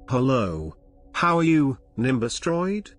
Hello. How are you, Nimbustroid?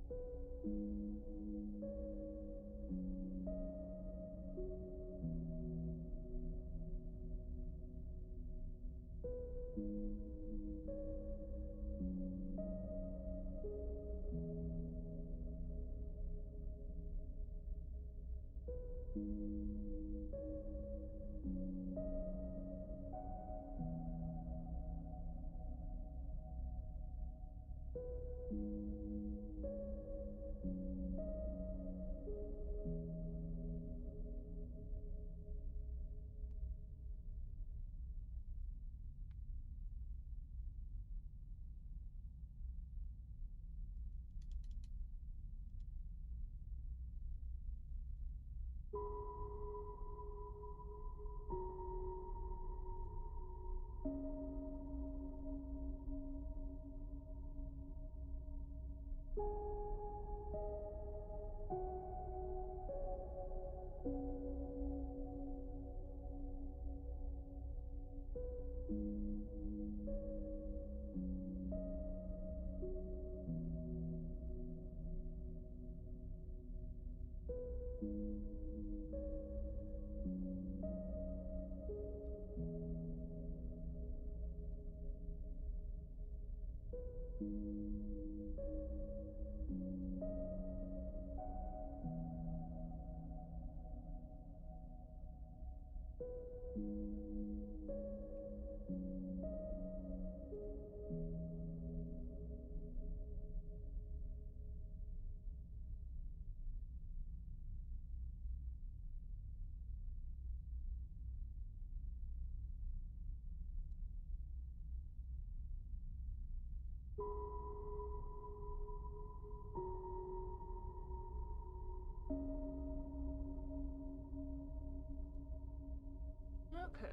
Okay.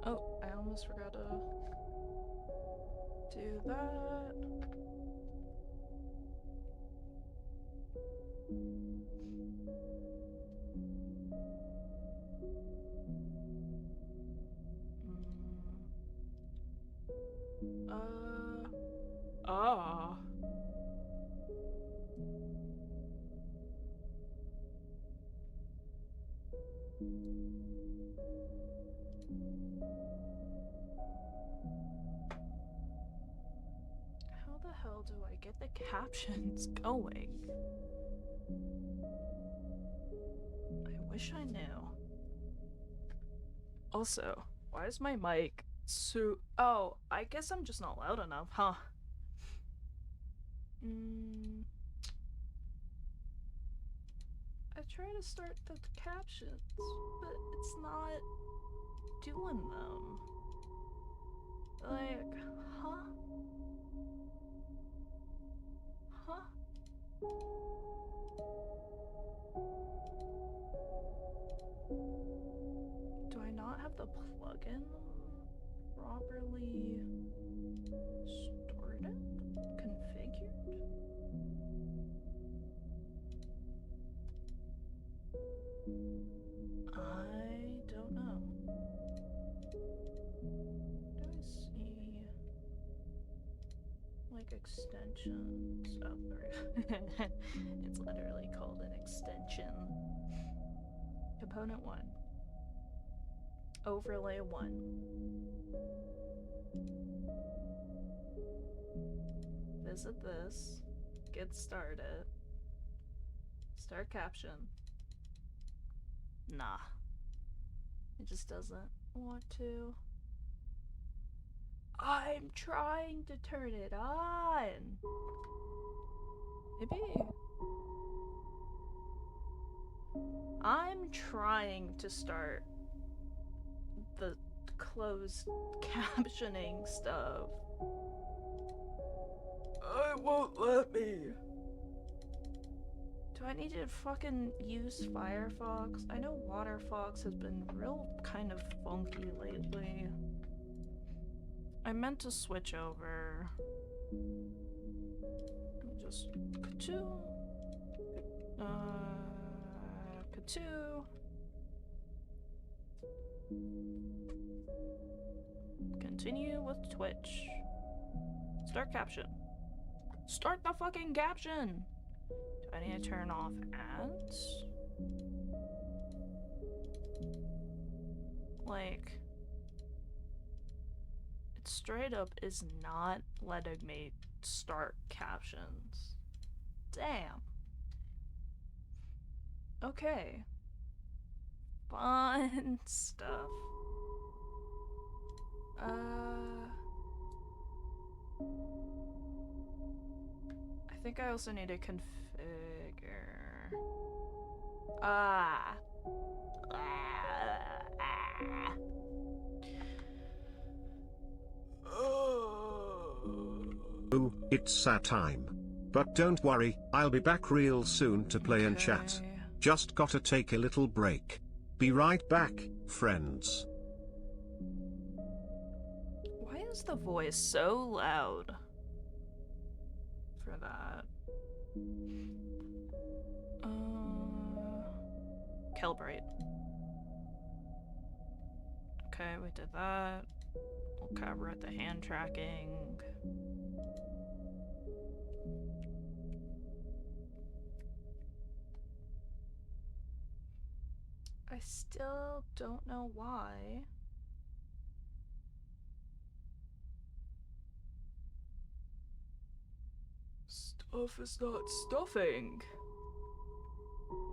Oh, I almost forgot to do that. Ah. How the hell do I get the captions going? I wish I knew. Also, why is my mic so... Oh, I guess I'm just not loud enough, huh? I try to start the captions, but it's not doing them. Like, huh? Huh? Do I not have the plugin properly started? Configured? I don't know. Do I see like extensions? Oh, there it's literally called an extension. Component 1. Overlay 1. Visit this. Get started. Start caption. Nah. It just doesn't want to. I'm trying to turn it on. Maybe. I'm trying to start the closed captioning stuff. It won't let me. Do I need to fucking use Firefox? I know Waterfox has been real kind of funky lately. I meant to switch over. Just K2. Continue with Twitch. Start caption. Start the fucking caption! Do I need to turn off ads? Like, it straight up is not letting me start captions. Damn. Okay. Fun stuff. I think I also need to configure. Ooh, it's that time. But don't worry, I'll be back real soon to play and chat. Just gotta take a little break. Be right back, friends. Why is the voice so loud for that? Calibrate. Okay, we did that. We'll cover at the hand tracking. I still don't know why. Stuff is not stuffing.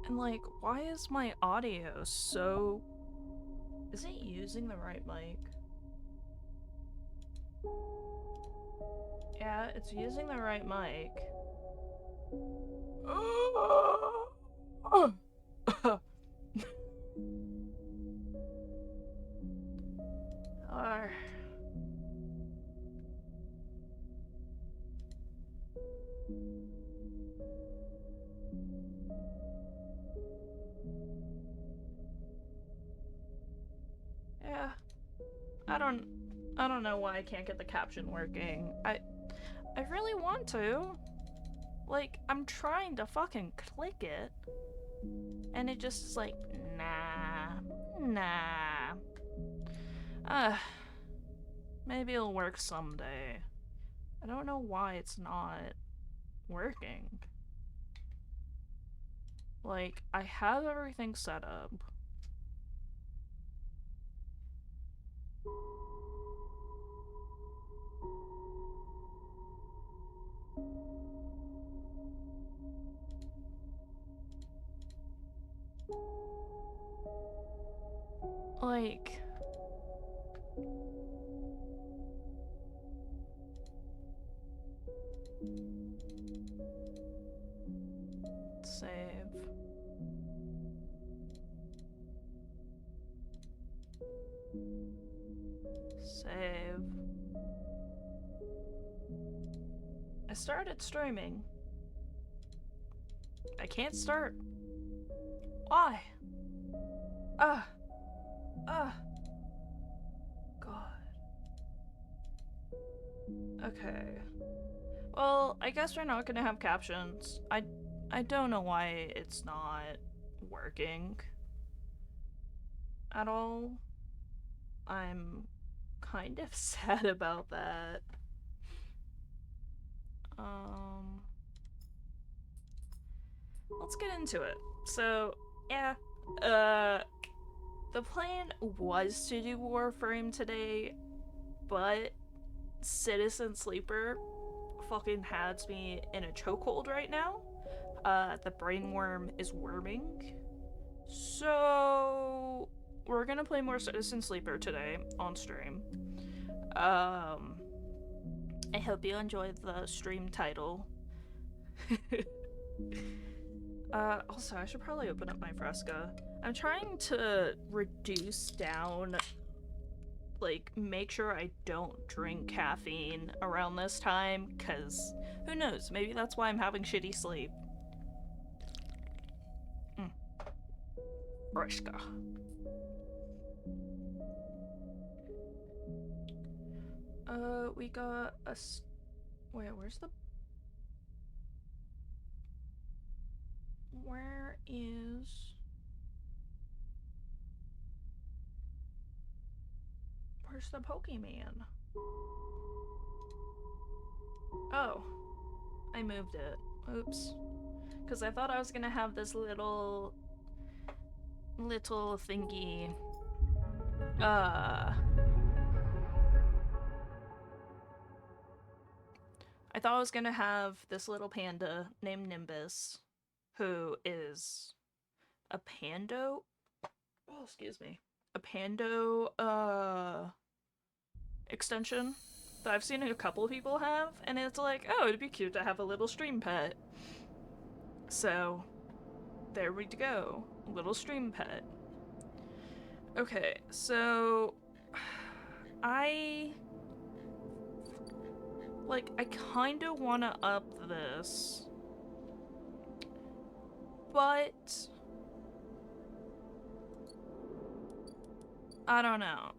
And like, why is my audio so... Is it using the right mic? Yeah, it's using the right mic. Yeah. I don't know why I can't get the caption working. I really want to. Like, I'm trying to fucking click it. And it just is like, nah. Maybe it'll work someday. I don't know why it's not working. Like, I have everything set up. Like... Save. Save. I started streaming. I can't start. Why? God. Okay. Well, I guess we're not gonna have captions. I don't know why it's not working at all. I'm kind of sad about that. Let's get into it. So, yeah, the plan was to do Warframe today, but Citizen Sleeper fucking has me in a chokehold right now. The brainwurm is worming. So, we're gonna play more Citizen Sleeper today on stream. I hope you enjoyed the stream title. Also, I should probably open up my Fresca. I'm trying to reduce down, like, make sure I don't drink caffeine around this time, cause who knows, maybe that's why I'm having shitty sleep. Fresca. We got a... Wait, where's the... Where is... Where's the Pokemon? Oh, I moved it. Oops. Because I thought I was gonna have this little thingy. I thought I was gonna have this little panda named Nimbus, who is a pando. Oh, excuse me. A pando, extension that I've seen a couple people have, and it's like, oh, it'd be cute to have a little stream pet. So, there we go. Little stream pet. Okay, so I kinda wanna up this, but I don't know.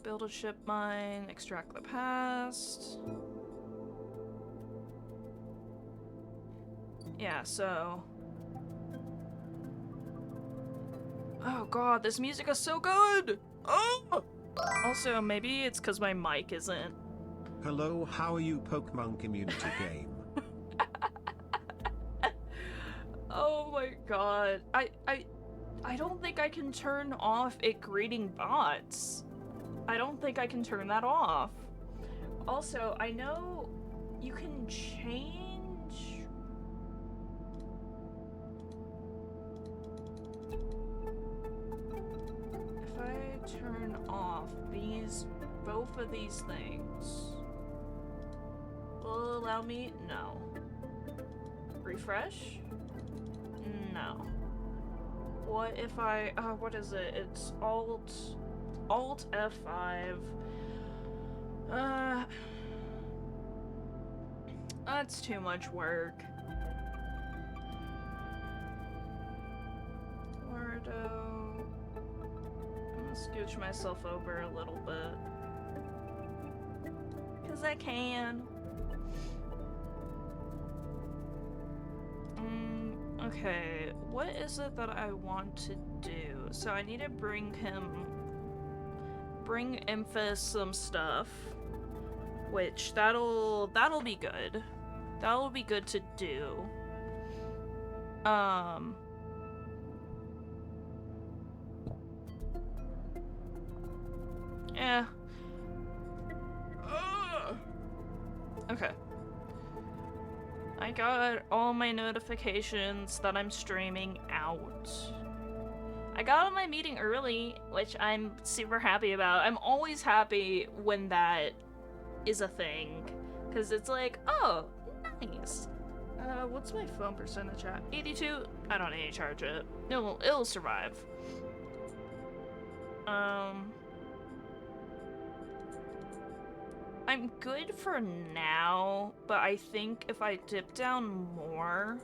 Build a ship mine, extract the past. Yeah, so... Oh god, this music is so good! Oh! Also, maybe it's because my mic isn't. Hello, how are you, Pokemon community game? Oh my god. I don't think I can turn off it greeting bots. I don't think I can turn that off. Also, I know you can change... If I turn off both of these things, will it allow me? No. Refresh? No. What if I, what is it? It's Alt F5. That's too much work. Wardo. I'm gonna scooch myself over a little bit. 'Cause I can. Okay, what is it that I want to do? So I need to bring Emphas some stuff, which that'll be good. That'll be good to do. Yeah. Okay. I got all my notifications that I'm streaming out. I got on my meeting early, which I'm super happy about. I'm always happy when that is a thing, because it's like, oh, nice. What's my phone percentage at? 82? I don't need to charge it. It'll survive. I'm good for now, but I think if I dip down more...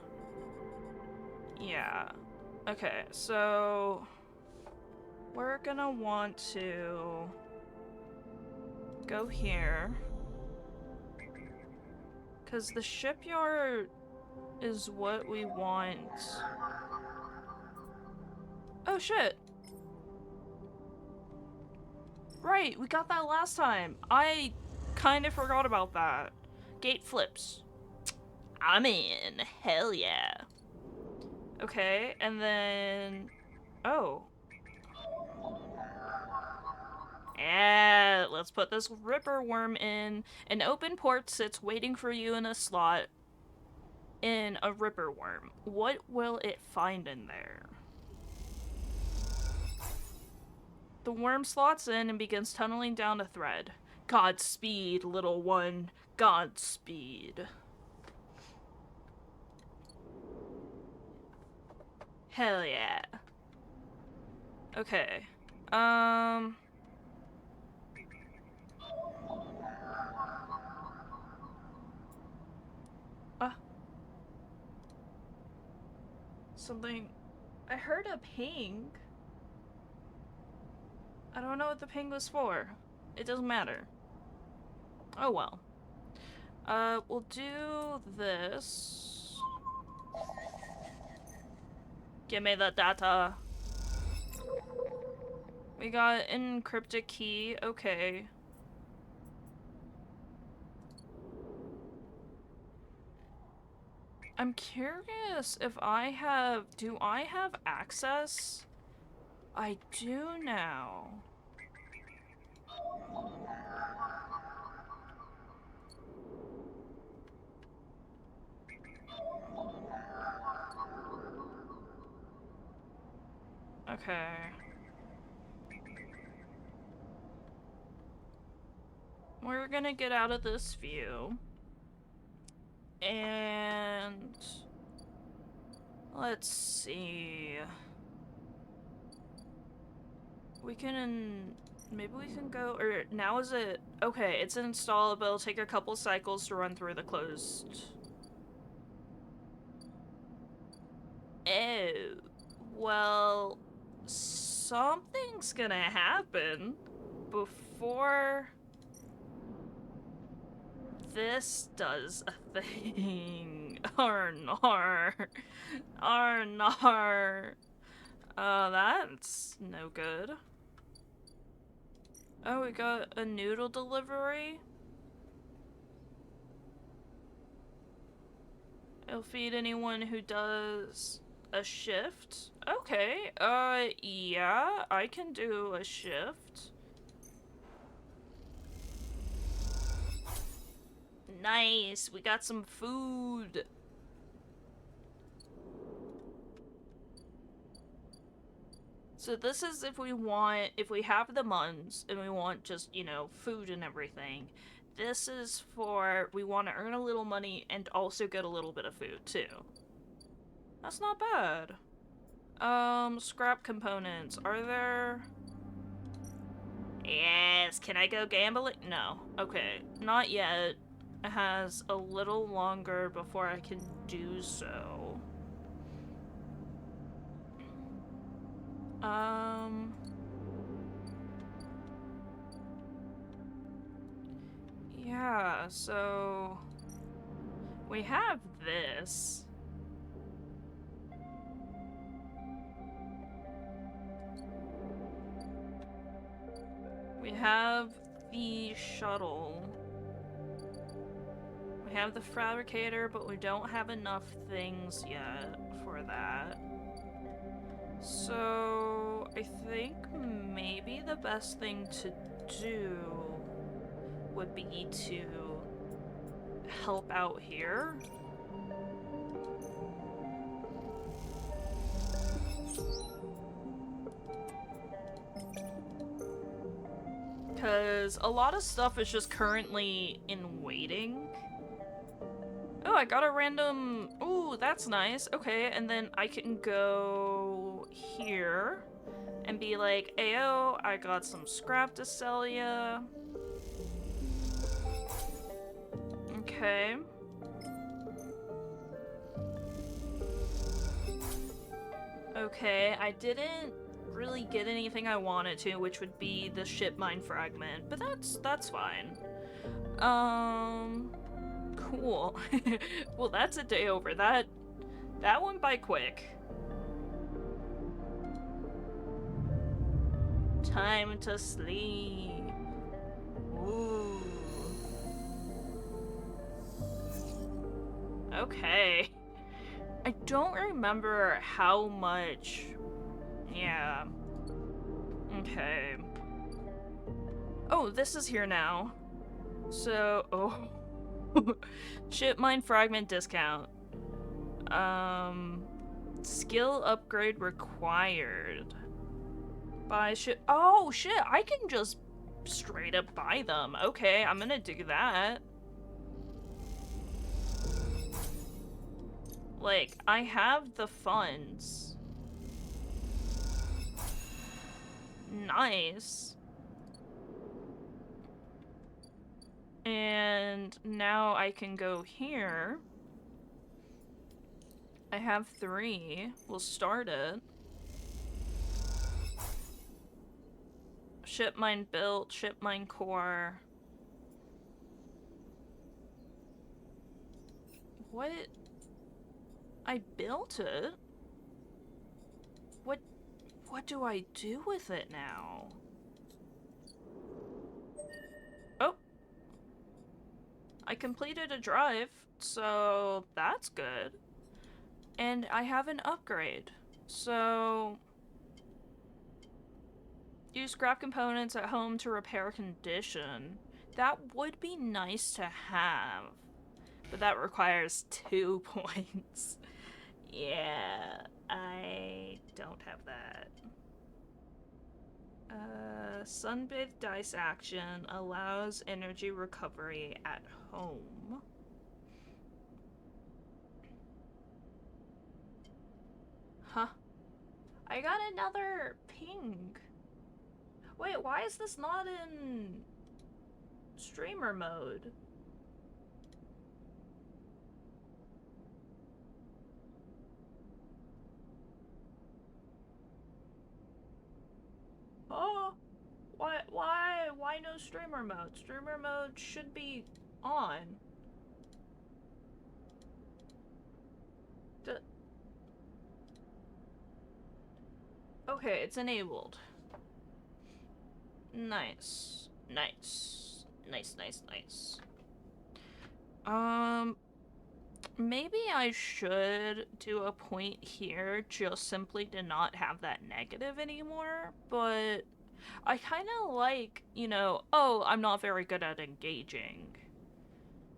Yeah. Okay, so... We're gonna want to... go here. Because the shipyard is what we want. Oh shit! Right, we got that last time. I kind of forgot about that. Gate flips. I'm in. Hell yeah. Okay, and then... Oh. Yeah, let's put this ripper worm in. An open port sits waiting for you in a slot in a ripper worm. What will it find in there? The worm slots in and begins tunneling down a thread. Godspeed, little one. Godspeed. Hell yeah. Okay. Something... I heard a ping. I don't know what the ping was for. It doesn't matter. Oh well. We'll do this. Give me the data. We got an encrypted key. Okay. I'm curious if do I have access? I do now. Okay. We're gonna get out of this view. And let's see. Maybe we can go, or now is it, okay, it's installable. It'll take a couple cycles to run through the closed. Oh, well, something's gonna happen before this does a thing. Arnar. Arnar. That's no good. Oh, we got a noodle delivery. It'll feed anyone who does a shift. Okay, yeah, I can do a shift. Nice, we got some food. So this is if we have the muns and we want just, you know, food and everything. This is for, we want to earn a little money and also get a little bit of food too. That's not bad. Scrap components. Are there... Yes, can I go gambling? No. Okay, not yet. It has a little longer before I can do so. Yeah, so... We have this. We have the shuttle. We have the fabricator, but we don't have enough things yet for that. So, I think maybe the best thing to do would be to help out here. Because a lot of stuff is just currently in waiting. Oh, I got a random... Ooh, that's nice. Okay, and then I can go here and be like, Ayo, I got some scrap to sell ya. Okay. Okay, I didn't really get anything I wanted to, which would be the ship mine fragment, but that's fine. Cool. Well, that's a day over. That went by quick. Time to sleep. Ooh. Okay. I don't remember how much... Yeah. Okay. Oh, this is here now. So, oh. Ship mine fragment discount. Skill upgrade required. Buy ship. Oh, shit, I can just straight up buy them. Okay, I'm gonna do that. Like, I have the funds. Nice. And now I can go here. I have 3. We'll start it. Ship mine built, ship mine core. What? I built it? what do I do with it now? Oh. I completed a drive, so that's good. And I have an upgrade. So use scrap components at home to repair condition. That would be nice to have, but that requires 2 points. Yeah, I don't have that. Sunbathe dice action allows energy recovery at home. Huh. I got another ping. Wait, why is this not in streamer mode? Oh, why no streamer mode? Streamer mode should be on. Okay, it's enabled. Nice. Nice. Nice, nice, nice. Maybe I should do a point here just simply to not have that negative anymore, but I kind of like, you know, oh, I'm not very good at engaging.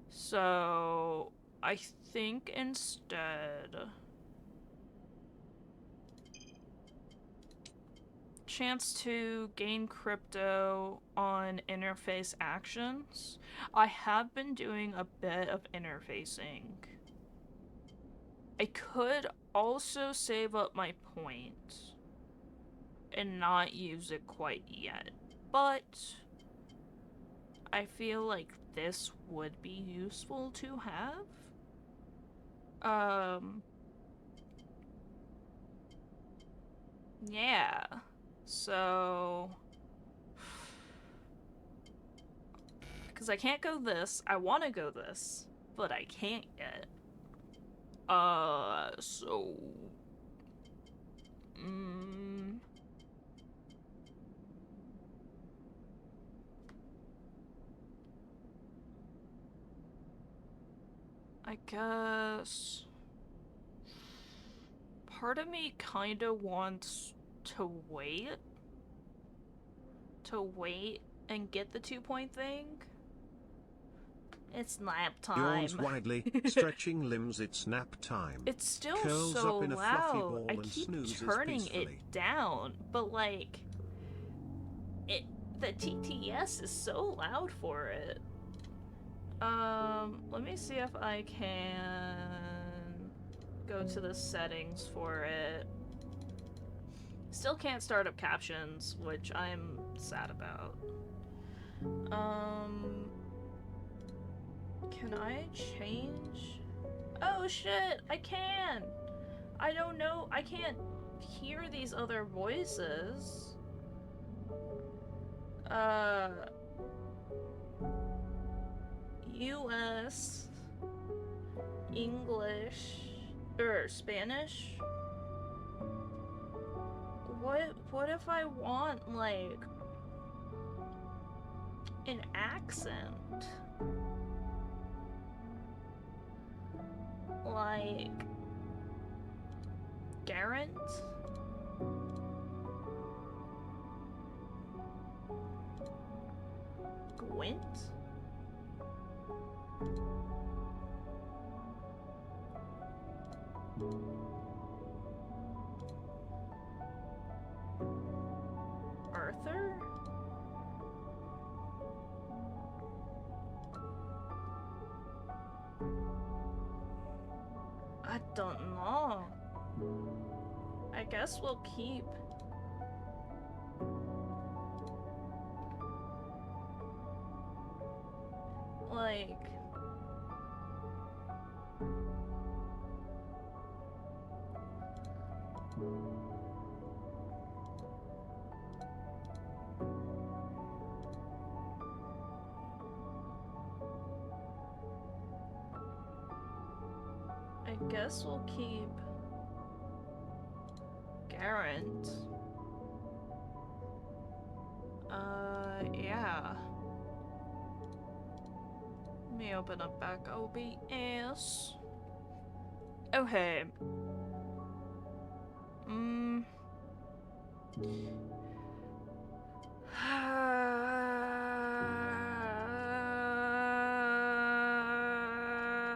So, I think instead... Chance to gain crypto on interface actions. I have been doing a bit of interfacing. I could also save up my points and not use it quite yet, but I feel like this would be useful to have. Yeah. So, because I can't go this, I want to go this, but I can't yet. So, I guess part of me kind of wants to wait and get the 2-point thing. It's nap time. Yawns widely, stretching limbs. It's nap time. It's still Curls so up in a fluffy loud. ball I and keep snoozes turning peacefully. it down, but like, the TTS is so loud for it. Let me see if I can go to the settings for it. Still can't start up captions, which I'm sad about. Can I change? Oh shit, I can! I don't know, I can't hear these other voices. US, English, or Spanish? What if I want, like, an accent? Like, Garant? Gwent? Arthur? I don't know. I guess we'll keep. Like... I guess we'll keep Garant. Yeah. Let me open up back OBS. Okay.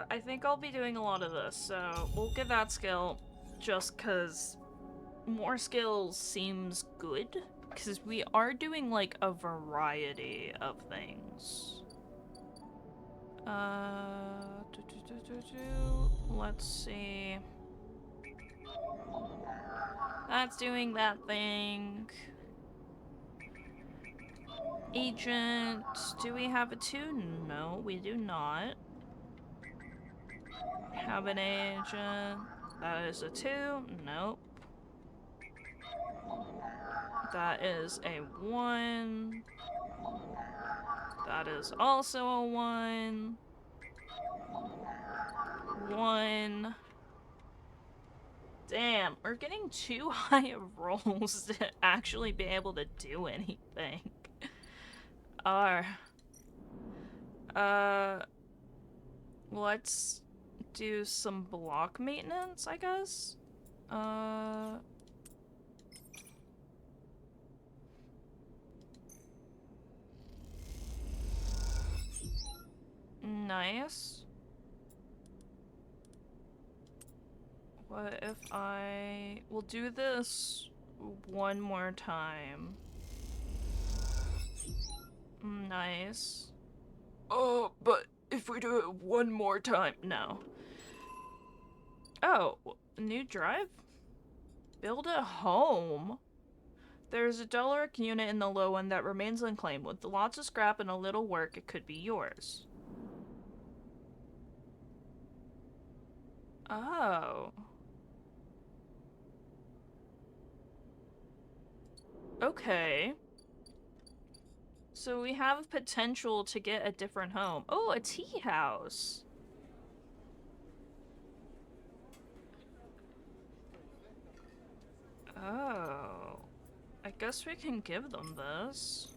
I think I'll be doing a lot of this, so we'll get that skill just because more skills seems good. Because we are doing like a variety of things. Let's see. That's doing that thing. Agent. Do we have a 2? No, we do not. Have an agent. That is a 2. Nope. That is a 1. That is also a 1. 1. Damn, we're getting too high of rolls to actually be able to do anything. Let's do some block maintenance, I guess. Nice. What if we'll do this one more time. Nice. Oh, but if we do it one more time, no. Oh, new drive? Build a home? There's a lurk unit in the low end that remains unclaimed. With lots of scrap and a little work, it could be yours. Oh. Okay. So we have potential to get a different home. Oh, a tea house. Oh. I guess we can give them this.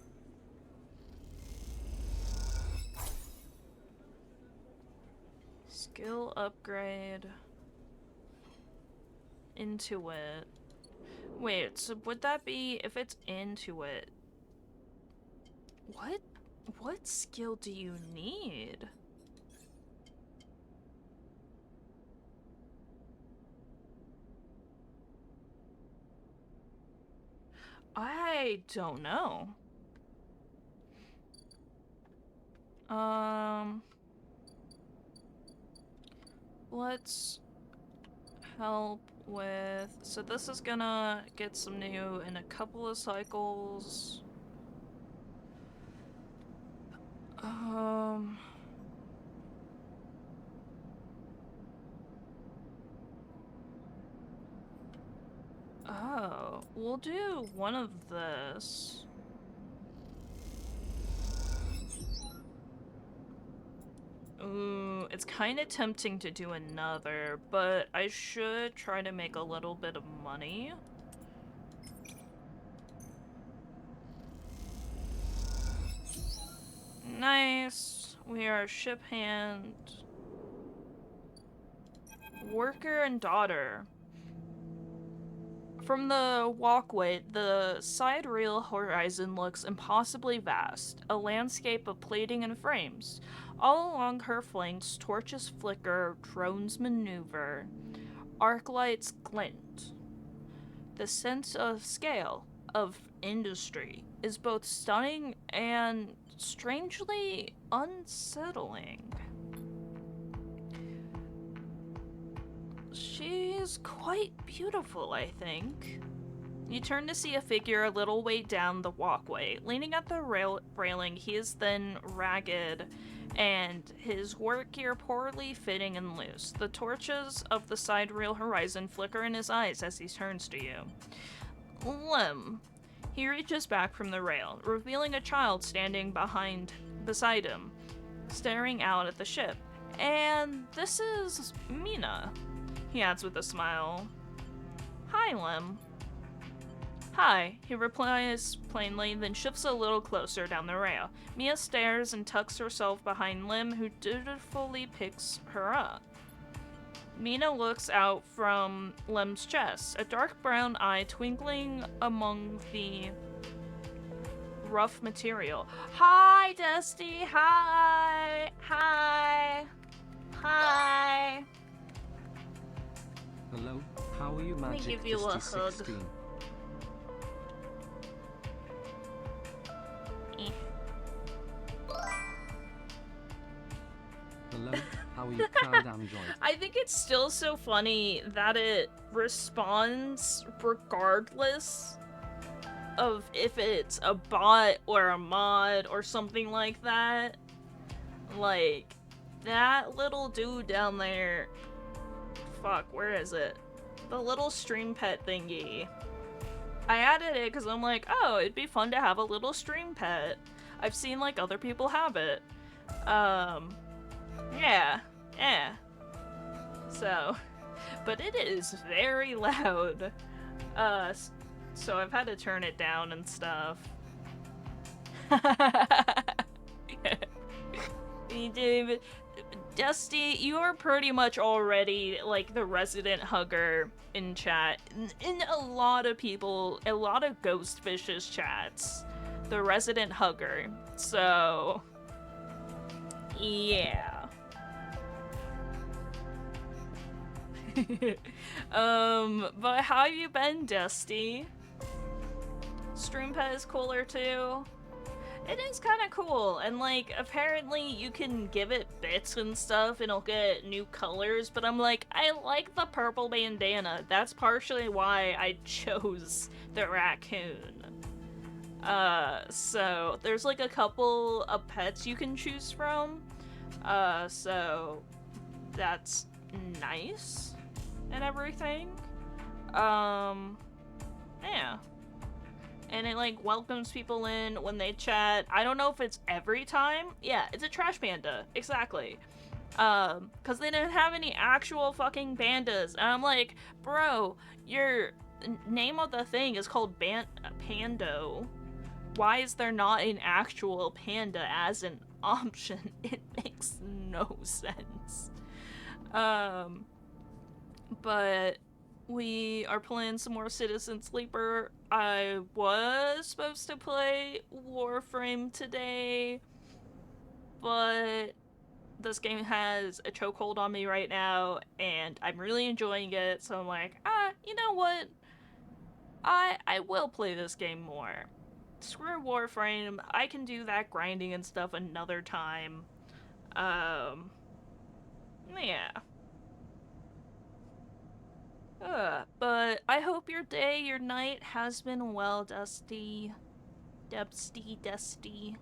Skill upgrade. Intuit. Wait, so would that be if it's Intuit? What skill do you need? I don't know. Let's help with... So this is gonna get some new in a couple of cycles. Oh, we'll do one of this. Ooh, it's kind of tempting to do another, but I should try to make a little bit of money. Nice. We are ship hand. Worker and daughter. From the walkway, the side rail horizon looks impossibly vast, a landscape of plating and frames. All along her flanks, torches flicker, drones maneuver, arc lights glint. The sense of scale, of industry, is both stunning and strangely unsettling. She's quite beautiful, I think. You turn to see a figure a little way down the walkway. Leaning at the railing, he is thin, ragged, and his work gear poorly fitting and loose. The torches of the side rail horizon flicker in his eyes as he turns to you. Lem. He reaches back from the rail, revealing a child standing beside him, staring out at the ship. And this is Mina, he adds with a smile. Hi, Lem. Hi, he replies plainly, then shifts a little closer down the rail. Mia stares and tucks herself behind Lim, who dutifully picks her up. Mina looks out from Lim's chest, a dark brown eye twinkling among the rough material. Hi, Dusty. Hi. Hi. Hi. Hello, how are you, Let me Magic give you a hug. 5016? Eh. Hello, how are you, Cloud Android? I think it's still so funny that it responds regardless of if it's a bot or a mod or something like that. Like, that little dude down there. Fuck, where is it? The little stream pet thingy. I added it because I'm like, oh, it'd be fun to have a little stream pet. I've seen, like, other people have it. Yeah. So, but it is very loud. So I've had to turn it down and stuff. David, Dusty, you are pretty much already like the resident hugger in chat. In a lot of people, a lot of Ghostfish's chats, the resident hugger. So, yeah. But how you been, Dusty? Stream Pet is cooler too. It is kind of cool, and like apparently you can give it bits and stuff and it'll get new colors, but I'm like, I like the purple bandana. That's partially why I chose the raccoon. So there's like a couple of pets you can choose from. So that's nice and everything. Yeah. And it like welcomes people in when they chat. I don't know if it's every time. Yeah, it's a trash panda. Exactly. Cause they didn't have any actual fucking pandas. And I'm like, bro, your name of the thing is called Pando. Why is there not an actual panda as an option? It makes no sense. But we are playing some more Citizen Sleeper. I was supposed to play Warframe today, but this game has a chokehold on me right now, and I'm really enjoying it, so I'm like, you know what? I will play this game more. Screw Warframe, I can do that grinding and stuff another time. Yeah. But I hope your day, your night has been well, Dusty. Dusty.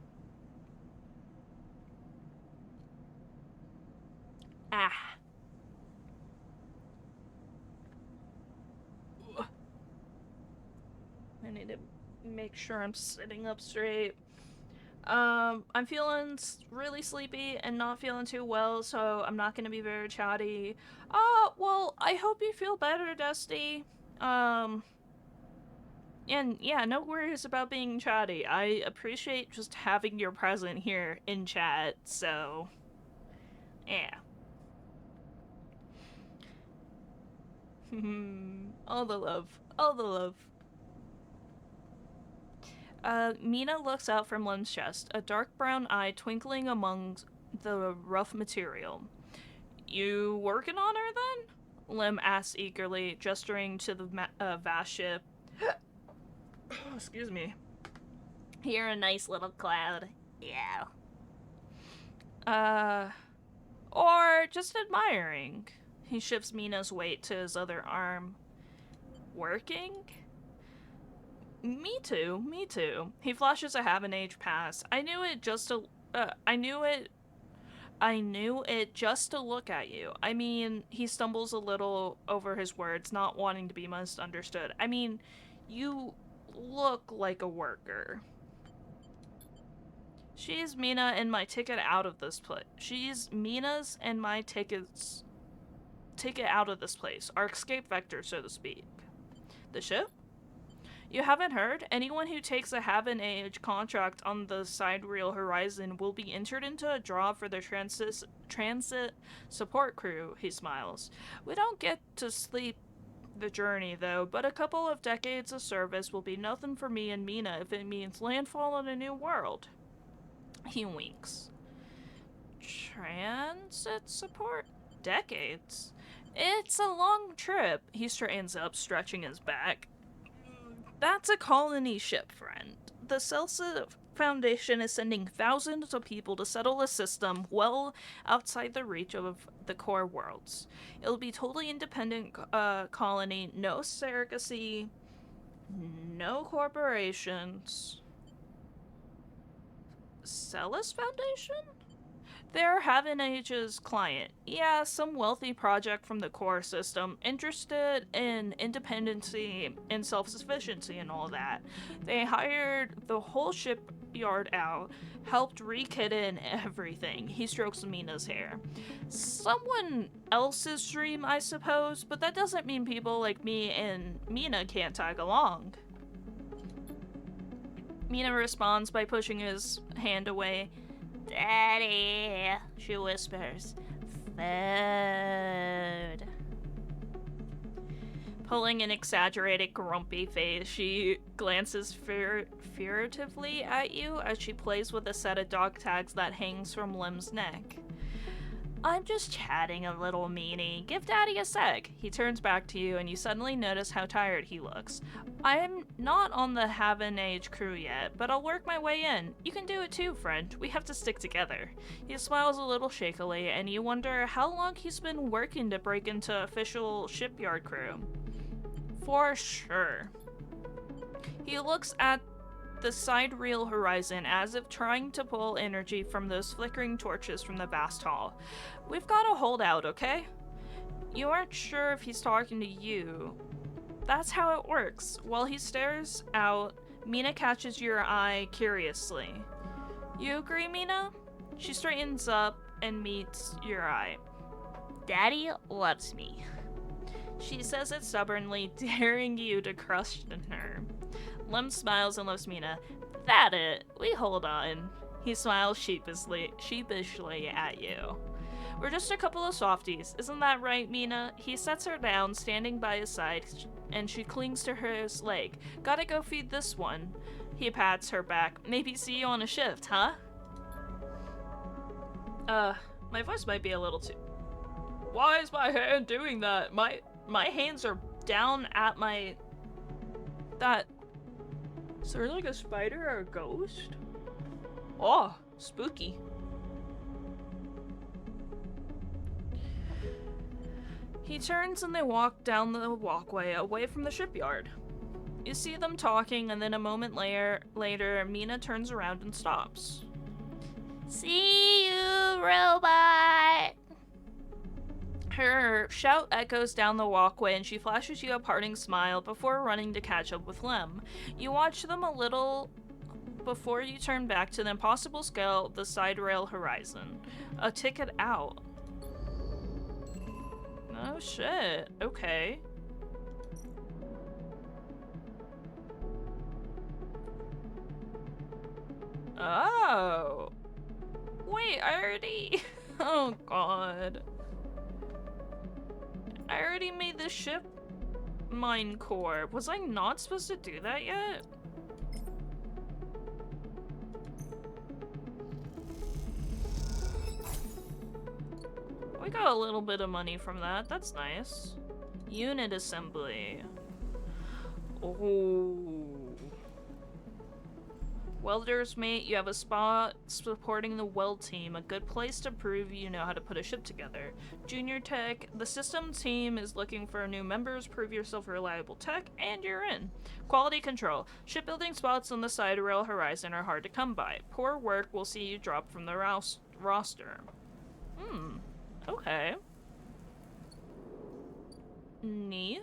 Ah. I need to make sure I'm sitting up straight. I'm feeling really sleepy and not feeling too well, so I'm not gonna be very chatty. Well, I hope you feel better, Dusty. And yeah, no worries about being chatty. I appreciate just having your presence here in chat, so yeah. All the love. Mina looks out from Lim's chest, a dark brown eye twinkling among the rough material. You working on her then? Lim asks eagerly, gesturing to the vast ship. Excuse me. You're a nice little cloud. Yeah. Or just admiring. He shifts Mina's weight to his other arm. Working? Me too. He flashes a have an age pass. I knew it just to look at you. I mean, he stumbles a little over his words, not wanting to be misunderstood. I mean, you look like a worker. She's Mina and my ticket out of this place. She's Mina's and my ticket out of this place. Our escape vector, so to speak. The ship? You haven't heard? Anyone who takes a have-an-age contract on the sidereal horizon will be entered into a draw for the transit support crew, he smiles. We don't get to sleep the journey, though, but a couple of decades of service will be nothing for me and Mina if it means landfall on a new world. He winks. Transit support? Decades? It's a long trip. He straightens up, stretching his back. That's a colony ship, friend. The Celsa Foundation is sending thousands of people to settle a system well outside the reach of the core worlds. It'll be totally independent colony, no surrogacy, no corporations. Celis Foundation? They're Haven Age's client. Yeah, some wealthy project from the core system, interested in independency and self-sufficiency and all that. They hired the whole shipyard out, helped rekit in everything. He strokes Mina's hair. Someone else's dream, I suppose, but that doesn't mean people like me and Mina can't tag along. Mina responds by pushing his hand away. Daddy, she whispers. Food. Pulling an exaggerated grumpy face, she glances furtively at you as she plays with a set of dog tags that hangs from Lem's neck. I'm just chatting a little, meanie. Give Daddy a sec. He turns back to you and you suddenly notice how tired he looks. I'm not on the Haven Age crew yet, but I'll work my way in. You can do it too, friend. We have to stick together. He smiles a little shakily and you wonder how long he's been working to break into official shipyard crew. For sure. He looks at the sidereal horizon as if trying to pull energy from those flickering torches from the vast hall. We've got to hold out, okay? You aren't sure if he's talking to you. That's how it works. While he stares out, Mina catches your eye curiously. You agree, Mina? She straightens up and meets your eye. Daddy loves me. She says it stubbornly, daring you to question her. Lem smiles and lifts Mina. That it. We hold on. He smiles sheepishly at you. We're just a couple of softies. Isn't that right, Mina? He sets her down, standing by his side, and she clings to his leg. Gotta go feed this one. He pats her back. Maybe see you on a shift, huh? My voice might be a little too... Why is my hand doing that? My hands are down at my... Is there like a spider or a ghost? Oh, spooky. He turns and they walk down the walkway away from the shipyard. You see them talking and then a moment later, Mina turns around and stops. See you, robot! Her shout echoes down the walkway and she flashes you a parting smile before running to catch up with Lem. You watch them a little before you turn back to the impossible scale of the sidereal horizon. A ticket out. Oh shit, okay. Oh. Wait, I already... Oh god. I already made the ship mine core. Was I not supposed to do that yet? We got a little bit of money from that. That's nice. Unit assembly. Oh. Welder's mate, you have a spot supporting the weld team. A good place to prove you know how to put a ship together. Junior tech, the system team is looking for new members. Prove yourself a reliable tech, and you're in. Quality control. Shipbuilding spots on the sidereal horizon are hard to come by. Poor work will see you drop from the roster. Okay. Neat.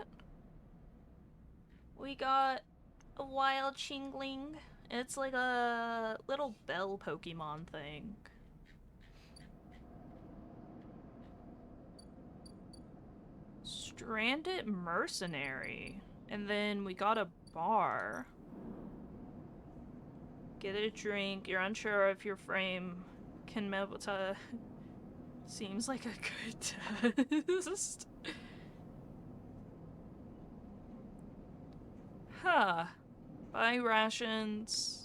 We got a wild chingling. It's like a little bell Pokemon thing. Stranded mercenary. And then we got a bar. Get a drink. You're unsure if your frame can be able to... Seems like a good test. Huh. Buy rations.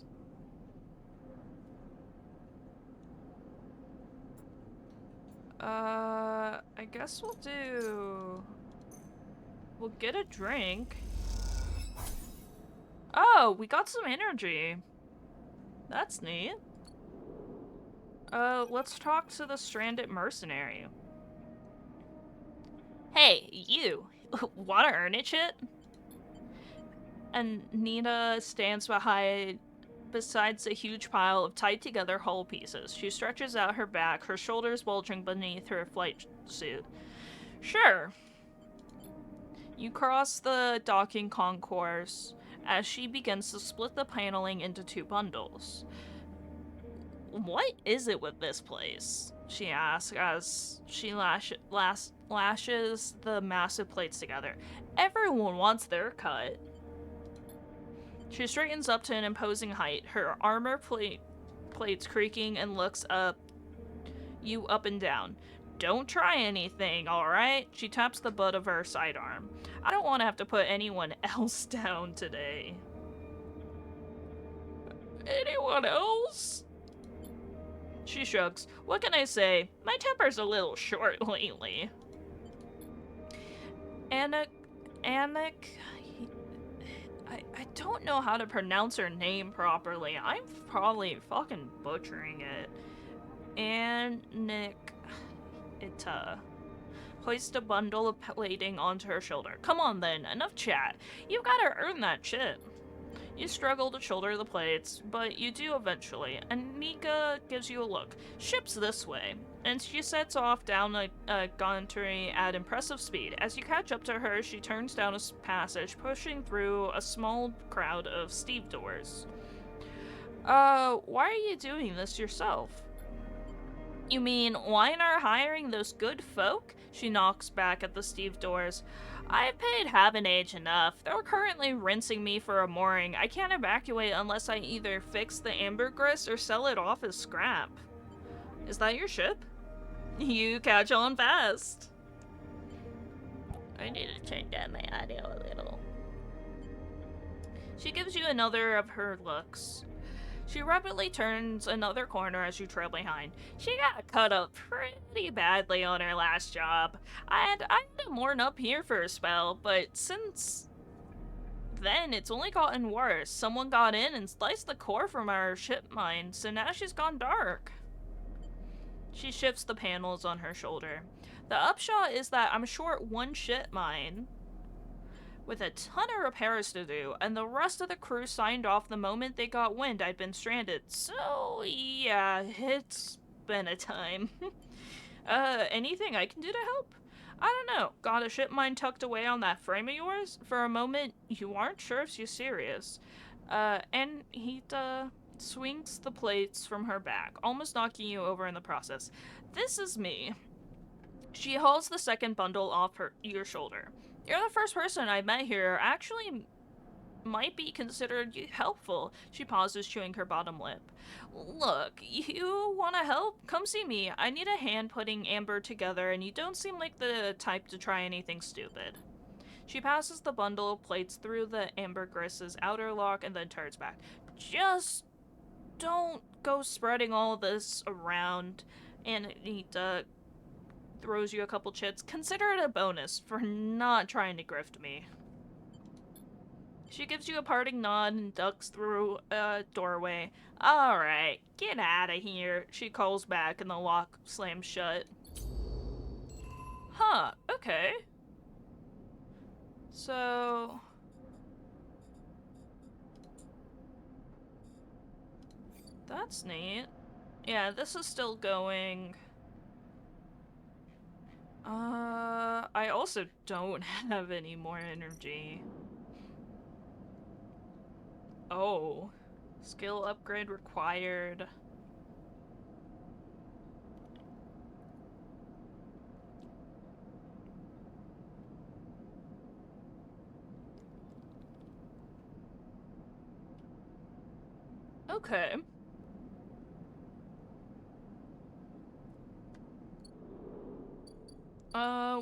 I guess we'll get a drink. Oh, we got some energy. That's neat. Let's talk to the stranded mercenary. Hey, you! Wanna earn it shit? And Nina stands besides a huge pile of tied-together hull pieces. She stretches out her back, her shoulders bulging beneath her flight suit. Sure. You cross the docking concourse as she begins to split the paneling into 2 bundles. What is it with this place? She asks as she lashes the massive plates together. Everyone wants their cut. She straightens up to an imposing height, her armor plates creaking, and looks you up and down. Don't try anything, alright? She taps the butt of her sidearm. I don't want to have to put anyone else down today. Anyone else? She shrugs. What can I say? My temper's a little short lately. Anik, I don't know how to pronounce her name properly. I'm probably fucking butchering it. Anik, placed a bundle of plating onto her shoulder. Come on then, enough chat. You've gotta earn that shit. You struggle to shoulder the plates, but you do eventually, and Nika gives you a look. Ship's this way. And she sets off down a gantry at impressive speed. As you catch up to her, she turns down a passage, pushing through a small crowd of stevedores. Why are you doing this yourself? You mean, why aren't hiring those good folk? She knocks back at the stevedores. I've paid Havenage enough. They're currently rinsing me for a mooring. I can't evacuate unless I either fix the ambergris or sell it off as scrap. Is that your ship? You catch on fast. I need to turn down my audio a little. She gives you another of her looks. She rapidly turns another corner as you trail behind. She got cut up pretty badly on her last job. I had to mourn up here for a spell, but since then, it's only gotten worse. Someone got in and sliced the core from our ship mine, so now she's gone dark. She shifts the panels on her shoulder. The upshot is that I'm short 1 ship mine, with a ton of repairs to do, and the rest of the crew signed off the moment they got wind I'd been stranded. So, yeah, it's been a time. Anything I can do to help? I don't know. Got a ship mine tucked away on that frame of yours? For a moment, you aren't sure if she's serious. And he, swings the plates from her back, almost knocking you over in the process. This is me. She hauls the second bundle off your shoulder. You're the first person I met here. Actually, might be considered helpful. She pauses, chewing her bottom lip. Look, you want to help? Come see me. I need a hand putting amber together, and you don't seem like the type to try anything stupid. She passes the bundle of plates through the ambergris's outer lock and then turns back. Just don't go spreading all this around. And he throws you a couple chits. Consider it a bonus for not trying to grift me. She gives you a parting nod and ducks through a doorway. Alright, get out of here, she calls back and the lock slams shut. Huh, okay. So... that's neat. Yeah, this is still going. I also don't have any more energy. Oh. Skill upgrade required. Okay.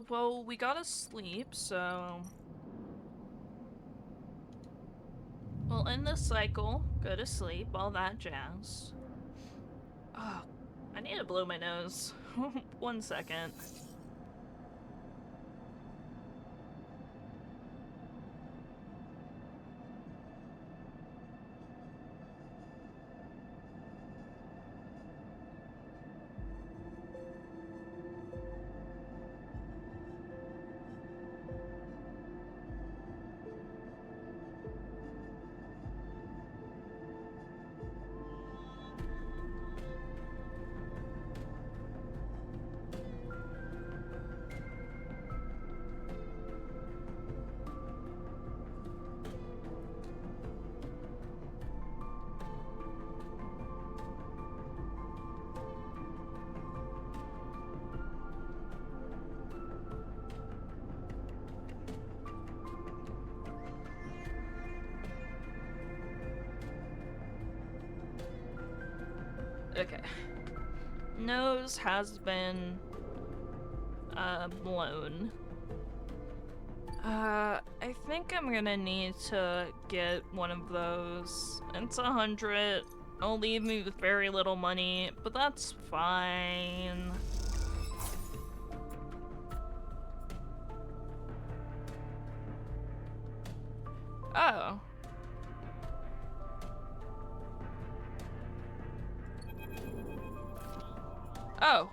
Well, we gotta sleep, so... we'll end this cycle, go to sleep, all that jazz. Oh, I need to blow my nose. 1 second. Okay. Nose has been blown. I think I'm gonna need to get one of those. It's 100. It'll leave me with very little money, but that's fine. Oh. Oh.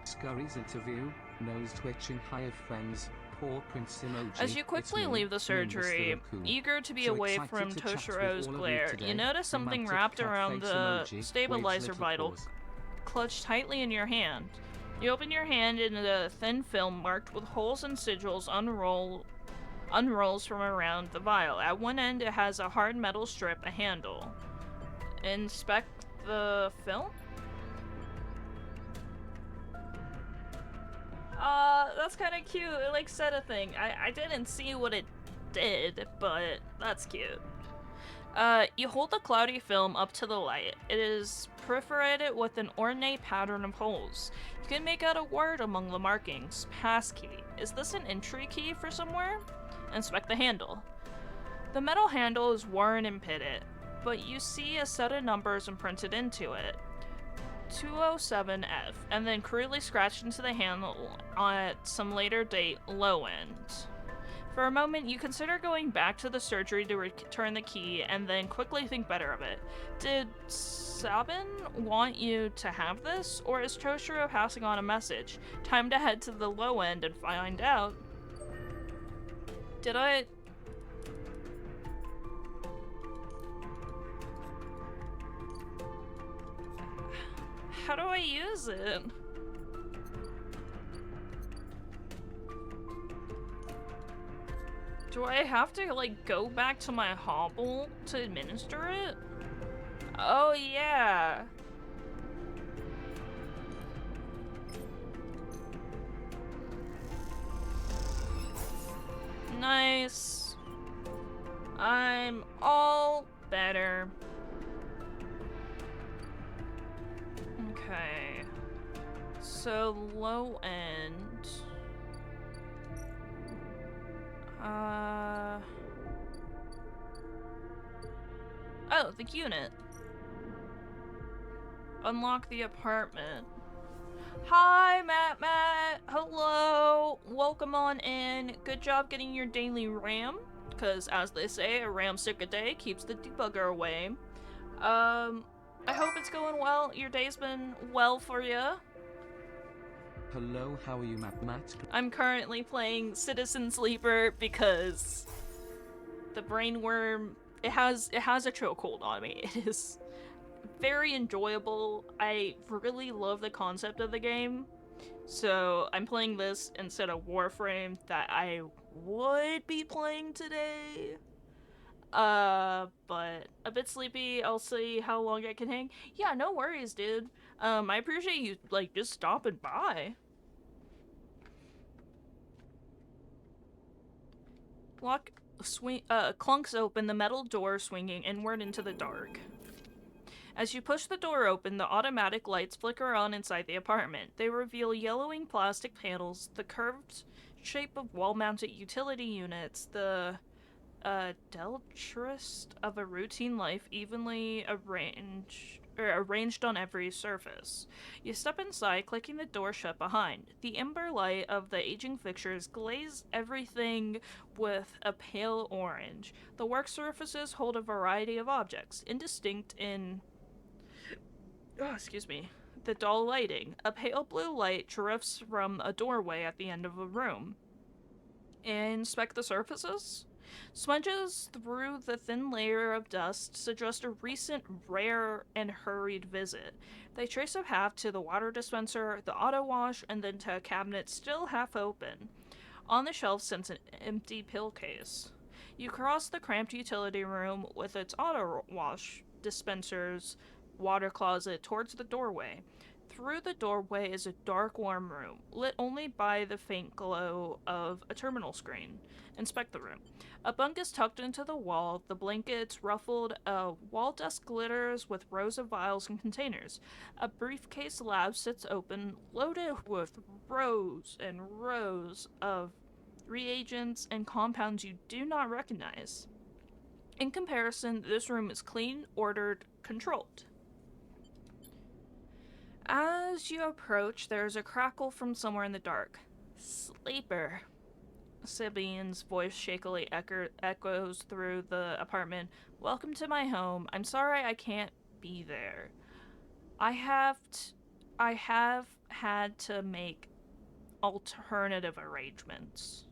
Scurry's interview, nose twitching, higher friends, poor prince emoji. As you quickly leave the surgery, eager to be away from Toshiro's glare, you notice something wrapped around the stabilizer vital, clutched tightly in your hand. You open your hand and a thin film marked with holes and sigils unrolls from around the vial. At one end it has a hard metal strip, a handle. Inspect the film? That's kind of cute. It like said a thing. I didn't see what it did, but that's cute. You hold the cloudy film up to the light. It is perforated with an ornate pattern of holes. You can make out a word among the markings. Passkey. Is this an entry key for somewhere? Inspect the handle. The metal handle is worn and pitted, but you see a set of numbers imprinted into it. 207F, and then crudely scratched into the handle at some later date, low end. For a moment, you consider going back to the surgery to return the key, and then quickly think better of it. Did Sabin want you to have this, or is Toshiro passing on a message? Time to head to the low end and find out. Did I... How do I use it? Do I have to, like, go back to my hobble to administer it? Oh, yeah. Nice. I'm all better. Okay. So, low end. Oh, the unit. Unlock the apartment. Hi, Matt. Hello. Welcome on in. Good job getting your daily RAM. Because, as they say, a RAM sick a day keeps the debugger away. I hope it's going well. Your day's been well for you. Hello, how are you, Matt? I'm currently playing Citizen Sleeper because the brainwurm, it has a chokehold on me. It is very enjoyable. I really love the concept of the game. So I'm playing this instead of Warframe that I would be playing today. But a bit sleepy. I'll see how long I can hang. Yeah, no worries, dude. I appreciate you, like, just stopping by. Clunks open, the metal door swinging inward into the dark. As you push the door open, the automatic lights flicker on inside the apartment. They reveal yellowing plastic panels, the curved shape of wall-mounted utility units, the deltrist of a routine life evenly arranged on every surface. You step inside, clicking the door shut behind. The ember light of the aging fixtures glaze everything with a pale orange. The work surfaces hold a variety of objects, indistinct in the dull lighting. A pale blue light drifts from a doorway at the end of a room. Inspect the surfaces. Smudges through the thin layer of dust suggest a recent, rare, and hurried visit. They trace a path to the water dispenser, the auto wash, and then to a cabinet still half open. On the shelf sits an empty pill case. You cross the cramped utility room with its auto wash dispensers, water closet towards the doorway. Through the doorway is a dark, warm room, lit only by the faint glow of a terminal screen. Inspect the room. A bunk is tucked into the wall, the blankets ruffled, a wall desk glitters with rows of vials and containers. A briefcase lab sits open, loaded with rows and rows of reagents and compounds you do not recognize. In comparison, this room is clean, ordered, controlled. As you approach, there is a crackle from somewhere in the dark. Sleeper. Sabine's voice shakily echoes through the apartment. Welcome to my home. I'm sorry I can't be there. I have had to make alternative arrangements.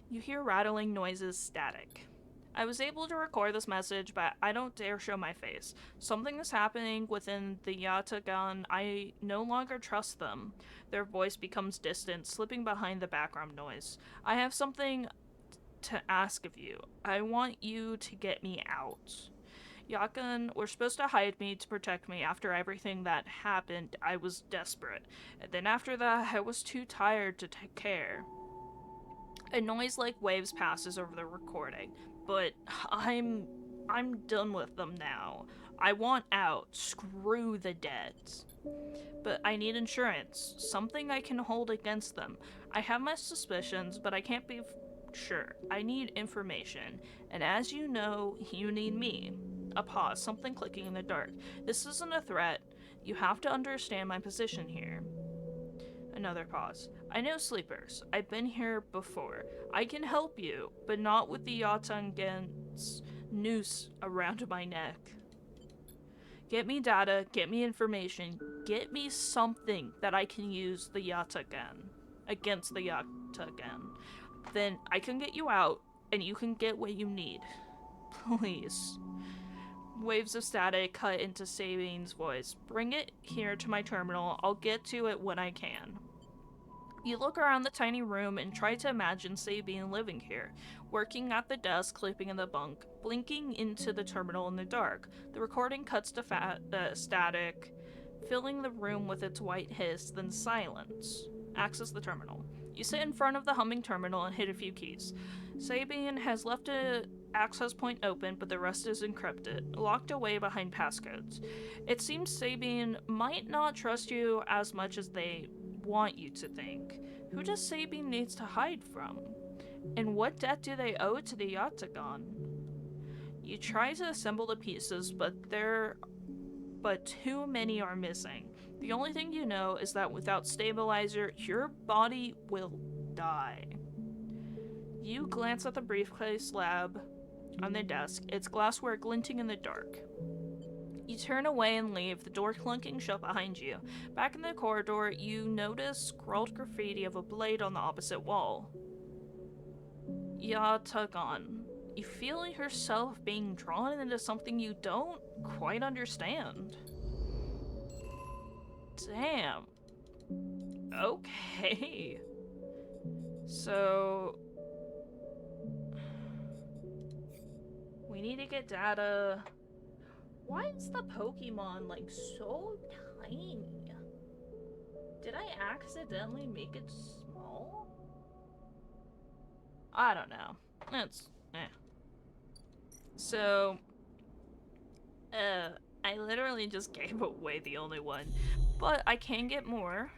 You hear rattling noises, static. I was able to record this message, but I don't dare show my face. Something is happening within the Yatagan. I no longer trust them. Their voice becomes distant, slipping behind the background noise. I have something to ask of you. I want you to get me out. Yakan were supposed to hide me to protect me. After everything that happened, I was desperate. And then after that, I was too tired to take care. A noise like waves passes over the recording. But I'm done with them now. I want out. Screw the dead. But I need insurance. Something I can hold against them. I have my suspicions, but I can't be sure. I need information. And as you know, you need me. A pause, something clicking in the dark. This isn't a threat. You have to understand my position here. Another pause. I know sleepers. I've been here before. I can help you, but not with the Yatangen's noose around my neck. Get me data, get me information, get me something that I can use the against the Yatagen. Then I can get you out, and you can get what you need. Please. Waves of static cut into Sabine's voice. Bring it here to my terminal. I'll get to it when I can. You look around the tiny room and try to imagine Sabine living here, working at the desk, sleeping in the bunk, blinking into the terminal in the dark. The recording cuts to static, filling the room with its white hiss, then silence. Access the terminal. You sit in front of the humming terminal and hit a few keys. Sabine has left an access point open, but the rest is encrypted, locked away behind passcodes. It seems Sabine might not trust you as much as they want you to think. Who does Sabine needs to hide from? And what debt do they owe to the Yatagan? You try to assemble the pieces, but too many are missing. The only thing you know is that without stabilizer, your body will die. You glance at the briefcase lab on the desk, its glassware glinting in the dark. You turn away and leave, the door clunking shut behind you. Back in the corridor, you notice scrawled graffiti of a blade on the opposite wall. Yatagan. You feel yourself being drawn into something you don't quite understand. Damn. Okay. So... we need to get data. Why is the Pokemon, like, so tiny? Did I accidentally make it small? I don't know. It's, So, I literally just gave away the only one. But I can get more.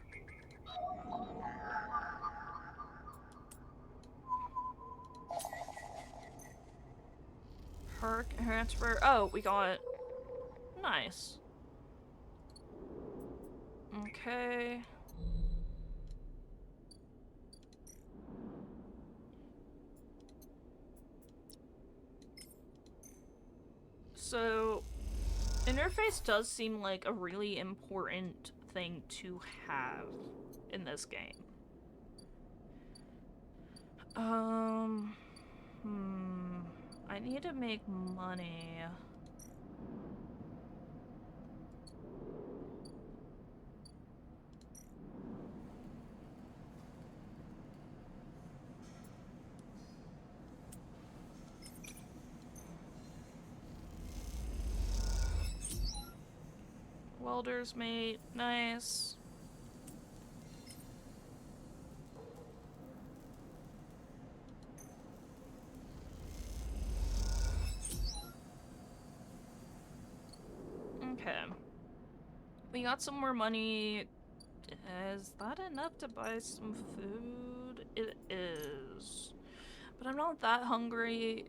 Perk transfer. Oh, we got... Nice. Okay. So, interface does seem like a really important thing to have in this game. I need to make money. Welder's mate, nice. Okay. We got some more money. Is that enough to buy some food? It is. But I'm not that hungry.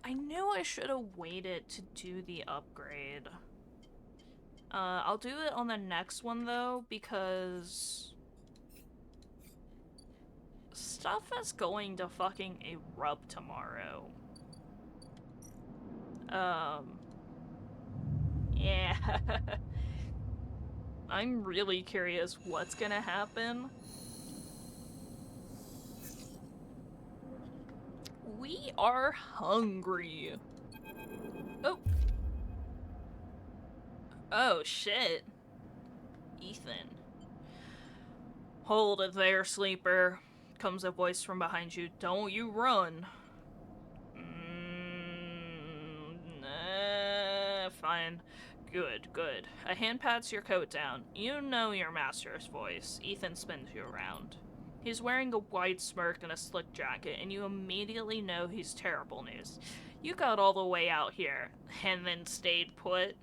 I knew I should have waited to do the upgrade. I'll do it on the next one though, because stuff is going to fucking erupt tomorrow. Yeah. I'm really curious what's gonna happen. We are hungry. Oh. Oh, shit. Ethan. Hold it there, sleeper. Comes a voice from behind you. Don't you run. Fine. Good, good. A hand pats your coat down. You know your master's voice. Ethan spins you around. He's wearing a wide smirk and a slick jacket, and you immediately know he's terrible news. You got all the way out here, and then stayed put?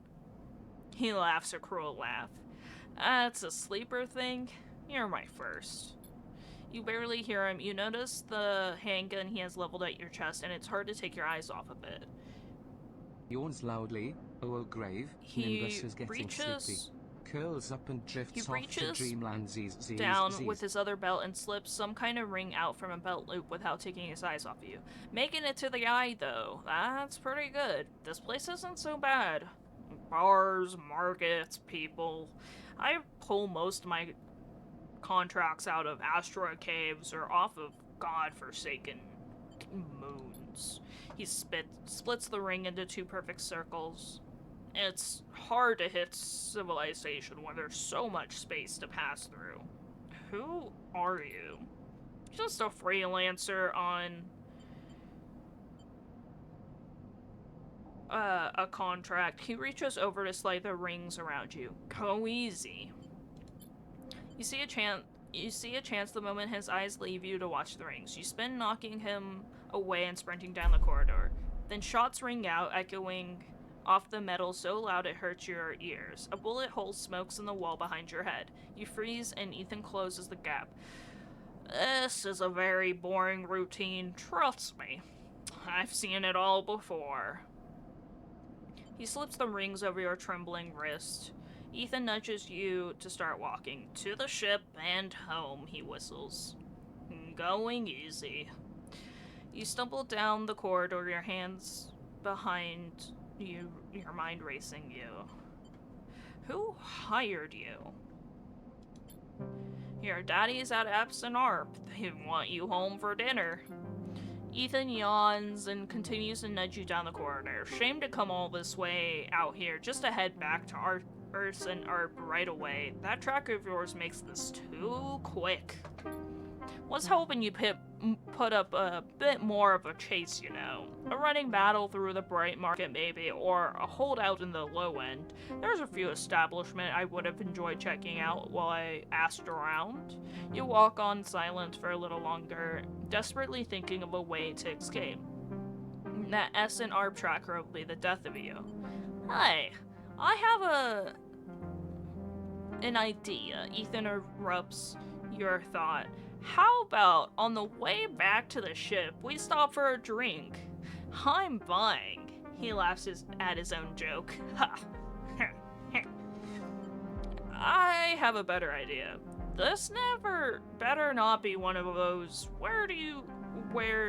He laughs a cruel laugh. That's a sleeper thing? You're my first. You barely hear him. You notice the handgun he has leveled at your chest, and it's hard to take your eyes off of it. Yawns loudly. Oh, grave. Nimbus is getting sleepy. Curls up and drifts off to dreamland. Down with his other belt and slips some kind of ring out from a belt loop without taking his eyes off of you. Making it to the eye, though. That's pretty good. This place isn't so bad. Bars, markets, people. I pull most of my contracts out of asteroid caves or off of godforsaken moons. He splits the ring into two perfect circles. It's hard to hit civilization when there's so much space to pass through. Who are you? Just a freelancer on a contract. He reaches over to slide the rings around you. Go easy. You see a chance the moment his eyes leave you to watch the rings. You spin, knocking him away and sprinting down the corridor. Then shots ring out, echoing off the metal so loud it hurts your ears. A bullet hole smokes in the wall behind your head. You freeze and Ethan closes the gap. This is a very boring routine, trust me. I've seen it all before. He slips the rings over your trembling wrist. Ethan nudges you to start walking. To the ship and home, he whistles. Going easy. You stumble down the corridor, your hands behind you, your mind racing you. Who hired you? Your daddy's at Epson Arp. They want you home for dinner. Ethan yawns and continues to nudge you down the corridor. Shame to come all this way out here just to head back to Earth and Arp right away. That track of yours makes this too quick. Was hoping you'd put up a bit more of a chase, you know. A running battle through the bright market maybe, or a holdout in the low end. There's a few establishments I would have enjoyed checking out while I asked around. You walk on silent for a little longer, desperately thinking of a way to escape. That S and ARP tracker will be the death of you. Hey, I have an idea. Ethan erupts your thought. How about on the way back to the ship, we stop for a drink? I'm buying. He laughs at his own joke. Ha. I have a better idea. This better not be one of those where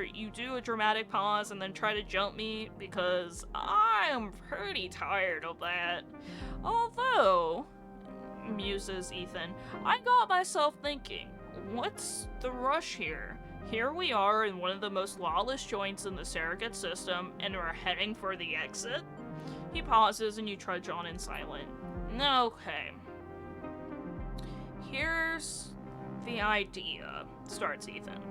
you do a dramatic pause and then try to jump me, because I am pretty tired of that. Although, muses Ethan, I got myself thinking, what's the rush here? Here we are in one of the most lawless joints in the surrogate system, and we're heading for the exit? He pauses and you trudge on in silence. Okay. Here's the idea, starts Ethan.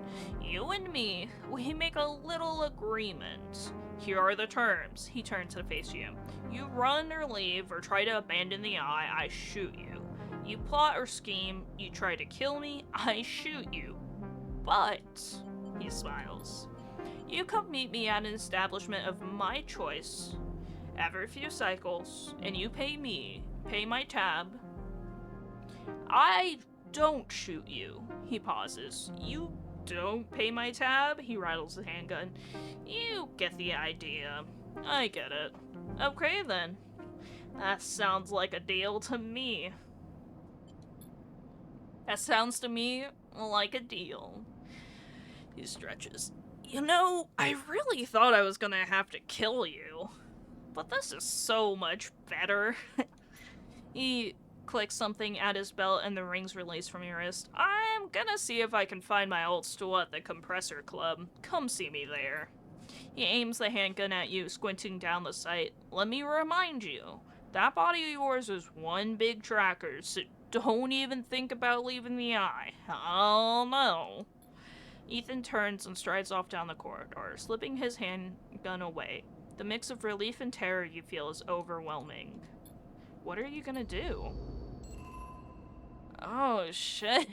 You and me, we make a little agreement. Here are the terms. He turns to face you. You run or leave or try to abandon the eye, I shoot you. You plot or scheme, you try to kill me, I shoot you. But, he smiles, you come meet me at an establishment of my choice every few cycles, and you pay my tab. I don't shoot you. He pauses. You don't pay my tab? He rattles the handgun. You get the idea. I get it. Okay then. That sounds like a deal to me. That sounds to me like a deal. He stretches. You know, I really thought I was gonna have to kill you. But this is so much better. He clicks something at his belt and the rings release from your wrist. I'm gonna see if I can find my old stool at the compressor club. Come see me there. He aims the handgun at you, squinting down the sight. Let me remind you, that body of yours is one big tracker, so don't even think about leaving the eye. Oh no. Ethan turns and strides off down the corridor, slipping his handgun away. The mix of relief and terror you feel is overwhelming. What are you gonna do? Oh, shit.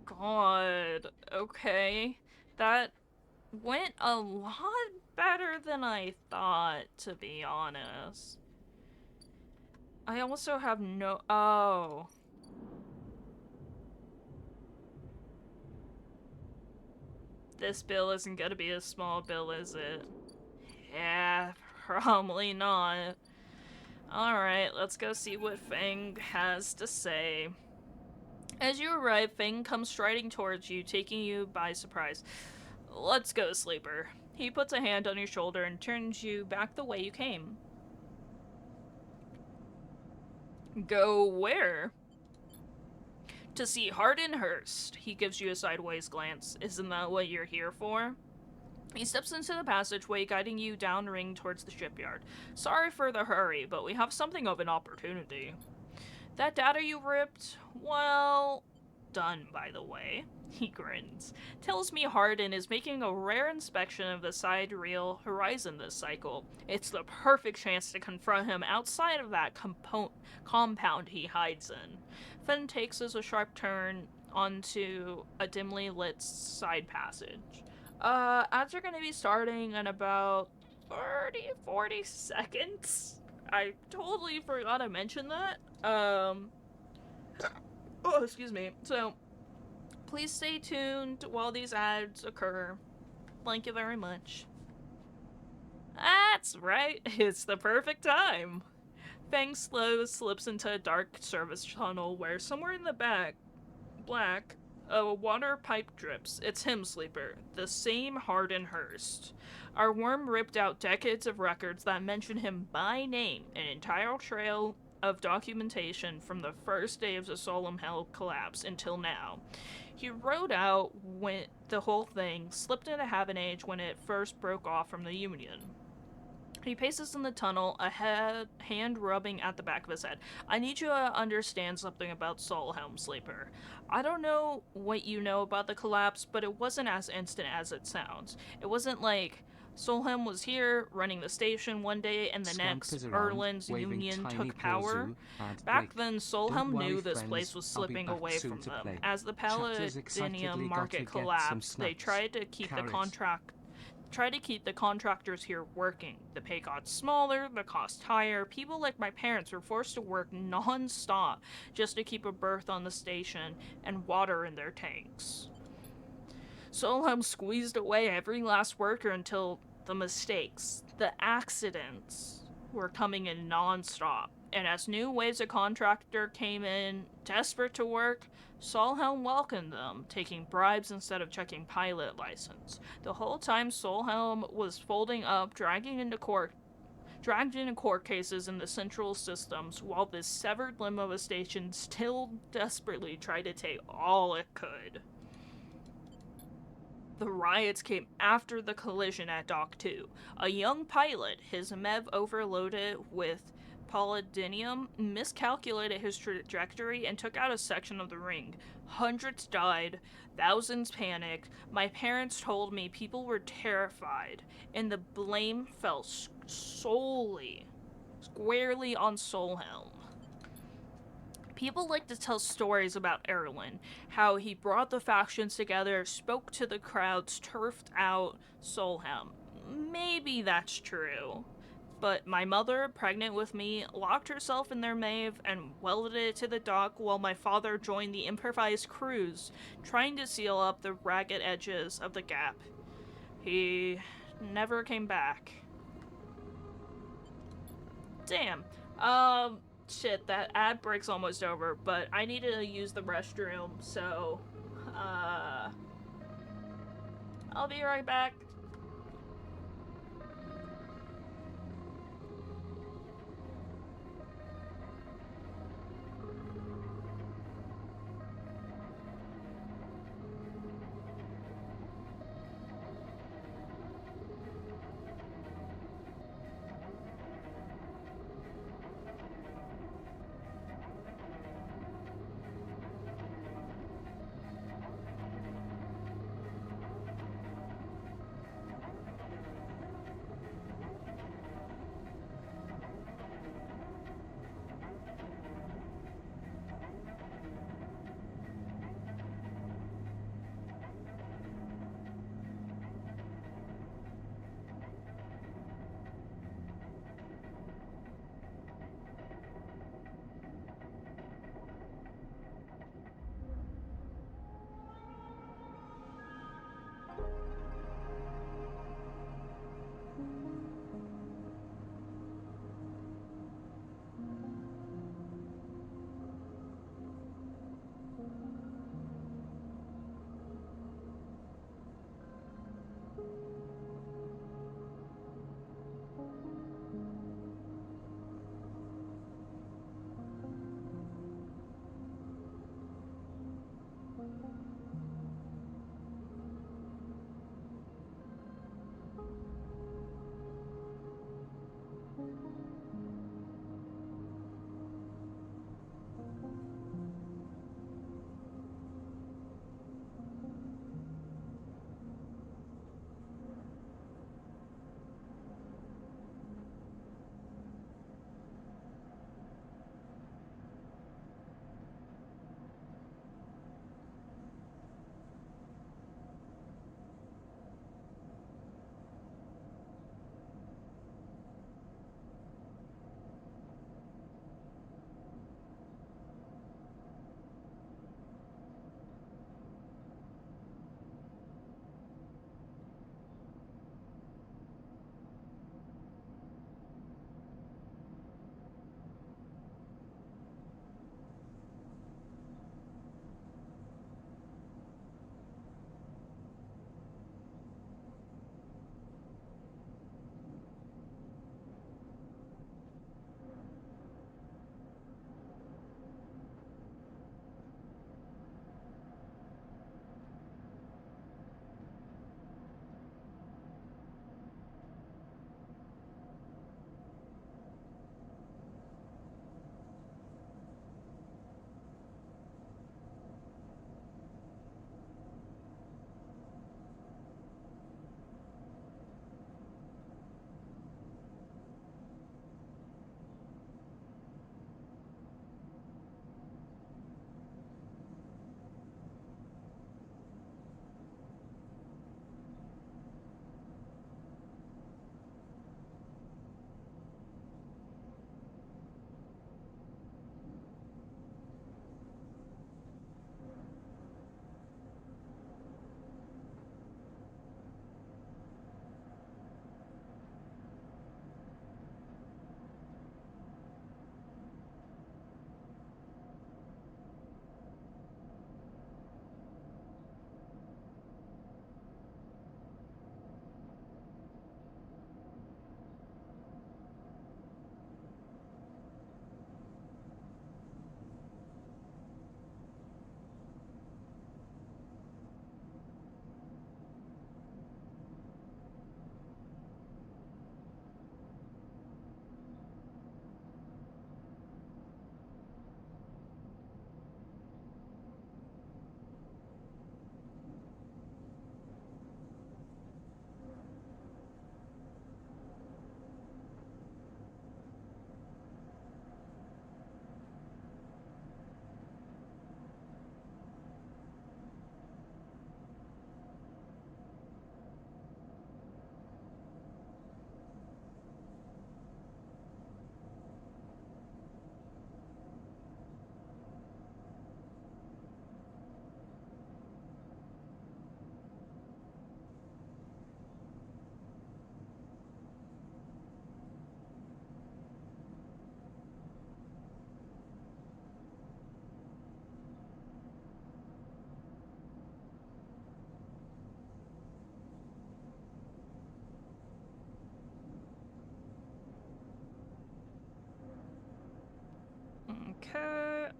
God. Okay. That went a lot better than I thought, to be honest. I also have no... Oh. This bill isn't gonna be a small bill, is it? Yeah, probably not. Alright, let's go see what Feng has to say. As you arrive, Feng comes striding towards you, taking you by surprise. Let's go, Sleeper. He puts a hand on your shoulder and turns you back the way you came. Go where? To see Hardenhurst. He gives you a sideways glance. Isn't that what you're here for? He steps into the passageway, guiding you downring towards the shipyard. Sorry for the hurry, but we have something of an opportunity. That data you ripped? Well, done, by the way. He grins. Tells me Harden is making a rare inspection of the sidereal horizon this cycle. It's the perfect chance to confront him outside of that compound he hides in. Fenn takes us a sharp turn onto a dimly lit side passage. Ads are going to be starting in about 30-40 seconds. I totally forgot to mention that. Oh, excuse me. So, please stay tuned while these ads occur. Thank you very much. That's right. It's the perfect time. Fang slips into a dark service tunnel where somewhere in the back, a water pipe drips. It's him, Sleeper. The same Hardenhurst. Our worm ripped out decades of records that mention him by name, an entire trail of documentation from the first day of the Solemn Hell collapse until now. He wrote out when the whole thing, slipped into Haven Age when it first broke off from the Union. He paces in the tunnel, a hand rubbing at the back of his head. I need you to understand something about Solhelm, Sleeper. I don't know what you know about the collapse, but it wasn't as instant as it sounds. It wasn't like Solheim was here, running the station one day, and the next, Erland's union took power. Back then, Solheim knew this place was slipping away from them. As the Palladium market collapsed, they tried to keep the contractors here working. The pay got smaller, the cost higher. People like my parents were forced to work non-stop just to keep a berth on the station and water in their tanks. Solheim squeezed away every last worker until the mistakes, the accidents, were coming in non-stop. And as new waves of contractor came in, desperate to work, Solheim welcomed them, taking bribes instead of checking pilot license. The whole time Solheim was folding up, dragged into court cases in the central systems, while this severed limb of a station still desperately tried to take all it could. The riots came after the collision at Dock 2. A young pilot, his MEV overloaded with palladium, miscalculated his trajectory and took out a section of the ring. Hundreds died, thousands panicked. My parents told me people were terrified, and the blame fell squarely on Solheim. People like to tell stories about Erland, how he brought the factions together, spoke to the crowds, turfed out Solheim. Maybe that's true. But my mother, pregnant with me, locked herself in their Maeve and welded it to the dock while my father joined the improvised crews, trying to seal up the ragged edges of the gap. He never came back. Damn. Shit, that ad break's almost over, but I need to use the restroom, so, I'll be right back.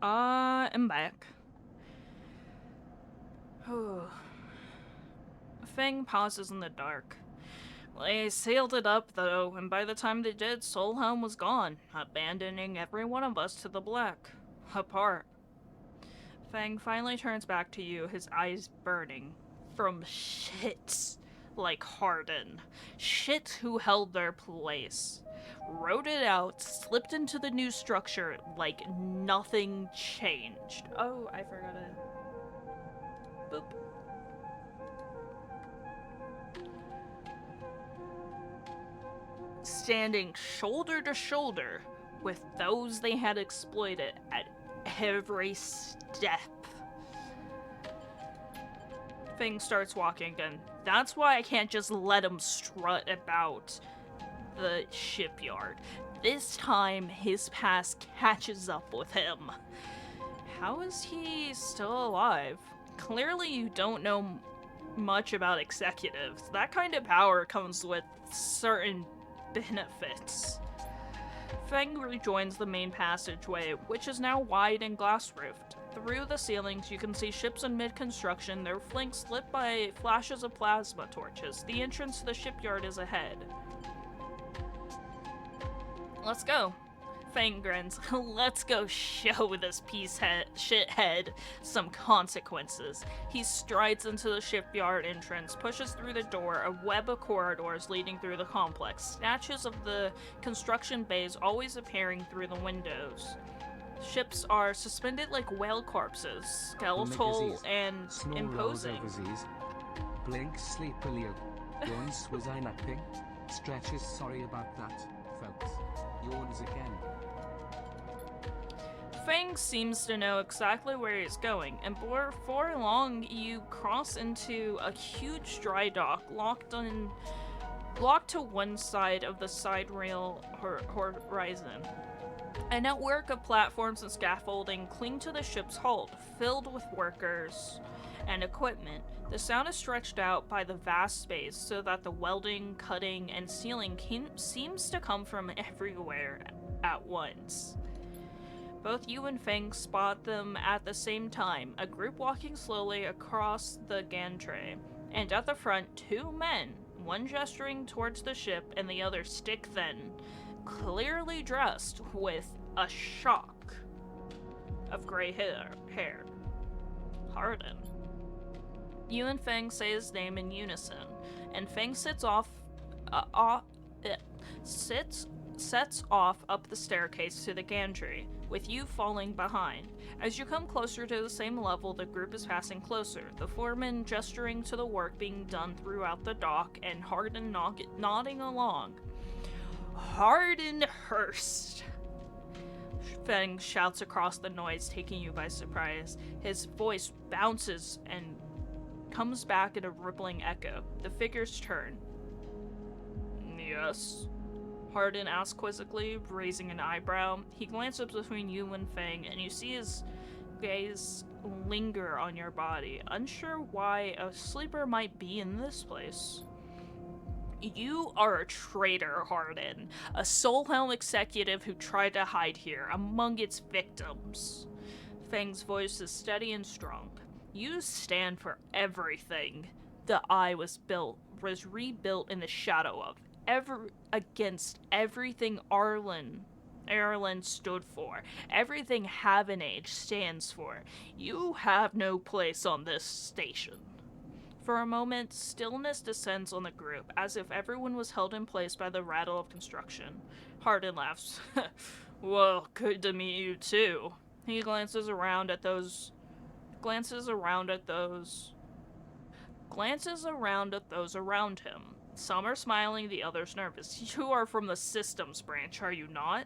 I'm back. Feng pauses in the dark. They sealed it up, though, and by the time they did, Solhelm was gone, abandoning every one of us to the black. Apart. Feng finally turns back to you, his eyes burning. From shits like Hardin. Shits who held their place. Wrote it out, slipped into the new structure like nothing changed. Oh, I forgot it. Boop. Standing shoulder to shoulder with those they had exploited at every step. Feng starts walking again. That's why I can't just let him strut about the shipyard. This time, his past catches up with him. How is he still alive? Clearly you don't know much about executives. That kind of power comes with certain benefits. Feng rejoins the main passageway, which is now wide and glass-roofed. Through the ceilings, you can see ships in mid-construction, their flanks lit by flashes of plasma torches. The entrance to the shipyard is ahead. Let's go. Feng grins. Let's go show this shithead some consequences. He strides into the shipyard entrance, pushes through the door, a web of corridors leading through the complex, snatches of the construction bays always appearing through the windows. Ships are suspended like whale corpses, skeletal and imposing. Blink sleepily. Once was I napping? Stretches, sorry about that, folks. Yawns again. Feng seems to know exactly where he's going, and before long you cross into a huge dry dock locked to one side of the side rail horizon. A network of platforms and scaffolding cling to the ship's hull, filled with workers and equipment. The sound is stretched out by the vast space so that the welding, cutting, and sealing seems to come from everywhere at once. Both you and Feng spot them at the same time, a group walking slowly across the gantry, and at the front, two men, one gesturing towards the ship and the other stick-thin, clearly dressed with a shock of gray hair. Hardin. You and Feng say his name in unison, and Feng sets off up the staircase to the gantry, with you falling behind. As you come closer to the same level, the group is passing closer, the foreman gesturing to the work being done throughout the dock, and Hardin nodding along. Hardin Hurst! Feng shouts across the noise, taking you by surprise. His voice bounces and comes back in a rippling echo. The figures turn. Yes? Hardin asks quizzically, raising an eyebrow. He glances between you and Feng, and you see his gaze linger on your body, unsure why a sleeper might be in this place. You are a traitor, Hardin. A Solhelm executive who tried to hide here, among its victims. Feng's voice is steady and strong. You stand for everything the Eye was rebuilt in the shadow of. Against everything Erlen stood for. Everything Havenage stands for. You have no place on this station. For a moment, stillness descends on the group, as if everyone was held in place by the rattle of construction. Hardin laughs. Well, good to meet you too. He glances around at those around him. Some are smiling, the others nervous. You are from the systems branch, are you not?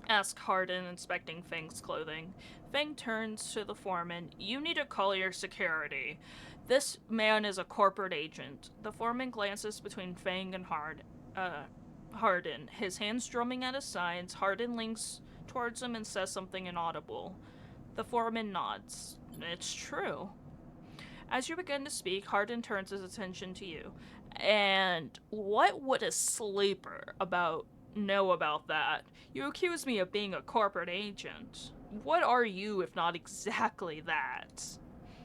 Asks Hardin, inspecting Feng's clothing. Feng turns to the foreman. You need to call your security. This man is a corporate agent. The foreman glances between Feng and Hardin, his hands drumming at his sides. Hardin leans towards him and says something inaudible. The foreman nods. It's true. As you begin to speak, Hardin turns his attention to you. And what would a sleeper about know about that. You accuse me of being a corporate agent. What are you if not exactly that?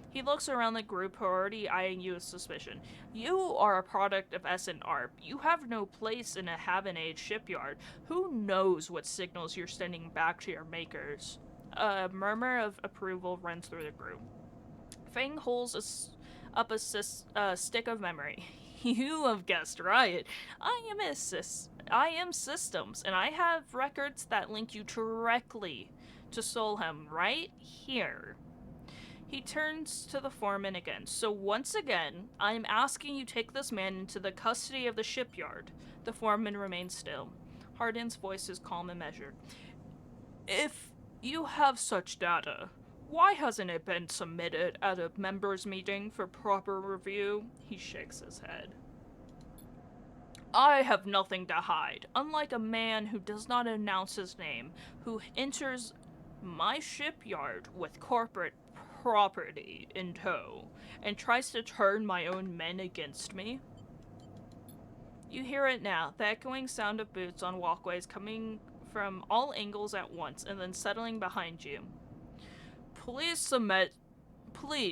He looks around the group, already eyeing you with suspicion. You are a product of S&ARP. You have no place in a Haven-Age shipyard. Who knows what signals you're sending back to your makers? A murmur of approval runs through the group. Fang holds up a stick of memory. You have guessed right. I am systems, and I have records that link you directly to Solheim right here. He turns to the foreman again. So once again, I'm asking you take this man into the custody of the shipyard. The foreman remains still. Hardin's voice is calm and measured. If you have such data, why hasn't it been submitted at a members' meeting for proper review? He shakes his head. I have nothing to hide, unlike a man who does not announce his name, who enters my shipyard with corporate property in tow, and tries to turn my own men against me. You hear it now, the echoing sound of boots on walkways coming from all angles at once and then settling behind you. Please,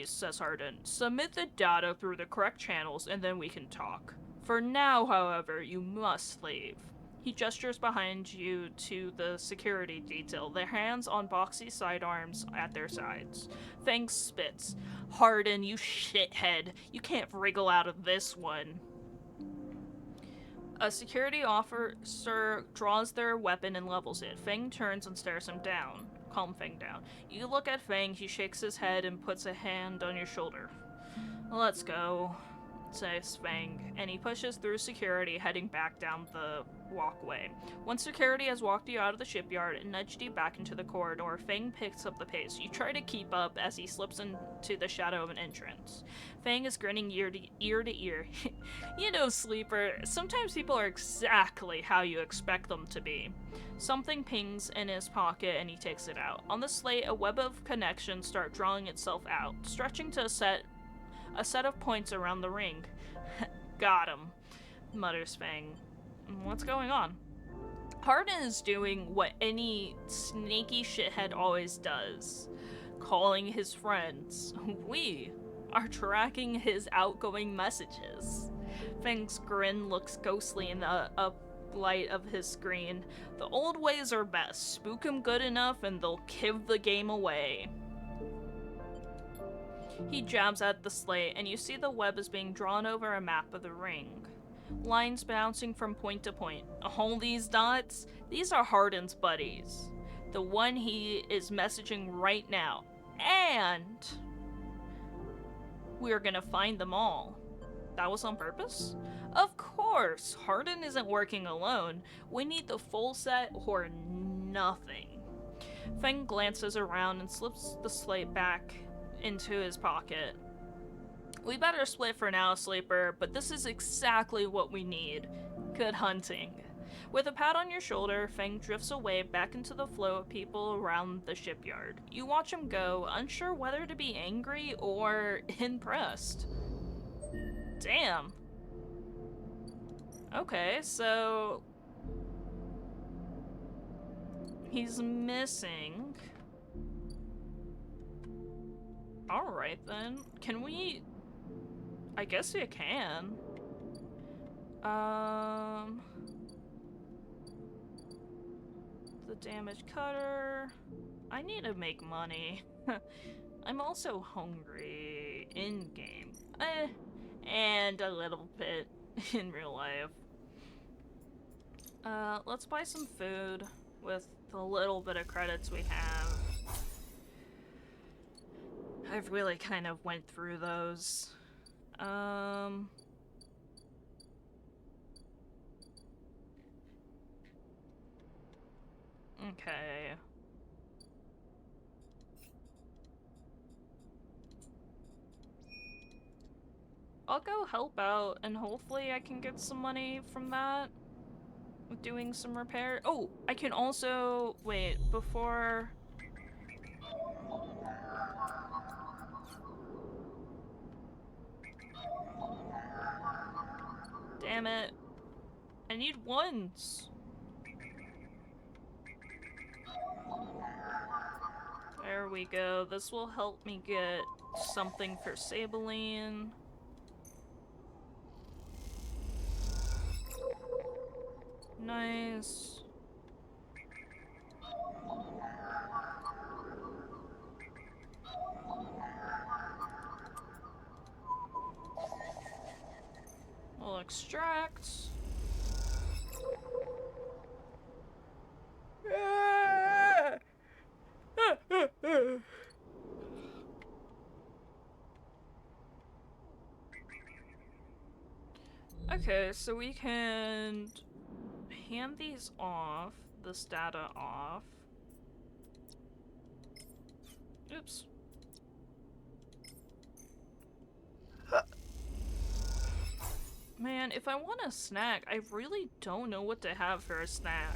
says Hardin, submit the data through the correct channels and then we can talk. For now, however, you must leave. He gestures behind you to the security detail, their hands on boxy sidearms at their sides. Fang spits. Hardin, you shithead. You can't wriggle out of this one. A security officer draws their weapon and levels it. Fang turns and stares him down. Calm Fang down. You look at Fang, he shakes his head and puts a hand on your shoulder. Let's go, says Fang, and he pushes through security, heading back down the walkway. Once security has walked you out of the shipyard and nudged you back into the corridor, Fang picks up the pace. You try to keep up as he slips into the shadow of an entrance. Fang is grinning ear to ear. You know, Sleeper, sometimes people are exactly how you expect them to be. Something pings in his pocket and he takes it out. On the slate, a web of connections start drawing itself out, stretching to a set of points around the ring. Got him, mutters Fang. What's going on? Hardin is doing what any snaky shithead always does. Calling his friends. We are tracking his outgoing messages. Fang's grin looks ghostly in the light of his screen. The old ways are best. Spook him good enough and they'll give the game away. He jabs at the slate, and you see the web is being drawn over a map of the ring. Lines bouncing from point to point. All these dots? These are Hardin's buddies. The one he is messaging right now. And we're gonna find them all. That was on purpose? Of course! Hardin isn't working alone. We need the full set or nothing. Fang glances around and slips the slate back into his pocket. We better split for now, Sleeper, but this is exactly what we need. Good hunting. With a pat on your shoulder, Fang drifts away back into the flow of people around the shipyard. You watch him go, unsure whether to be angry or impressed. Damn. Okay, so he's missing. Alright then. Can we... I guess we can. The damaged cutter. I need to make money. I'm also hungry in-game. And a little bit in real life. Let's buy some food with the little bit of credits we have. I've really kind of went through those. Okay. I'll go help out, and hopefully I can get some money from that. With doing some repair. Oh, I can also... Wait, before... Damn it. I need ones. we go. This will help me get something for Sabeline. Nice. We'll extract. Okay, so we can hand these off, this data off. Oops. Man, if I want a snack, I really don't know what to have for a snack.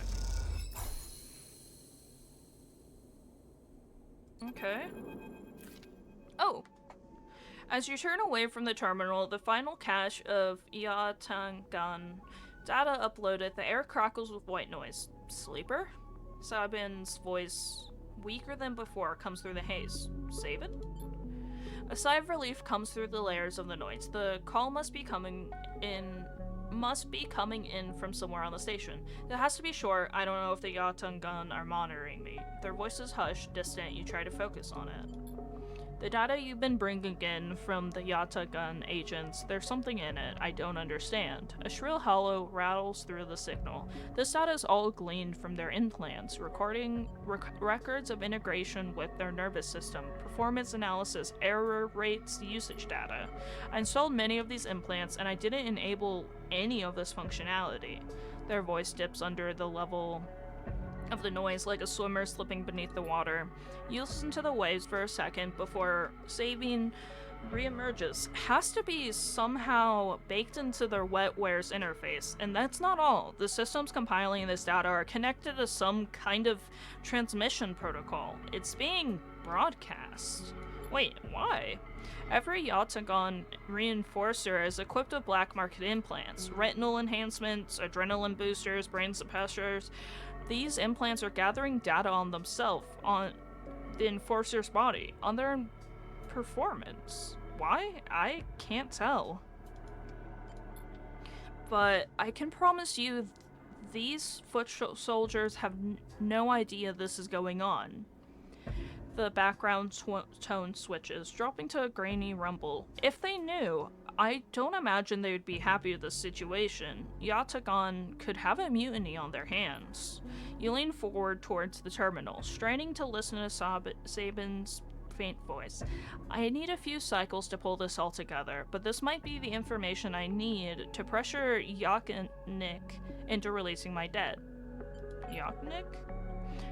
Okay. Oh! As you turn away from the terminal, the final cache of Yatangan data uploaded, the air crackles with white noise. Sleeper? Sabin's voice, weaker than before, comes through the haze. Sabin? A sigh of relief comes through the layers of the noise. The call must be coming in from somewhere on the station. It has to be short. I don't know if the Yatangan are monitoring me. Their voices hush, distant. You try to focus on it. The data you've been bringing in from the Yatagan agents, there's something in it I don't understand. A shrill hollow rattles through the signal. This data is all gleaned from their implants, recording records of integration with their nervous system, performance analysis, error rates, usage data. I installed many of these implants and I didn't enable any of this functionality. Their voice dips under the level of the noise like a swimmer slipping beneath the water. You listen to the waves for a second before Sabine reemerges. Has to be somehow baked into their wetware's interface, and that's not all. The systems compiling this data are connected to some kind of transmission protocol. It's being broadcast. Wait, why? Every Yatagan reinforcer is equipped with black market implants, retinal enhancements, adrenaline boosters, brain suppressors. These implants are gathering data on themselves, on the enforcer's body, on their performance. Why? I can't tell. But I can promise you these foot soldiers have no idea this is going on. The background tone switches, dropping to a grainy rumble. If they knew, I don't imagine they would be happy with the situation. Yatagan could have a mutiny on their hands. You lean forward towards the terminal, straining to listen to Sabin's faint voice. I need a few cycles to pull this all together, but this might be the information I need to pressure Yaknik into releasing my dead. Yaknik?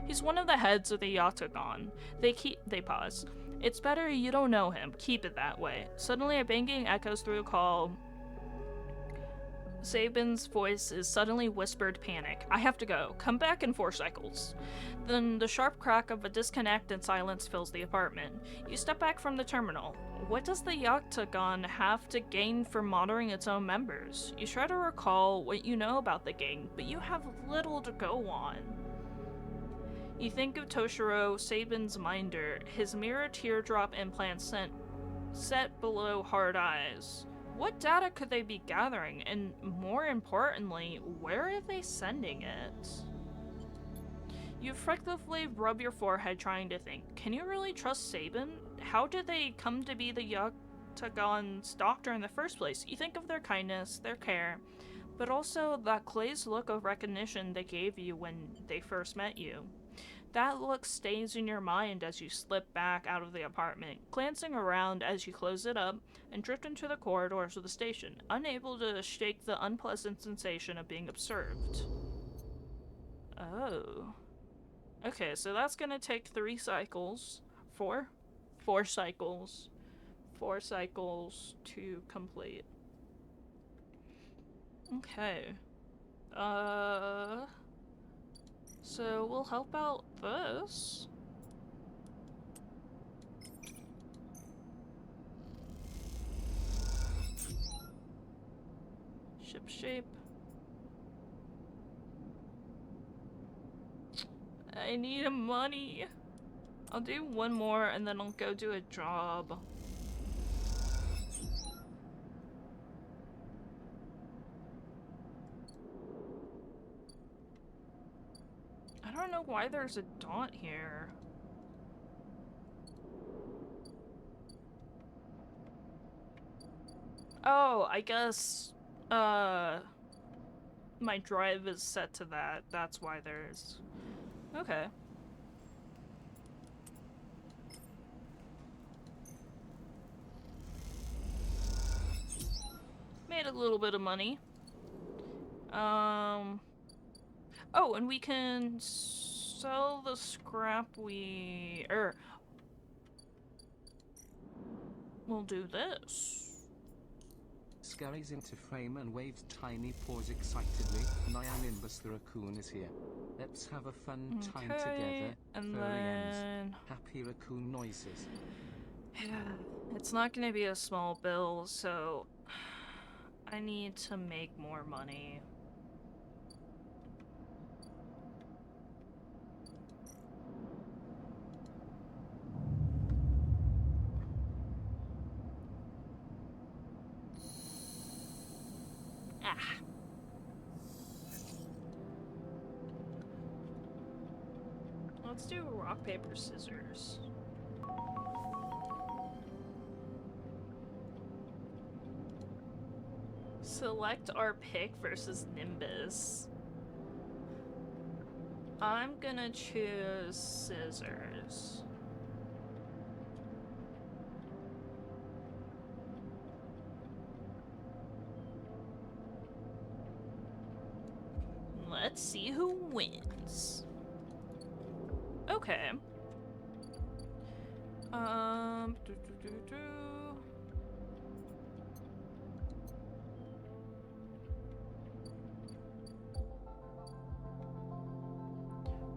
He's one of the heads of the Yatagan. They pause. It's better you don't know him. Keep it that way. Suddenly a banging echoes through the call. Sabin's voice is suddenly whispered panic. I have to go. Come back in 4 cycles. Then the sharp crack of a disconnect and silence fills the apartment. You step back from the terminal. What does the Yatagan have to gain from monitoring its own members? You try to recall what you know about the gang, but you have little to go on. You think of Toshiro, Sabin's minder, his mirror teardrop implant set below hard eyes. What data could they be gathering, and more importantly, where are they sending it? You effectively rub your forehead trying to think. Can you really trust Sabin? How did they come to be the Yatagan's doctor in the first place? You think of their kindness, their care, but also that glazed look of recognition they gave you when they first met you. That look stays in your mind as you slip back out of the apartment, glancing around as you close it up and drift into the corridors of the station, unable to shake the unpleasant sensation of being observed. Oh. Okay, so that's gonna take 3 cycles. 4 cycles. 4 cycles to complete. Okay. So we'll help out this. Ship shape. I need money. I'll do one more and then I'll go do a job. I don't know why there's a dot here. Oh, I guess, my drive is set to that. That's why there's... Okay. Made a little bit of money. Oh, and we can sell the scrap we'll do this. Scurries into frame and waves tiny paws excitedly. Naya Nimbus the raccoon is here. Let's have a fun time together. And Furry ends. then... Happy raccoon noises. Yeah, it's not gonna be a small bill, so... I need to make more money. Ah. Let's do rock, paper, scissors. Select our pick versus Nimbus. I'm gonna choose scissors. Let's see who wins. Okay.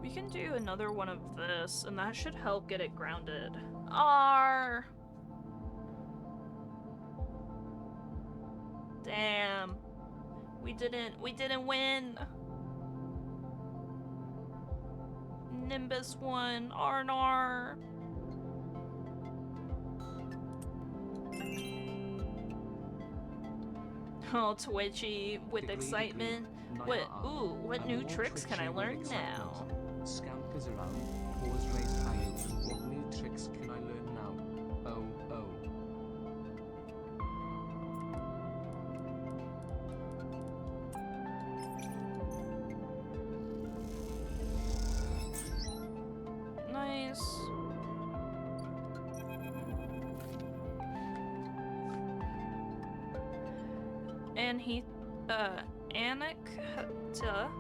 We can do another one of this, and that should help get it grounded. Damn. We didn't win. Nimbus won. Arnar. Oh, twitchy with excitement. What new tricks can I learn now? Scampers around, paws raised high. What new tricks can I learn now? Oh. Nice. And Annika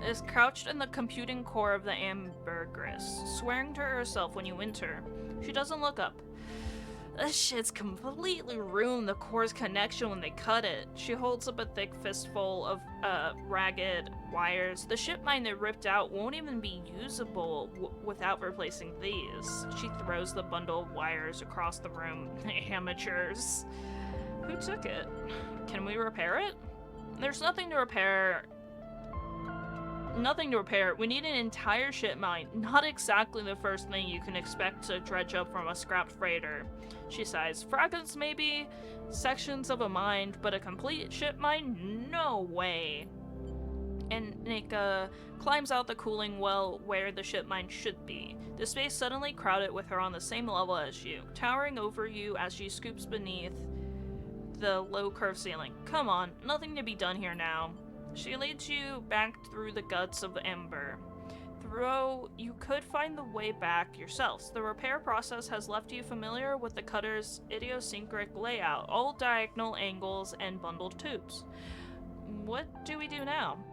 is crouched in the computing core of the ambergris, swearing to herself when you enter. She doesn't look up. This shit's completely ruined the core's connection when they cut it. She holds up a thick fistful of ragged wires. The ship mine they ripped out won't even be usable without replacing these. She throws the bundle of wires across the room. Amateurs. Who took it? Can we repair it? There's nothing to repair. Nothing to repair. We need an entire ship mine. Not exactly the first thing you can expect to dredge up from a scrapped freighter. She sighs. Fragments maybe, sections of a mine, but a complete ship mine? No way. And Nika climbs out the cooling well where the ship mine should be. The space suddenly crowded with her on the same level as you, towering over you as she scoops beneath the low curved ceiling. Come on, nothing to be done here now. She leads you back through the guts of Ember. Though you could find the way back yourselves, the repair process has left you familiar with the cutter's idiosyncratic layout, all diagonal angles and bundled tubes. What do we do now?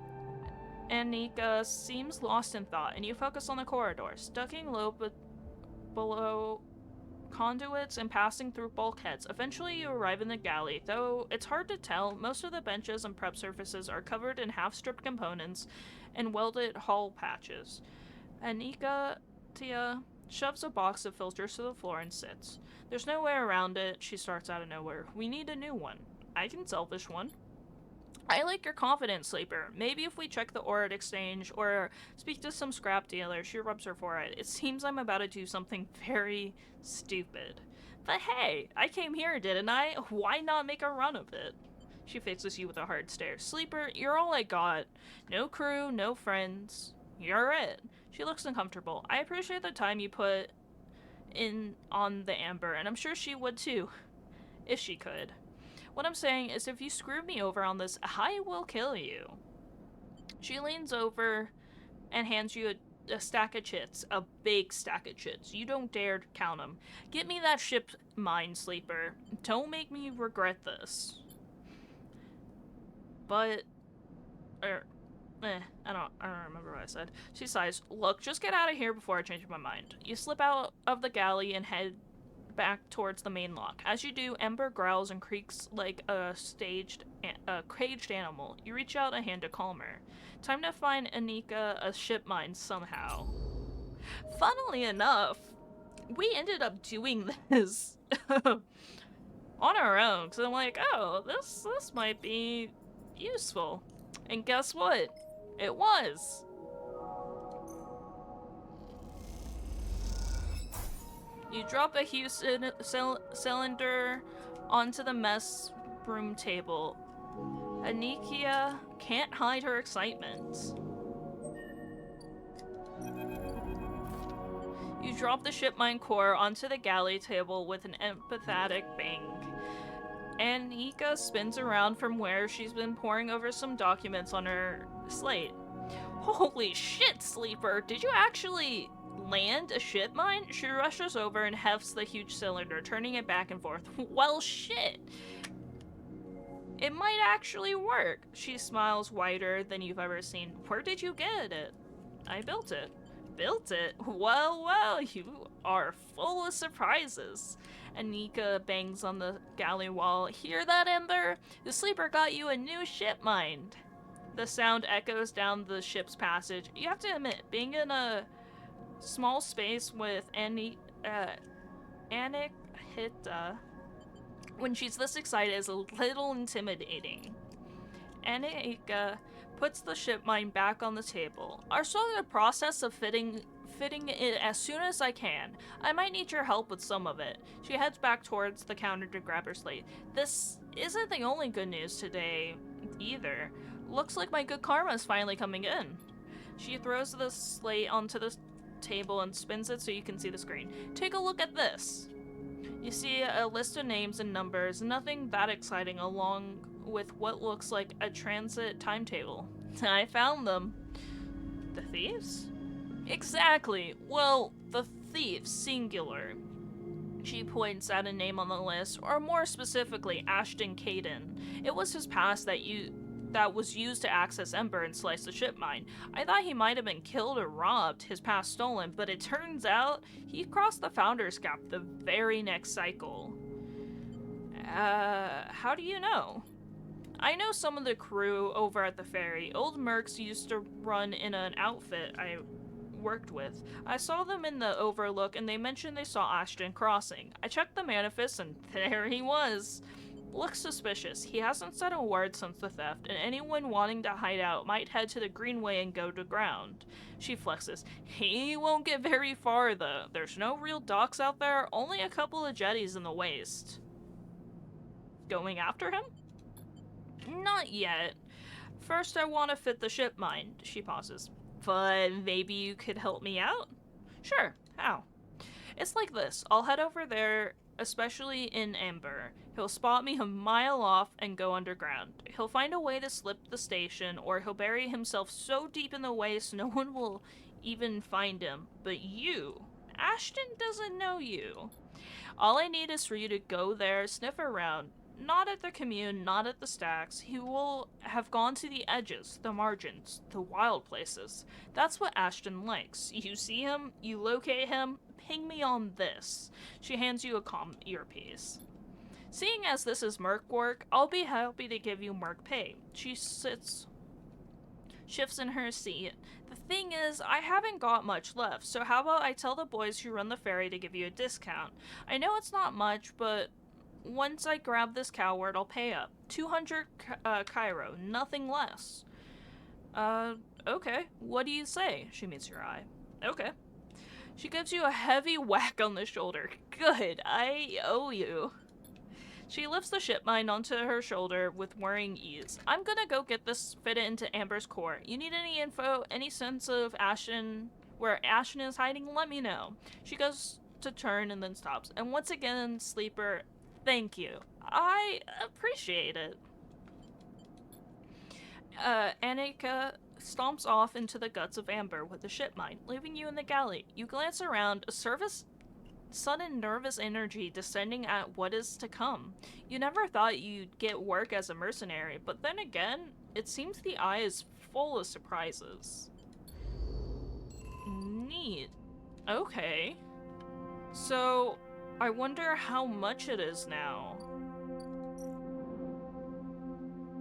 Anika seems lost in thought, and you focus on the corridors, ducking low below conduits and passing through bulkheads. Eventually you arrive in the galley, though it's hard to tell. Most of the benches and prep surfaces are covered in half-stripped components and welded hull patches. Anika Tia shoves a box of filters to the floor and sits. There's no way around it. She starts out of nowhere. We need a new one. I can selfish one. I like your confidence, Sleeper. Maybe if we check the aura exchange or speak to some scrap dealer, she rubs her forehead. It seems I'm about to do something very stupid. But hey, I came here, didn't I? Why not make a run of it? She fixes you with a hard stare. Sleeper, you're all I got. No crew, no friends. You're it. She looks uncomfortable. I appreciate the time you put in on the Amber, and I'm sure she would too. If she could. What I'm saying is if you screw me over on this, I will kill you. She leans over and hands you a stack of chits. A big stack of chits. You don't dare count them. Get me that ship mine, Sleeper. Don't make me regret this. But... I don't remember what I said. She sighs. Look, just get out of here before I change my mind. You slip out of the galley and head back towards the main lock. As you do, Ember growls and creaks like a caged animal. You reach out a hand to calm her. Time to find Anika a ship mine somehow. Funnily enough, we ended up doing this on our own, because I'm like, oh, this might be useful. And guess what? It was. You drop a Houston cylinder onto the mess room table. Anikia can't hide her excitement. You drop the ship mine core onto the galley table with an empathetic bang. Anika spins around from where she's been poring over some documents on her slate. Holy shit, Sleeper! Did you actually land a ship mine? She rushes over and hefts the huge cylinder, turning it back and forth. Well, shit! It might actually work. She smiles wider than you've ever seen. Where did you get it? I built it. Built it? Well, you are full of surprises. Anika bangs on the galley wall. Hear that, Ember? The Sleeper got you a new ship mine. The sound echoes down the ship's passage. You have to admit, being in a small space with Anihita when she's this excited is a little intimidating. Anika puts the ship mine back on the table. I'll start the process of fitting it as soon as I can. I might need your help with some of it. She heads back towards the counter to grab her slate. This isn't the only good news today, either. Looks like my good karma is finally coming in. She throws the slate onto the table and spins it so you can see the screen. Take a look at this. You see a list of names and numbers, nothing that exciting, along with what looks like a transit timetable. I found them. The thieves? Exactly. Well, the thieves, singular. She points at a name on the list, or more specifically, Ashton Caden. It was his past that was used to access Ember and slice the ship mine. I thought he might have been killed or robbed, his past stolen, but it turns out he crossed the Founder's Gap the very next cycle. How do you know? I know some of the crew over at the ferry. Old Mercs used to run in an outfit I worked with. I saw them in the Overlook and they mentioned they saw Ashton crossing. I checked the manifest and there he was. Looks suspicious. He hasn't said a word since the theft, and anyone wanting to hide out might head to the Greenway and go to ground. She flexes. He won't get very far, though. There's no real docks out there, only a couple of jetties in the waste. Going after him? Not yet. First, I want to fit the ship mine. She pauses. But maybe you could help me out? Sure. How? It's like this. I'll head over there, especially in Amber. He'll spot me a mile off and go underground. He'll find a way to slip the station, or he'll bury himself so deep in the waste no one will even find him. But you, Ashton doesn't know you. All I need is for you to go there, sniff around. Not at the commune, not at the stacks. He will have gone to the edges, the margins, the wild places. That's what Ashton likes. You see him, you locate him, ping me on this. She hands you a comm earpiece. Seeing as this is merc work, I'll be happy to give you merc pay. She shifts in her seat. The thing is, I haven't got much left, so how about I tell the boys who run the ferry to give you a discount? I know it's not much, but Once I grab this coward, I'll pay up. 200 Cairo, nothing less. Okay. What do you say? She meets your eye. Okay. She gives you a heavy whack on the shoulder. Good, I owe you. She lifts the ship mine onto her shoulder with worrying ease. I'm gonna go get this fitted into Amber's core. You need any info, any sense of Ashen, where Ashen is hiding? Let me know. She goes to turn and then stops. And once again, Sleeper, thank you. I appreciate it. Annika stomps off into the guts of Amber with the ship mine, leaving you in the galley. You glance around, a sudden nervous energy descending at what is to come. You never thought you'd get work as a mercenary, but then again, it seems the eye is full of surprises. Neat. Okay. So, I wonder how much it is now.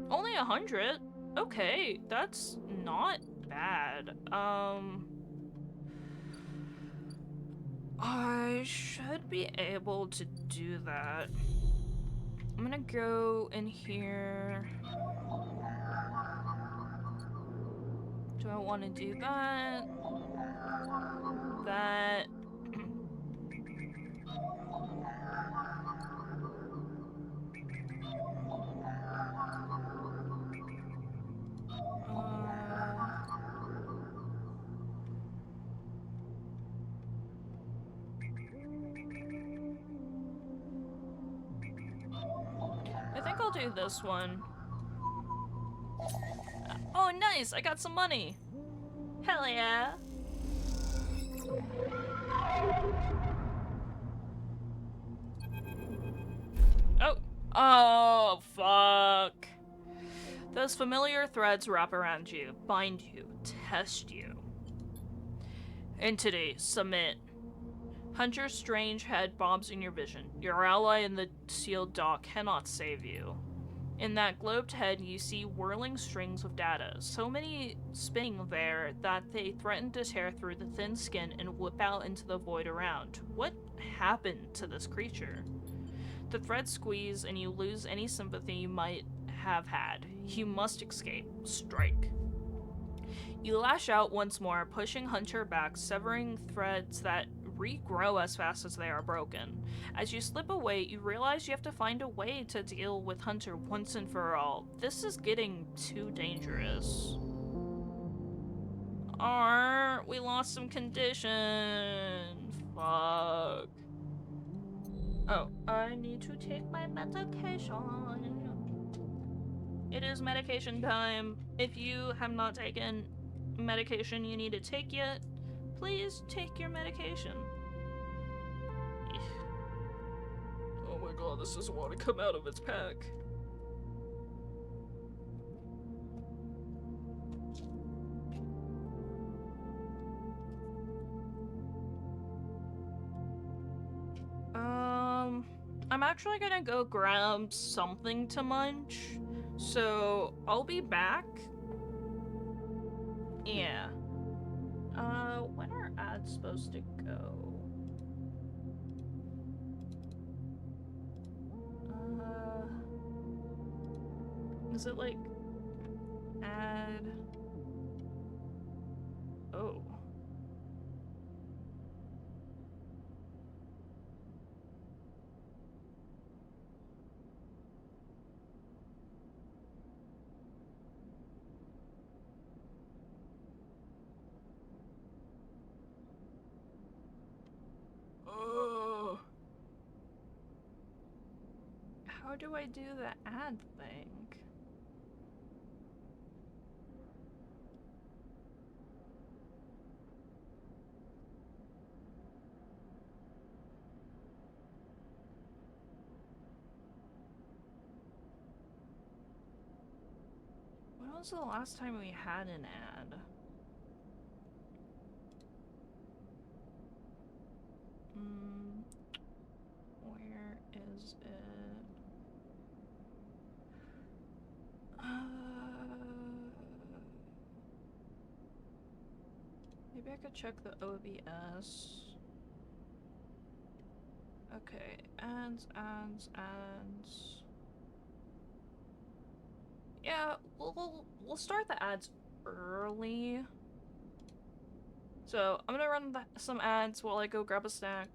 Only 100? Okay, that's not bad. I should be able to do that. I'm gonna go in here. Do I want to do that? That. I think I'll do this one. Oh, nice! I got some money! Hell yeah! Oh! Oh, fuck! Those familiar threads wrap around you, bind you, test you. Entity, submit. Hunter's strange head bobs in your vision. Your ally in the sealed dock cannot save you. In that globed head, you see whirling strings of data, so many spinning there that they threaten to tear through the thin skin and whip out into the void around. What happened to this creature? The threads squeeze and you lose any sympathy you might have had. You must escape. Strike. You lash out once more, pushing Hunter back, severing threads that regrow as fast as they are broken. As you slip away, you realize you have to find a way to deal with Hunter once and for all. This is getting too dangerous. We lost some condition. Fuck. Oh, I need to take my medication. It is medication time. If you have not taken medication you need to take yet, please take your medication. Oh my god, this doesn't want to come out of its pack. I'm actually gonna go grab something to munch, so I'll be back. Yeah. When are ads supposed to go? Is it like ad? Oh. How do I do the ad thing? When was the last time we had an ad? Where is it? Maybe I could check the OBS. Okay, and. Yeah, we'll start the ads early. So I'm gonna run some ads while I go grab a snack.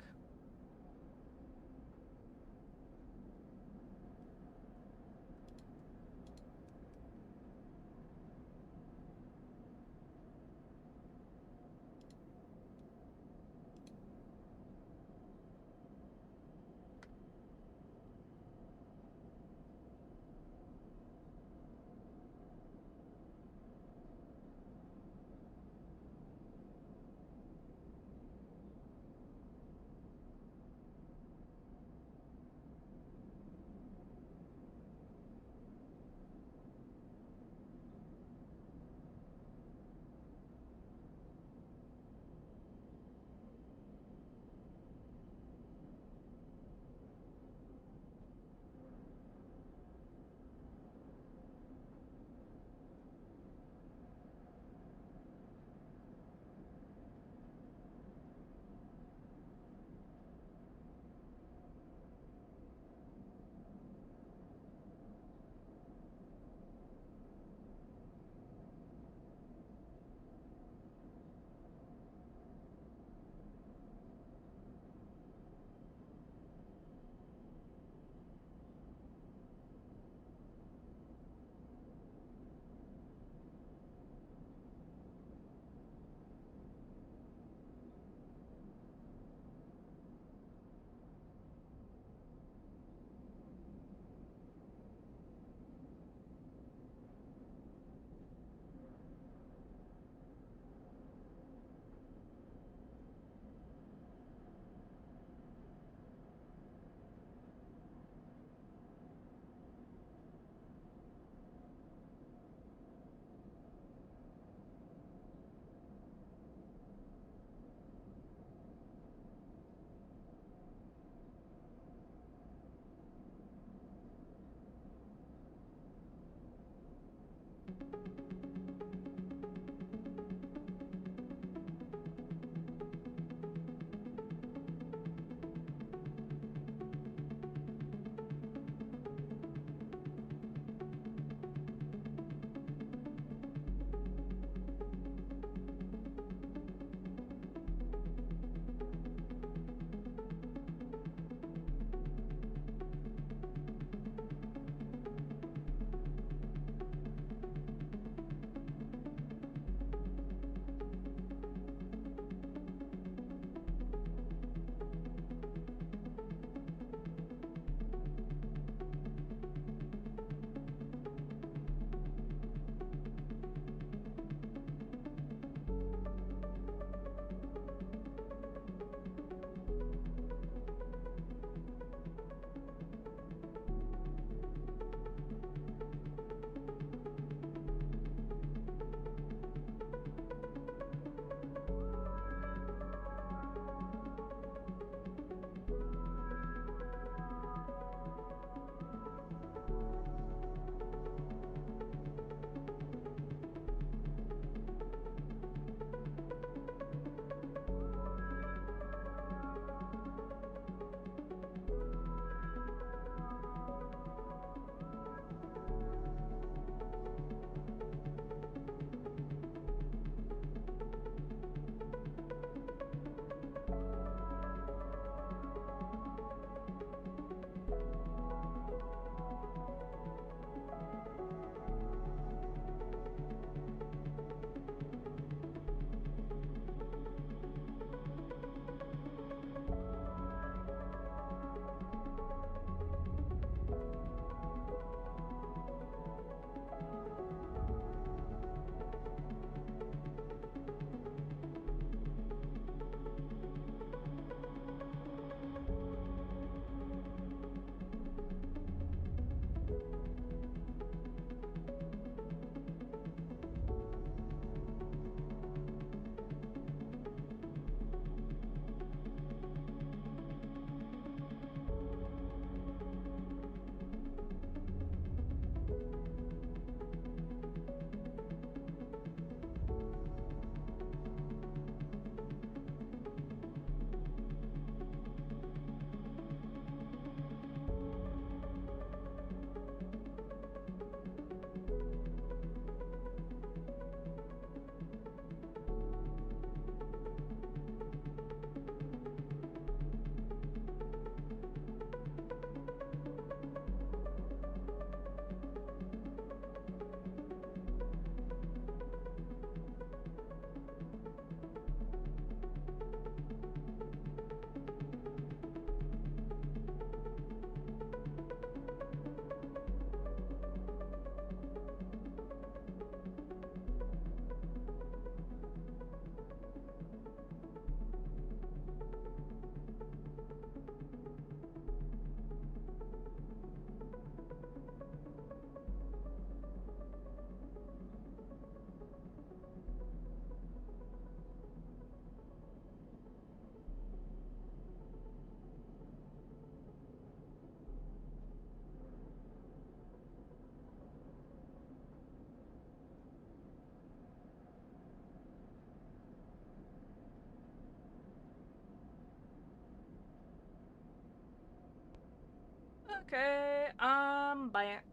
Okay, I'm back.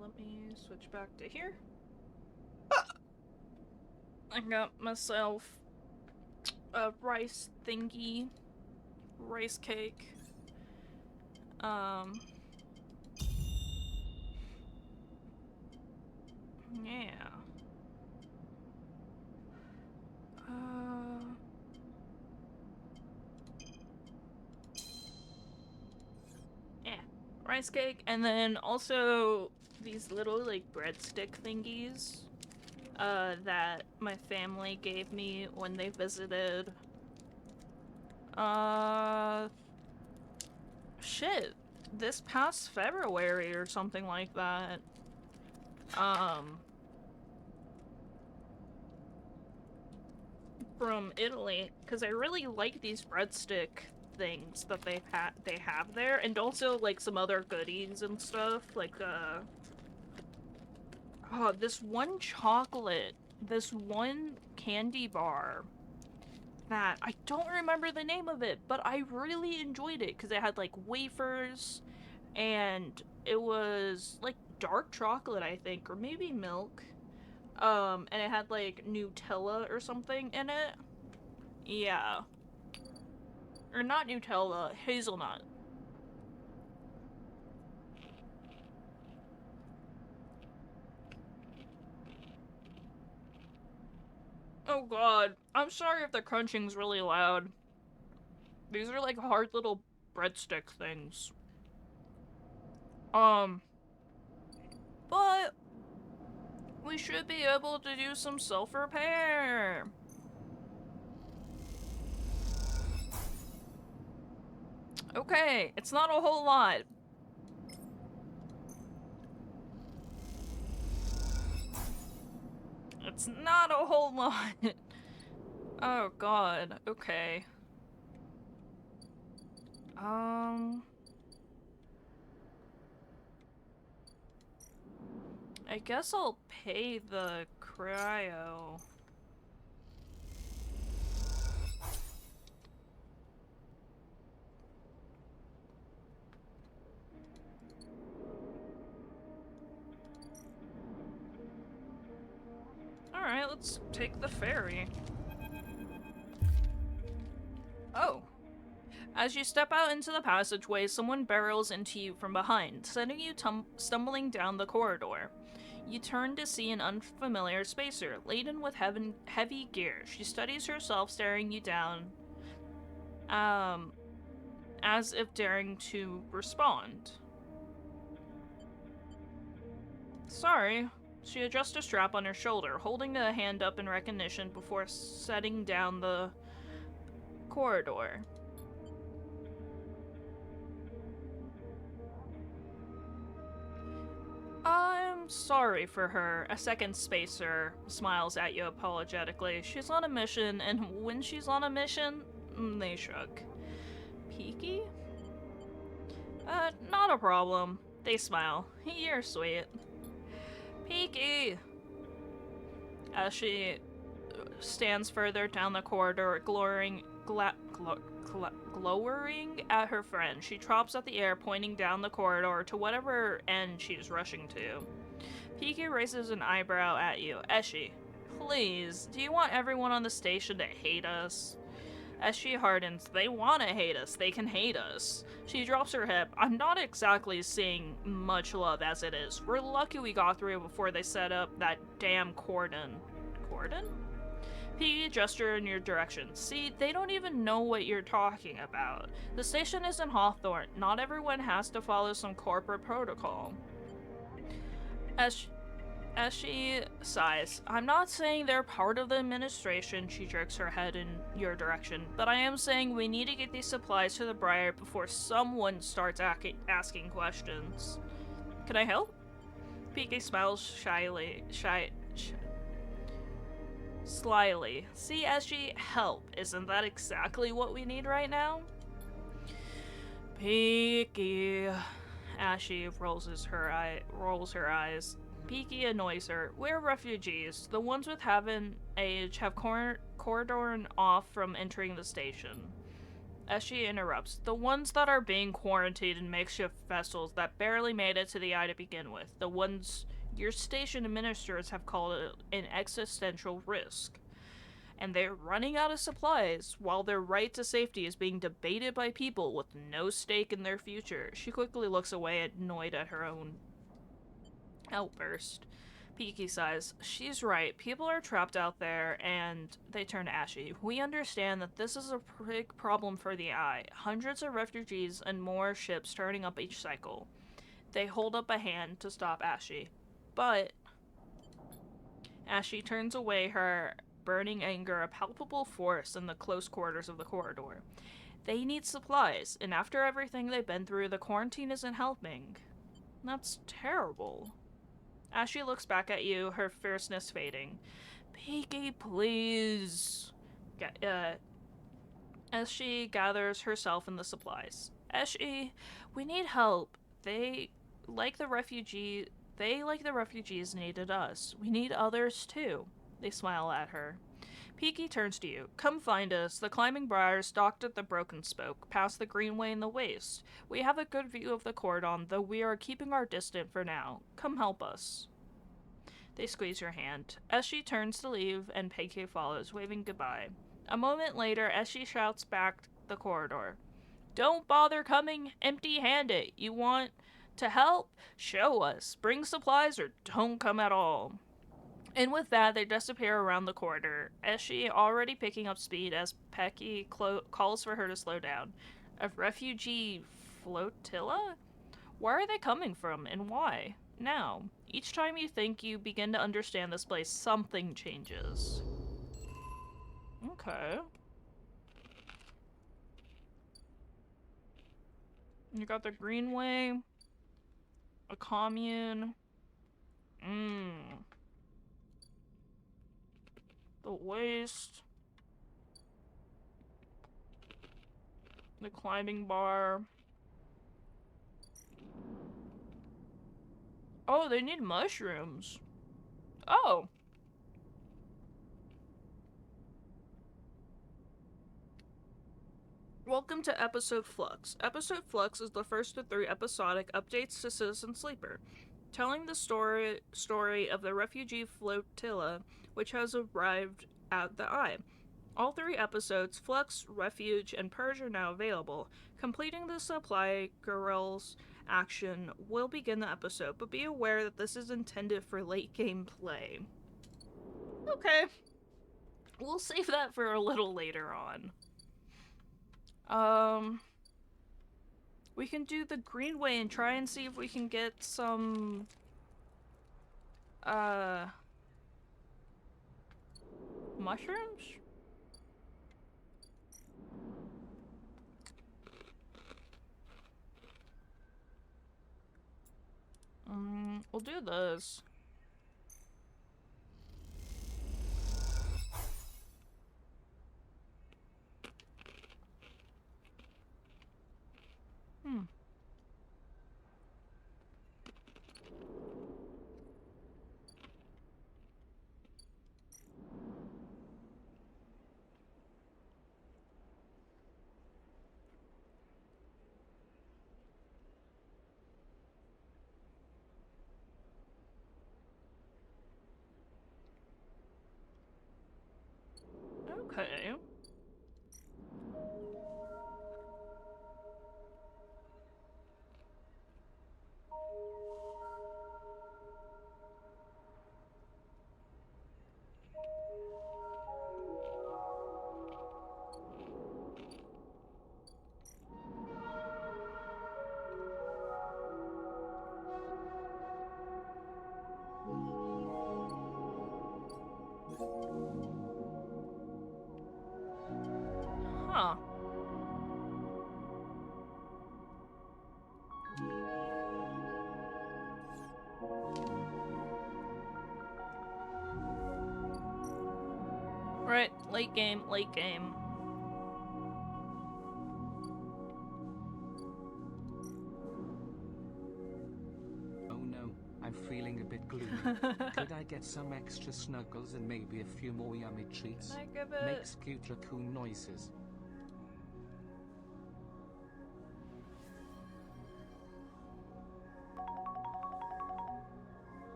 Let me switch back to here. I got myself a rice thingy. Rice cake. Yeah. Yeah. Rice cake, and then also these little, like, breadstick thingies, that my family gave me when they visited. Shit. This past February or something like that. From Italy, because I really like these breadstick things that they have there, and also like some other goodies and stuff, like this one chocolate, this one candy bar that I don't remember the name of it, but I really enjoyed it because it had like wafers, and it was like dark chocolate, I think, or maybe milk. And it had like Nutella or something in it. Yeah. Or not Nutella, hazelnut. Oh god. I'm sorry if the crunching's really loud. These are like hard little breadstick things. But we should be able to do some self-repair. Okay, it's not a whole lot. It's not a whole lot. Oh god, okay. I guess I'll pay the cryo. Alright, let's take the ferry. Oh. As you step out into the passageway, someone barrels into you from behind, sending you stumbling down the corridor. You turn to see an unfamiliar spacer, laden with heavy gear. She steadies herself, staring you down, as if daring to respond. Sorry. She adjusts a strap on her shoulder, holding the hand up in recognition before setting down the corridor. I'm sorry for her. A second spacer smiles at you apologetically. She's on a mission, and when she's on a mission, they shrug. Peaky? Not a problem. They smile. You're sweet. Peaky! As she stands further down the corridor, glowering at her friend. She trops at the air, pointing down the corridor to whatever end she's rushing to. Peaky raises an eyebrow at you. Eshi, please, do you want everyone on the station to hate us? Eshi hardens. They want to hate us. They can hate us. She drops her hip. I'm not exactly seeing much love as it is. We're lucky we got through before they set up that damn cordon. Cordon? Peaky gesture in your direction. See, they don't even know what you're talking about. The station isn't Hawthorne. Not everyone has to follow some corporate protocol. As she sighs, I'm not saying they're part of the administration, she jerks her head in your direction, but I am saying we need to get these supplies to the Briar before someone starts asking questions. Can I help? Peaky smiles slyly. See, as she help. Isn't that exactly what we need right now? Peaky. Ashy rolls her eyes. Peaky annoys her. We're refugees. The ones with Haven age have corridorn off from entering the station. as she interrupts. The ones that are being quarantined in makeshift vessels that barely made it to the eye to begin with. The ones your station administrators have called an existential risk. And they're running out of supplies, while their right to safety is being debated by people with no stake in their future. She quickly looks away, annoyed at her own outburst. Peaky sighs. She's right. People are trapped out there, and they turn ashy. We understand that this is a big problem for the Eye. Hundreds of refugees and more ships turning up each cycle. They hold up a hand to stop Ashy. But Ashy turns away, her burning anger a palpable force in the close quarters of the corridor. They need supplies, and after everything they've been through, the quarantine isn't helping. That's terrible. Ashy looks back at you, her fierceness fading. Peaky, please. As she gathers herself in the supplies. Ashy, we need help. They, like the refugees, needed us. We need others too. They smile at her. Peaky turns to you. Come find us. The climbing briars docked at the broken spoke, past the greenway in the waste. We have a good view of the cordon, though we are keeping our distance for now. Come help us. They squeeze her hand. As she turns to leave, and Peaky follows, waving goodbye. A moment later, as she shouts back the corridor. Don't bother coming empty-handed. You want to help? Show us. Bring supplies or don't come at all. And with that, they disappear around the corridor, Eshe already picking up speed as Pecky calls for her to slow down. A refugee flotilla? Where are they coming from, and why? Now, each time you think you begin to understand this place, something changes. Okay. You got the Greenway, a commune. The waste. The climbing bar. Oh, they need mushrooms. Oh. Welcome to Episode Flux. Episode Flux is the first of 3 episodic updates to Citizen Sleeper, telling the story of the refugee flotilla which has arrived at the Eye. All 3 episodes, Flux, Refuge, and Purge, are now available. Completing the supply girls action will begin the episode, but be aware that this is intended for late game play. Okay. We'll save that for a little later on. We can do the Greenway and try and see if we can get some mushrooms? We'll do this. Okay. Huh. Right, late game, late game. Oh no, I'm feeling a bit gloomy. Could I get some extra snuggles and maybe a few more yummy treats? Can I give it... Makes cute raccoon noises.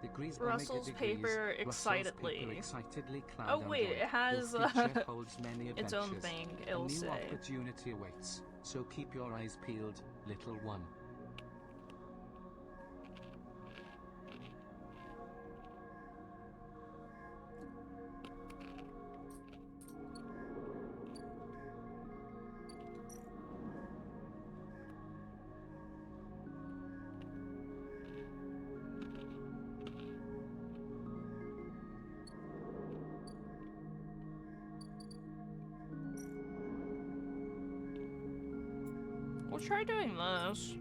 Degrees Russell's omega degrees. paper Russell's excitedly. paper excitedly cloud Oh wait, Android. it has Your future holds many its own adventures. thing, A it'll new say. opportunity awaits, so keep your eyes peeled, little one. We'll try doing this.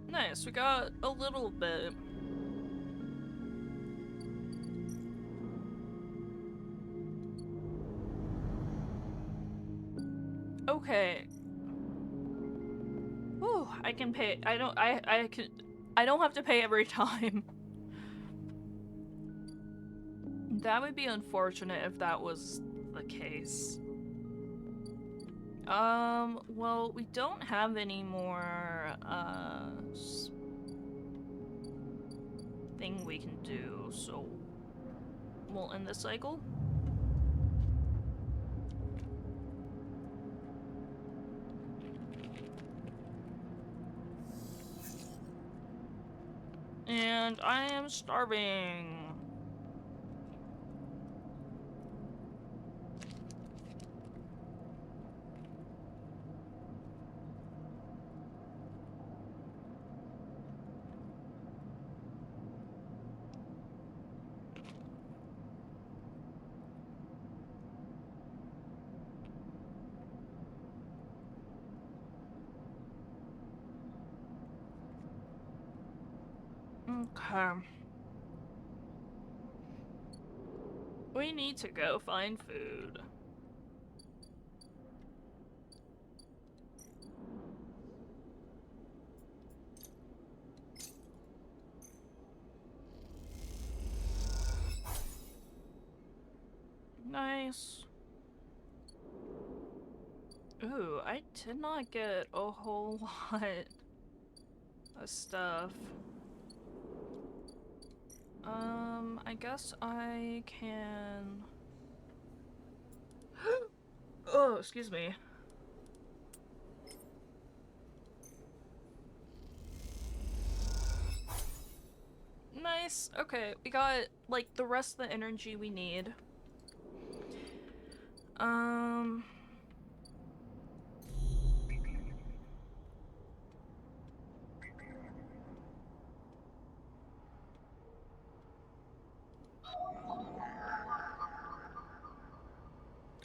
Nice, we got a little bit. Okay. Whew, I can pay. I don't have to pay every time. That would be unfortunate if that was the case. Well, we don't have any more, thing we can do, so we'll end the cycle. And I am starving. Okay. We need to go find food. Nice. Ooh, I did not get a whole lot of stuff. I guess I can... Oh, excuse me. Nice. Okay, we got, like, the rest of the energy we need.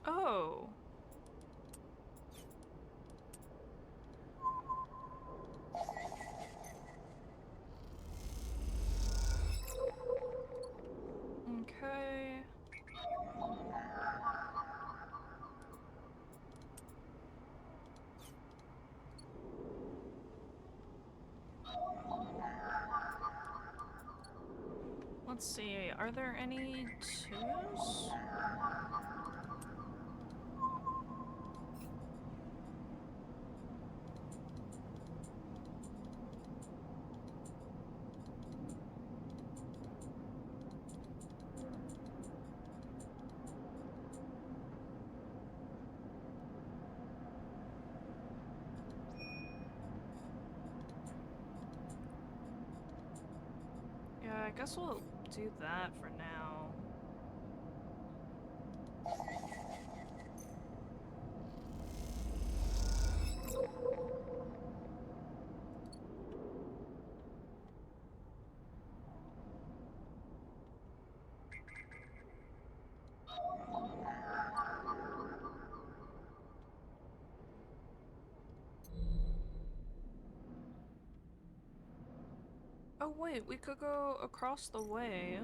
Oh. Okay. Let's see, are there any twos? Yeah, I guess we'll do that for now. Oh wait, we could go across the way.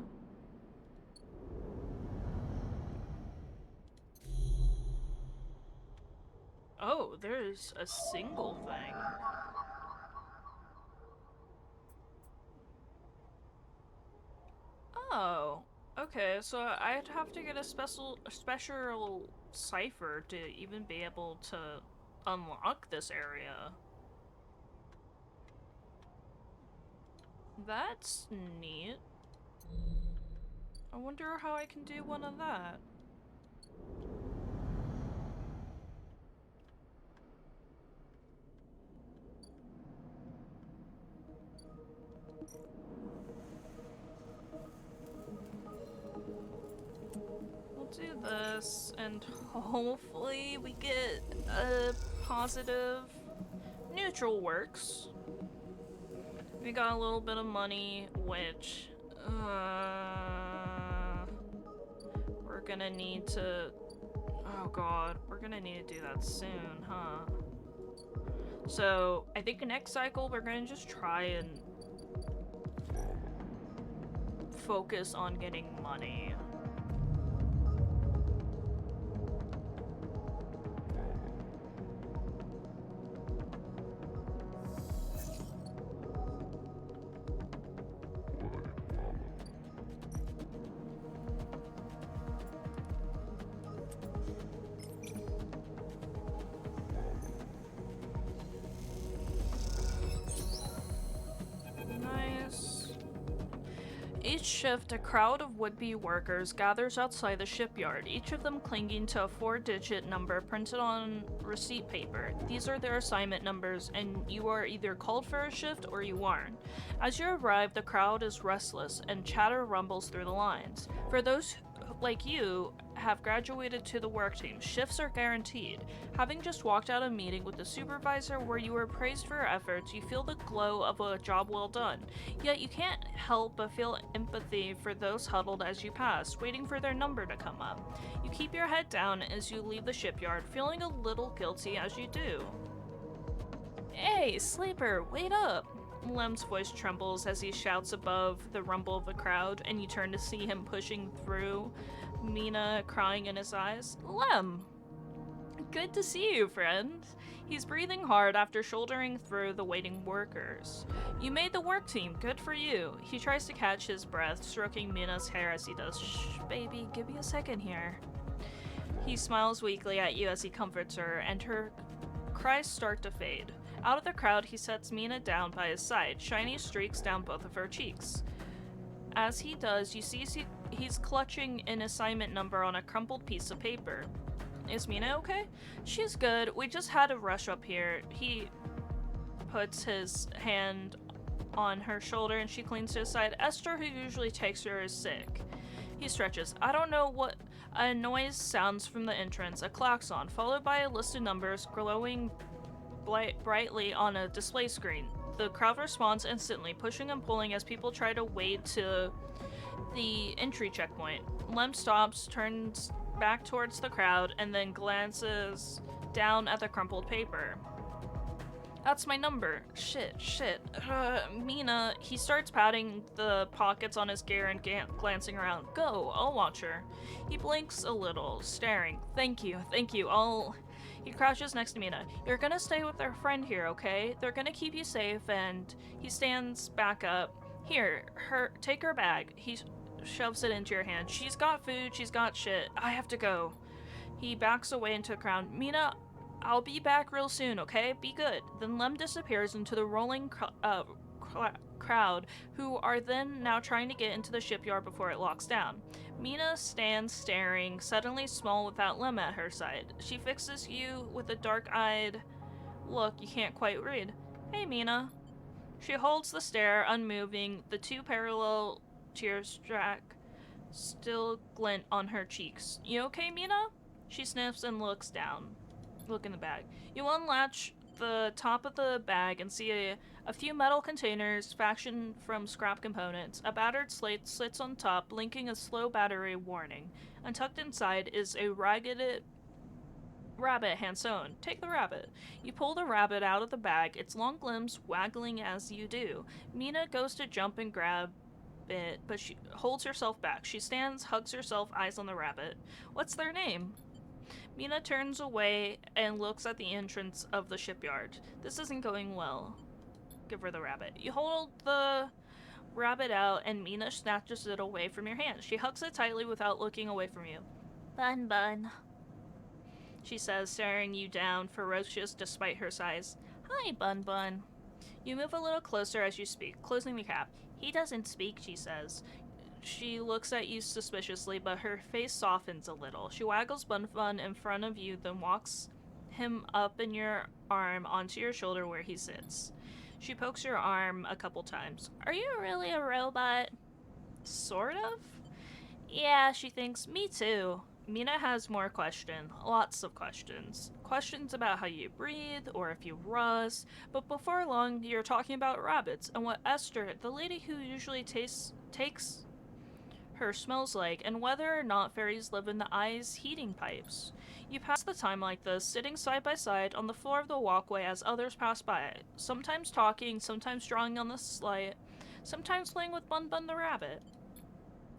Oh, there's a single thing. Oh, okay, so I'd have to get a special cipher to even be able to unlock this area. That's neat. I wonder how I can do one of that. We'll do this, and hopefully we get a positive. Neutral works. We got a little bit of money, which we're gonna need to. Oh god, we're gonna need to do that soon, huh? So I think next cycle we're gonna just try and focus on getting money. Each shift, a crowd of would-be workers gathers outside the shipyard, each of them clinging to a 4-digit number printed on receipt paper. These are their assignment numbers, and you are either called for a shift or you aren't. As you arrive, the crowd is restless, and chatter rumbles through the lines. For those like you have graduated to the work team, shifts are guaranteed. Having just walked out of a meeting with the supervisor where you were praised for your efforts, you feel the glow of a job well done. Yet you can't help but feel empathy for those huddled as you pass, waiting for their number to come up. You keep your head down as you leave the shipyard, feeling a little guilty as you do. Hey, sleeper, wait up! Lem's voice trembles as he shouts above the rumble of the crowd, and you turn to see him pushing through, Mina crying in his eyes. Lem! Good to see you, friend. He's breathing hard after shouldering through the waiting workers. You made the work team, good for you. He tries to catch his breath, stroking Mina's hair as he does. Shh, baby, give me a second here. He smiles weakly at you as he comforts her, and her cries start to fade. Out of the crowd, he sets Mina down by his side, shiny streaks down both of her cheeks. As he does, you see he's clutching an assignment number on a crumpled piece of paper. Is Mina okay? She's good. We just had a rush up here. He puts his hand on her shoulder and she clings to his side. Esther, who usually takes her, is sick. He stretches. I don't know what. A noise sounds from the entrance, a klaxon, followed by a list of numbers glowing brightly on a display screen. The crowd responds instantly, pushing and pulling as people try to wade to the entry checkpoint. Lem stops, turns back towards the crowd, and then glances down at the crumpled paper. That's my number. Shit. Mina. He starts patting the pockets on his gear and glancing around. Go, I'll watch her. He blinks a little, staring. Thank you. He crouches next to Mina. You're gonna stay with our friend here, okay? They're gonna keep you safe, and he stands back up. Here, take her bag. He shoves it into your hand. She's got food, she's got shit. I have to go. He backs away into a crowd. Mina, I'll be back real soon, okay? Be good. Then Lem disappears into the rolling crowd, who are then now trying to get into the shipyard before it locks down. Mina stands staring, suddenly small without Lem at her side. She fixes you with a dark-eyed look you can't quite read. Hey, Mina. She holds the stare, unmoving, the two parallel tears still glint on her cheeks. You okay, Mina? She sniffs and looks down. Look in the bag. You unlatch the top of the bag and see a few metal containers fashioned from scrap components. A battered slate sits on top, blinking a slow battery warning. And tucked inside is a ragged rabbit hand-sewn. Take the rabbit. You pull the rabbit out of the bag, its long limbs waggling as you do. Mina goes to jump and grab it, but she holds herself back. She stands, hugs herself, eyes on the rabbit. What's their name? Mina turns away and looks at the entrance of the shipyard. This isn't going well. Give her the rabbit. You hold the rabbit out and Mina snatches it away from your hand. She hugs it tightly without looking away from you. Bun, she says, staring you down, ferocious despite her size. Hi, Bun. You move a little closer as you speak, closing the cap. He doesn't speak, she says. She looks at you suspiciously, but her face softens a little. She waggles Bun Bun in front of you, then walks him up in your arm onto your shoulder where he sits. She pokes your arm a couple times. Are you really a robot? Sort of? Yeah, she thinks. Me too. Mina has more questions. Lots of questions. Questions about how you breathe, or if you rust. But before long, you're talking about rabbits, and what Esther, the lady who usually takes her, smells like, and whether or not fairies live in the eye's heating pipes. You pass the time like this, sitting side by side on the floor of the walkway as others pass by, sometimes talking, sometimes drawing on the slate, sometimes playing with Bun Bun the rabbit.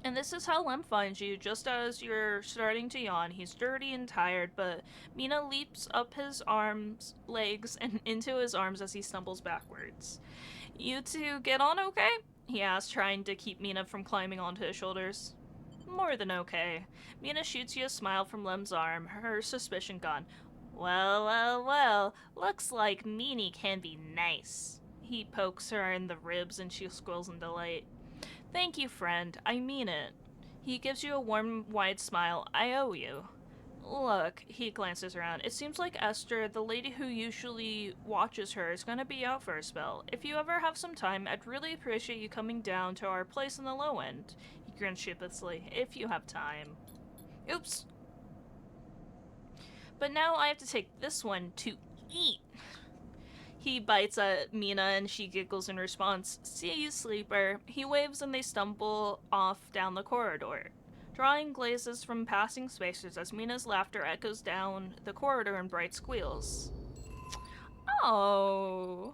And this is how Lem finds you, just as you're starting to yawn. He's dirty and tired, but Mina leaps up his arms, legs, and into his arms as he stumbles backwards. You two get on okay? He asks, trying to keep Mina from climbing onto his shoulders. More than okay. Mina shoots you a smile from Lem's arm, her suspicion gone. Well, looks like Meanie can be nice. He pokes her in the ribs and she squeals in delight. Thank you, friend. I mean it. He gives you a warm, wide smile. I owe you. Look, he glances around. It seems like Esther, the lady who usually watches her, is gonna be out for a spell. If you ever have some time, I'd really appreciate you coming down to our place in the low end. He grins sheepishly. If you have time. Oops. But now I have to take this one to eat. He bites at Mina and she giggles in response. See you, sleeper. He waves and they stumble off down the corridor, drawing glazes from passing spacers as Mina's laughter echoes down the corridor in bright squeals. Oh.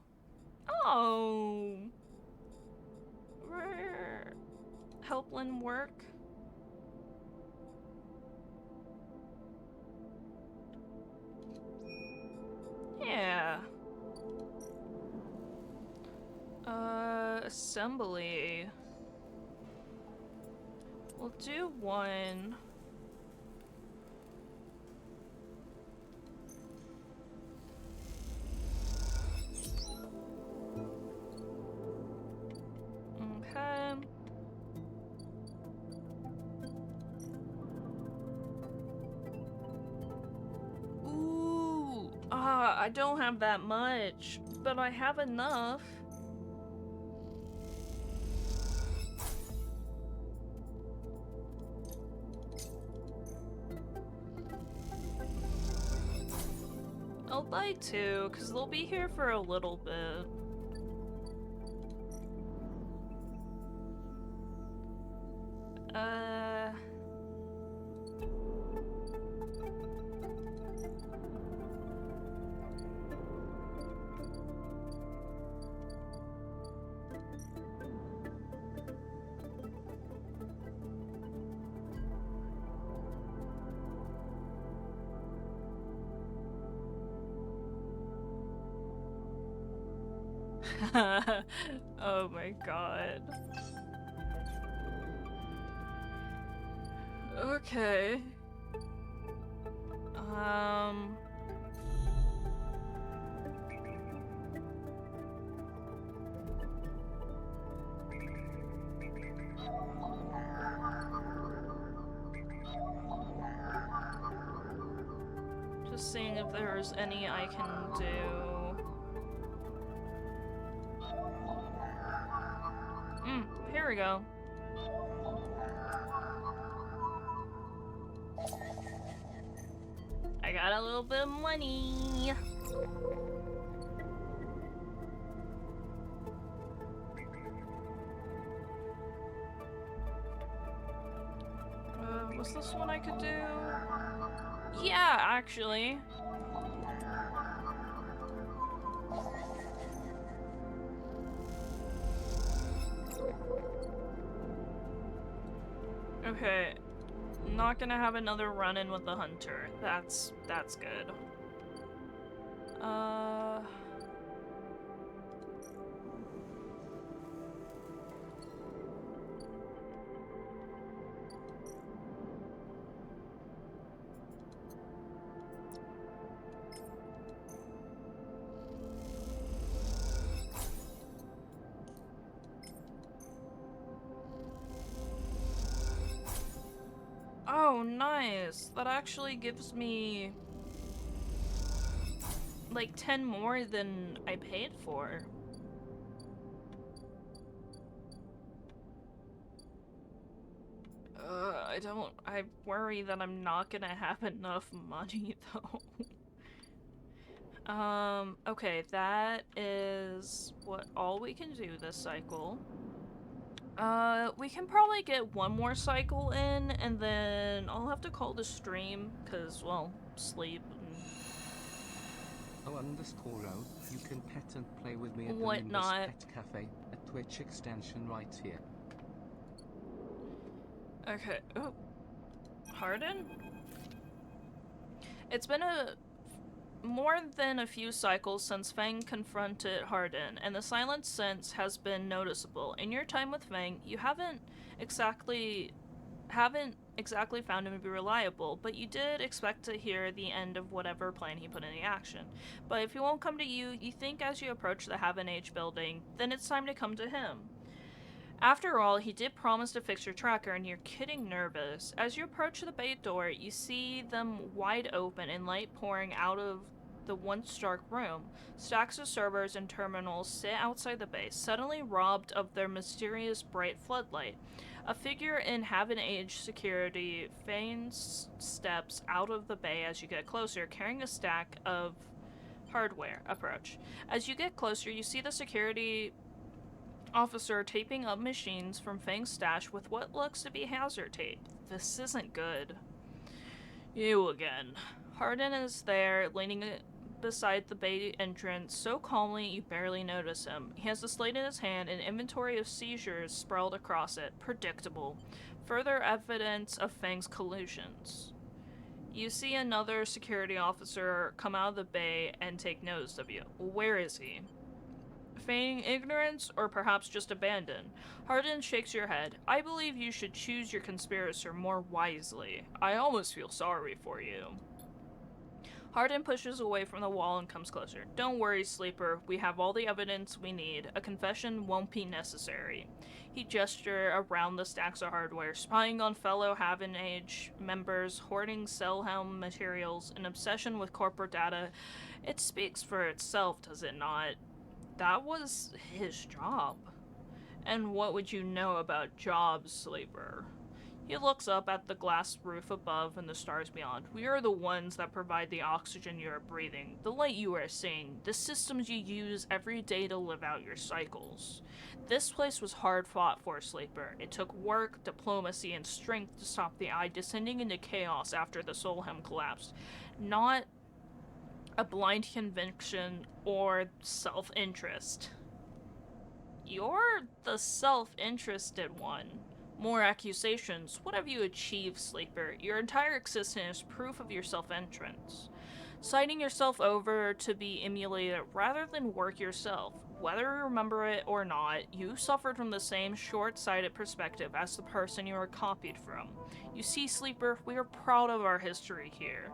Help Lynn work? Yeah. Assembly. We'll do one. Okay. Ooh. I don't have that much, but I have enough. I'll buy two, because they'll be here for a little bit. Oh my god. Okay. Just seeing if there's any I can do. Here we go. I got a little bit of money. What's this one I could do? Yeah, actually. Okay, not gonna have another run-in with the hunter. That's good. nice. That actually gives me like 10 more than I paid for. I worry that I'm not gonna have enough money though. Okay, that is all we can do this cycle. We can probably get one more cycle in, and then I'll have to call the stream, cause, well, sleep and _row, you can pet and play with me at the whatnot. Nimbus Pet Cafe, a Twitch extension right here. Okay, oh. Harden? It's been more than a few cycles since Fang confronted Harden, and the silence since has been noticeable. In your time with Fang, you haven't exactly found him to be reliable, but you did expect to hear the end of whatever plan he put into action. But if he won't come to you, you think as you approach the Have an Age building, then it's time to come to him. After all, he did promise to fix your tracker, and you're kidding nervous. As you approach the bay door, you see them wide open and light pouring out of the once dark room. Stacks of servers and terminals sit outside the bay, suddenly robbed of their mysterious bright floodlight. A figure in Have an Age security feigns steps out of the bay as you get closer, carrying a stack of hardware. Approach. As you get closer, you see the security officer taping up machines from Fang's stash with what looks to be hazard tape. This isn't good. You again. Harden is there, leaning beside the bay entrance, so calmly you barely notice him. He has the slate in his hand, an inventory of seizures sprawled across it. Predictable. Further evidence of Fang's collusions. You see another security officer come out of the bay and take notice of you. Where is he? Feigning ignorance, or perhaps just abandon. Harden shakes your head. I believe you should choose your conspirator more wisely. I almost feel sorry for you. Harden pushes away from the wall and comes closer. Don't worry, Sleeper. We have all the evidence we need. A confession won't be necessary. He gestures around the stacks of hardware, spying on fellow Have an Age members, hoarding Selhelm materials, an obsession with corporate data. It speaks for itself, does it not? That was his job. And what would you know about jobs, Sleeper? He looks up at the glass roof above and the stars beyond. We are the ones that provide the oxygen you are breathing, the light you are seeing, the systems you use every day to live out your cycles. This place was hard fought for, Sleeper. It took work, diplomacy, and strength to stop the Eye descending into chaos after the Solheim collapsed. Not a blind conviction or self-interest. You're the self-interested one. More accusations. What have you achieved, Sleeper? Your entire existence is proof of your self-entrance. Citing yourself over to be emulated rather than work yourself. Whether you remember it or not, you suffered from the same short-sighted perspective as the person you were copied from. You see, Sleeper, we are proud of our history here.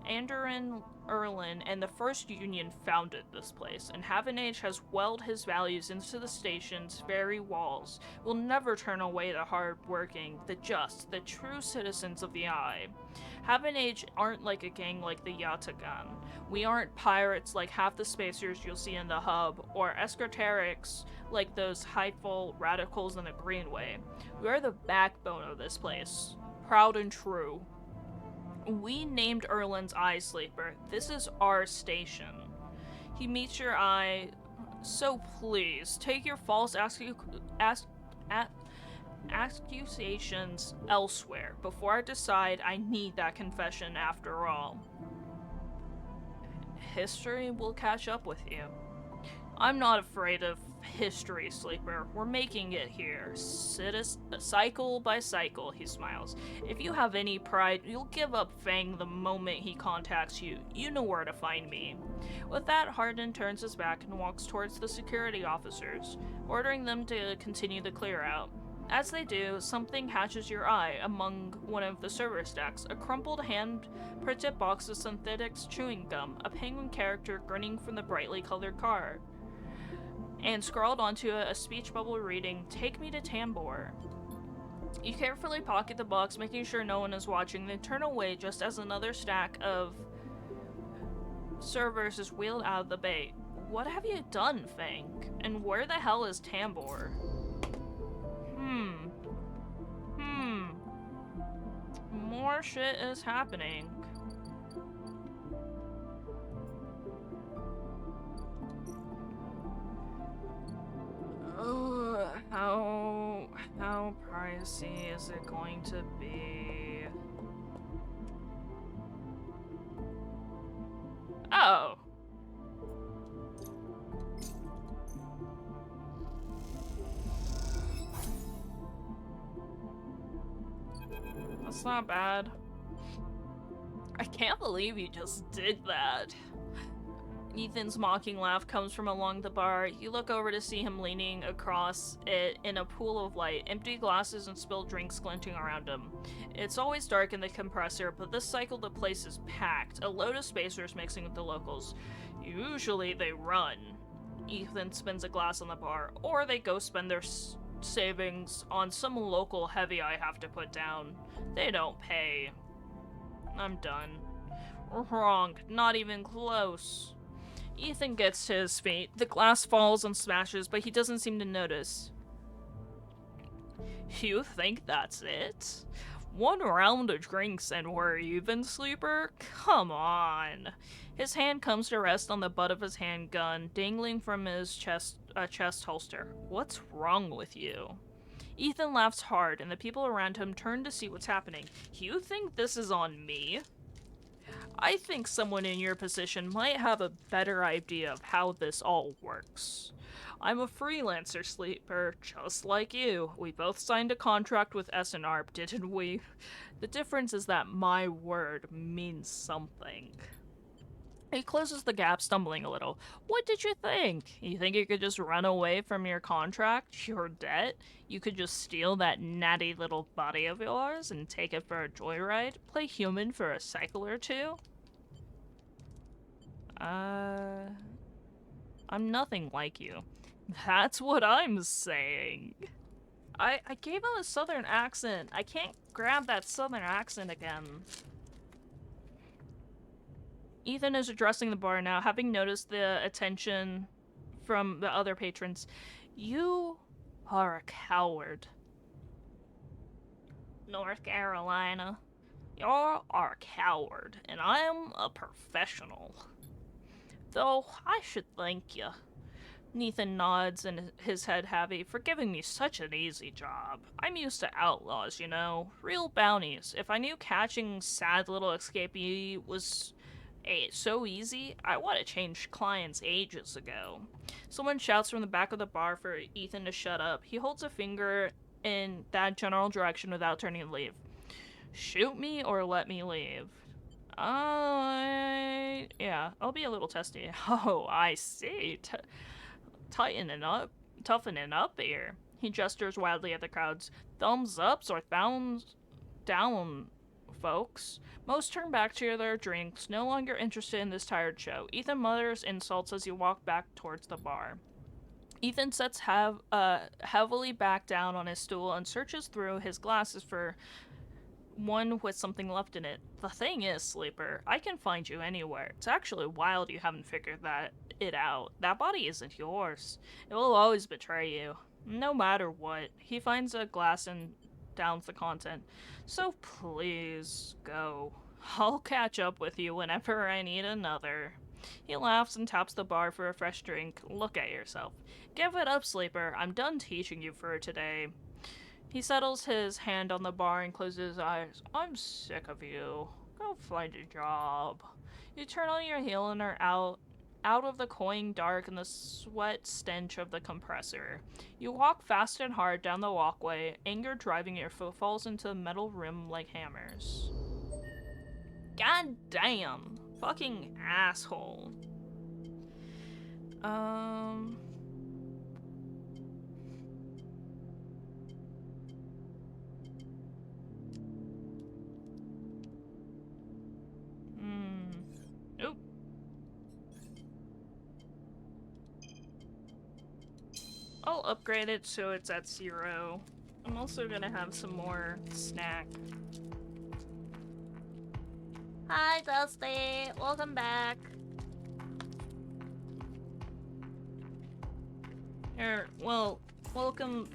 Andoran Erlin and the First Union founded this place, and Have an Age has welded his values into the station's very walls. We'll never turn away the hard-working, the just, the true citizens of the Eye. Have an Age aren't like a gang like the Yatagan. We aren't pirates like half the spacers you'll see in the hub, or esoterics like those high-fall radicals in the Greenway. We are the backbone of this place. Proud and true. We named Erlin's Eye, Sleeper. This is our station. He meets your eye, so please, take your false accusations elsewhere before I decide I need that confession after all. History will catch up with you. I'm not afraid of history, Sleeper. We're making it here. Cycle by cycle, he smiles. If you have any pride, you'll give up Fang the moment he contacts you. You know where to find me. With that, Harden turns his back and walks towards the security officers, ordering them to continue the clear-out. As they do, something catches your eye among one of the server stacks, a crumpled hand-printed box of synthetic chewing gum, a penguin character grinning from the brightly colored card, and scrawled onto a speech bubble reading, "Take me to Tambor." You carefully pocket the box, making sure no one is watching, then turn away just as another stack of servers is wheeled out of the bay. What have you done, Fang? And where the hell is Tambor? More shit is happening. How pricey is it going to be? Oh. That's not bad. I can't believe you just did that. Ethan's mocking laugh comes from along the bar. You look over to see him leaning across it in a pool of light, empty glasses and spilled drinks glinting around him. It's always dark in the compressor, but this cycle the place is packed, a load of spacers mixing with the locals. Usually they run. Ethan spins a glass on the bar, or they go spend their savings on some local heavy I have to put down. They don't pay. I'm done. Wrong. Not even close. Ethan gets to his feet. The glass falls and smashes, but he doesn't seem to notice. You think that's it? One round of drinks and we're even, sleeper? Come on. His hand comes to rest on the butt of his handgun, dangling from his chest holster. What's wrong with you? Ethan laughs hard, and the people around him turn to see what's happening. You think this is on me? I think someone in your position might have a better idea of how this all works. I'm a freelancer, sleeper, just like you. We both signed a contract with SNARP, didn't we? The difference is that my word means something. He closes the gap, stumbling a little. What did you think? You think you could just run away from your contract, your debt? You could just steal that natty little body of yours and take it for a joyride? Play human for a cycle or two? I'm nothing like you. That's what I'm saying. I gave him a southern accent. I can't grab that southern accent again. Ethan is addressing the bar now, having noticed the attention from the other patrons. You are a coward. North Carolina. You are a coward, and I am a professional. Though I should thank you. Ethan nods and his head heavy for giving me such an easy job. I'm used to outlaws, you know, real bounties. If I knew catching sad little escapee was so easy, I would have changed clients ages ago. Someone shouts from the back of the bar for Ethan to shut up. He holds a finger in that general direction without turning to leave. Shoot me or let me leave. Yeah, I'll be a little testy. Oh, I see. Toughening up here. He gestures wildly at the crowds. Thumbs ups or thumbs down, folks. Most turn back to their drinks, no longer interested in this tired show. Ethan mutters insults as you walk back towards the bar. Ethan sits heavily back down on his stool and searches through his glasses for one with something left in it. The thing is, sleeper, I can find you anywhere. It's actually wild you haven't figured it out. That body isn't yours. It will always betray you, no matter what. He finds a glass and downs the content. So please, go. I'll catch up with you whenever I need another. He laughs and taps the bar for a fresh drink. Look at yourself. Give it up, sleeper. I'm done teaching you for today. He settles his hand on the bar and closes his eyes. I'm sick of you. Go find a job. You turn on your heel and are out of the cloying dark and the sweat stench of the compressor. You walk fast and hard down the walkway, anger driving your footfalls into the metal rim like hammers. God damn. Fucking asshole. Oop. I'll upgrade it so it's at 0. I'm also gonna have some more snack. Hi, Dusty. Welcome back. Here, well, welcome.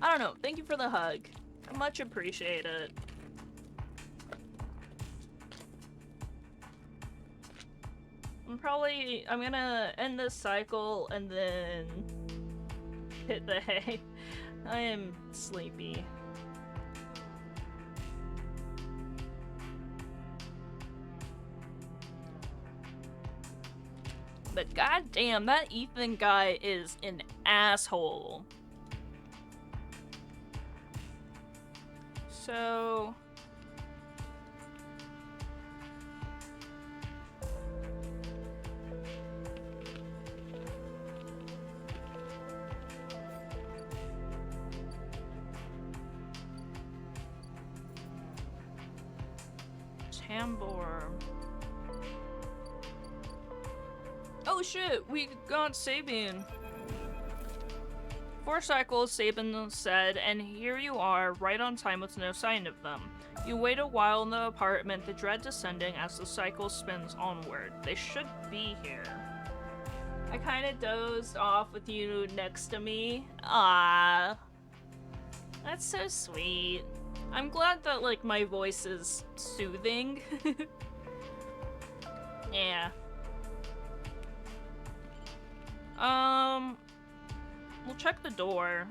I don't know. Thank you for the hug. I much appreciate it. I'm gonna end this cycle and then hit the hay. I am sleepy. But goddamn, that Ethan guy is an asshole. So... Tambor. Oh shit, we got Sabine. 4 cycles, Sabine said, and here you are, right on time with no sign of them. You wait a while in the apartment, the dread descending as the cycle spins onward. They should be here. I kinda dozed off with you next to me. Ah, that's so sweet. I'm glad that, like, my voice is soothing. Yeah. We'll check the door.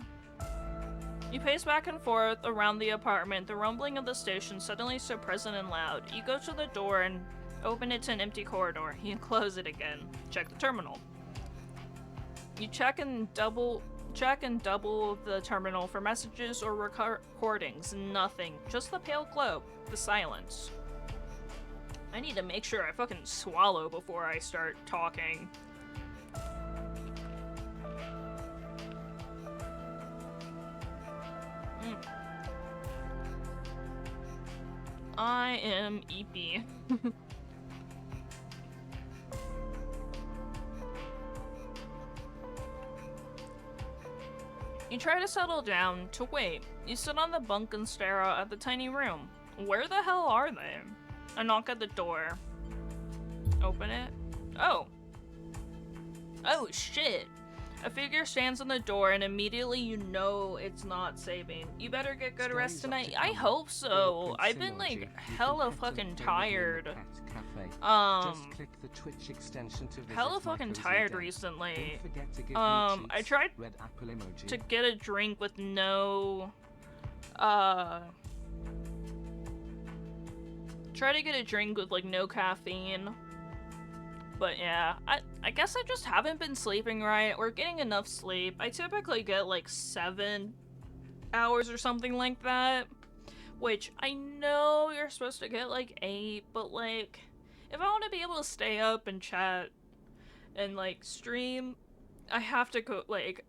You pace back and forth around the apartment, the rumbling of the station suddenly so present and loud. You go to the door and open it to an empty corridor. You close it again. Check the terminal. You check and double the terminal for messages or recordings. Nothing. Just the pale glow. The silence. I need to make sure I fucking swallow before I start talking. I am EP. You try to settle down, to wait. You sit on the bunk and stare out at the tiny room. Where the hell are they? A knock at the door. Open it. Oh. Oh shit. A figure stands on the door and immediately you know it's not Sabine. You better get good rest tonight. I hope so. I've been like hella fucking tired. Hella fucking tired recently. I tried to get a drink with no try to get a drink with like no caffeine. But yeah, I guess I just haven't been sleeping right or getting enough sleep. I typically get like 7 hours or something like that. Which I know you're supposed to get like 8, but like if I want to be able to stay up and chat and like stream, I have to go like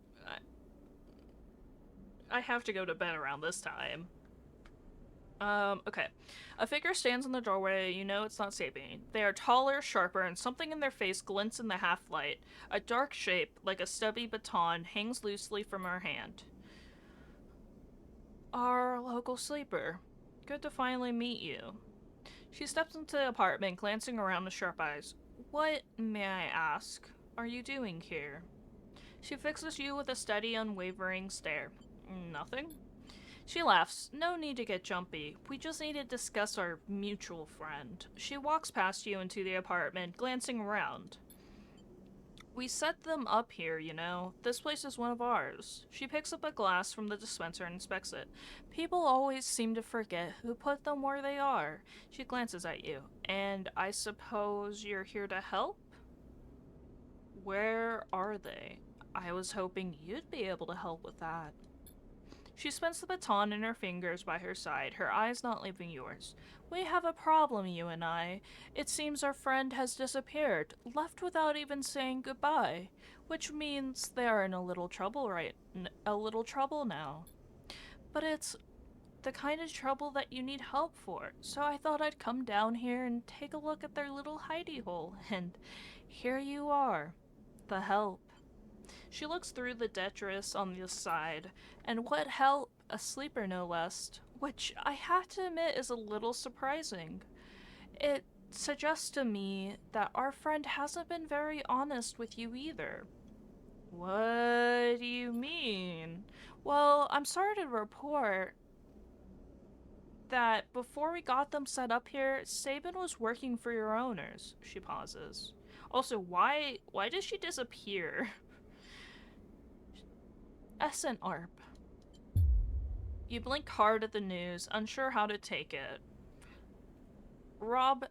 I have to go to bed around this time. Okay. A figure stands in the doorway. You know it's not Sabine. They are taller, sharper, and something in their face glints in the half-light. A dark shape, like a stubby baton, hangs loosely from her hand. Our local sleeper. Good to finally meet you. She steps into the apartment, glancing around with sharp eyes. What, may I ask, are you doing here? She fixes you with a steady, unwavering stare. Nothing? She laughs. No need to get jumpy. We just need to discuss our mutual friend. She walks past you into the apartment, glancing around. We set them up here, you know. This place is one of ours. She picks up a glass from the dispenser and inspects it. People always seem to forget who put them where they are. She glances at you. And I suppose you're here to help? Where are they? I was hoping you'd be able to help with that. She spins the baton in her fingers by her side, her eyes not leaving yours. We have a problem, you and I. It seems our friend has disappeared, left without even saying goodbye, which means they are in a little trouble now. But it's the kind of trouble that you need help for, so I thought I'd come down here and take a look at their little hidey hole, and here you are, the help. She looks through the detritus on the side, and what help a sleeper no less, which I have to admit is a little surprising. It suggests to me that our friend hasn't been very honest with you either. What do you mean? Well, I'm sorry to report that before we got them set up here, Sabin was working for your owners. She pauses. Also, why did she disappear? SNARP. You blink hard at the news, unsure how to take it. Rob,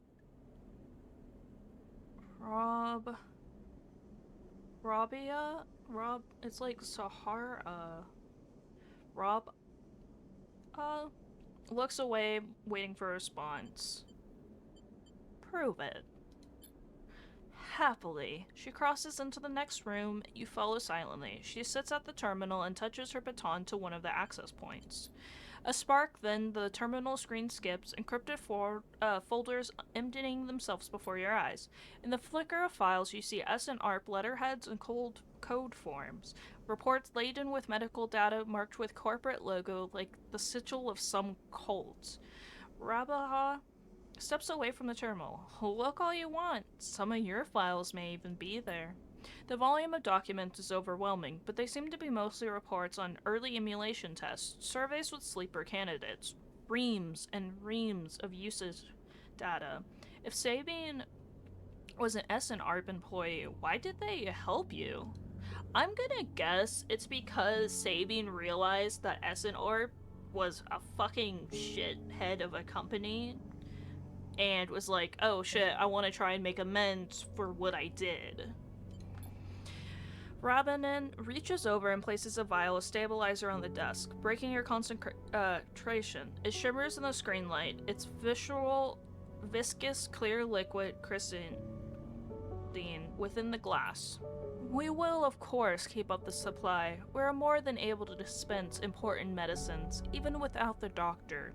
it's like Sahara. Rob, looks away, waiting for a response. Prove it. Happily, she crosses into the next room. You follow silently. She sits at the terminal and touches her baton to one of the access points. A spark, then the terminal screen skips, encrypted folders emptying themselves before your eyes. In the flicker of files, you see SNARP letterheads and code forms. Reports laden with medical data marked with corporate logo like the sigil of some cult. Rabaha steps away from the terminal. Look all you want. Some of your files may even be there. The volume of documents is overwhelming, but they seem to be mostly reports on early emulation tests, surveys with sleeper candidates, reams and reams of usage data. If Sabine was an SNARP employee, why did they help you? I'm gonna guess it's because Sabine realized that SNARP was a fucking shithead of a company and was like, oh shit, I want to try and make amends for what I did. Rabanen reaches over and places a vial of stabilizer on the desk, breaking your concentration. It shimmers in the screen light, its viscous, clear liquid crystalline within the glass. We will, of course, keep up the supply. We're more than able to dispense important medicines, even without the doctor.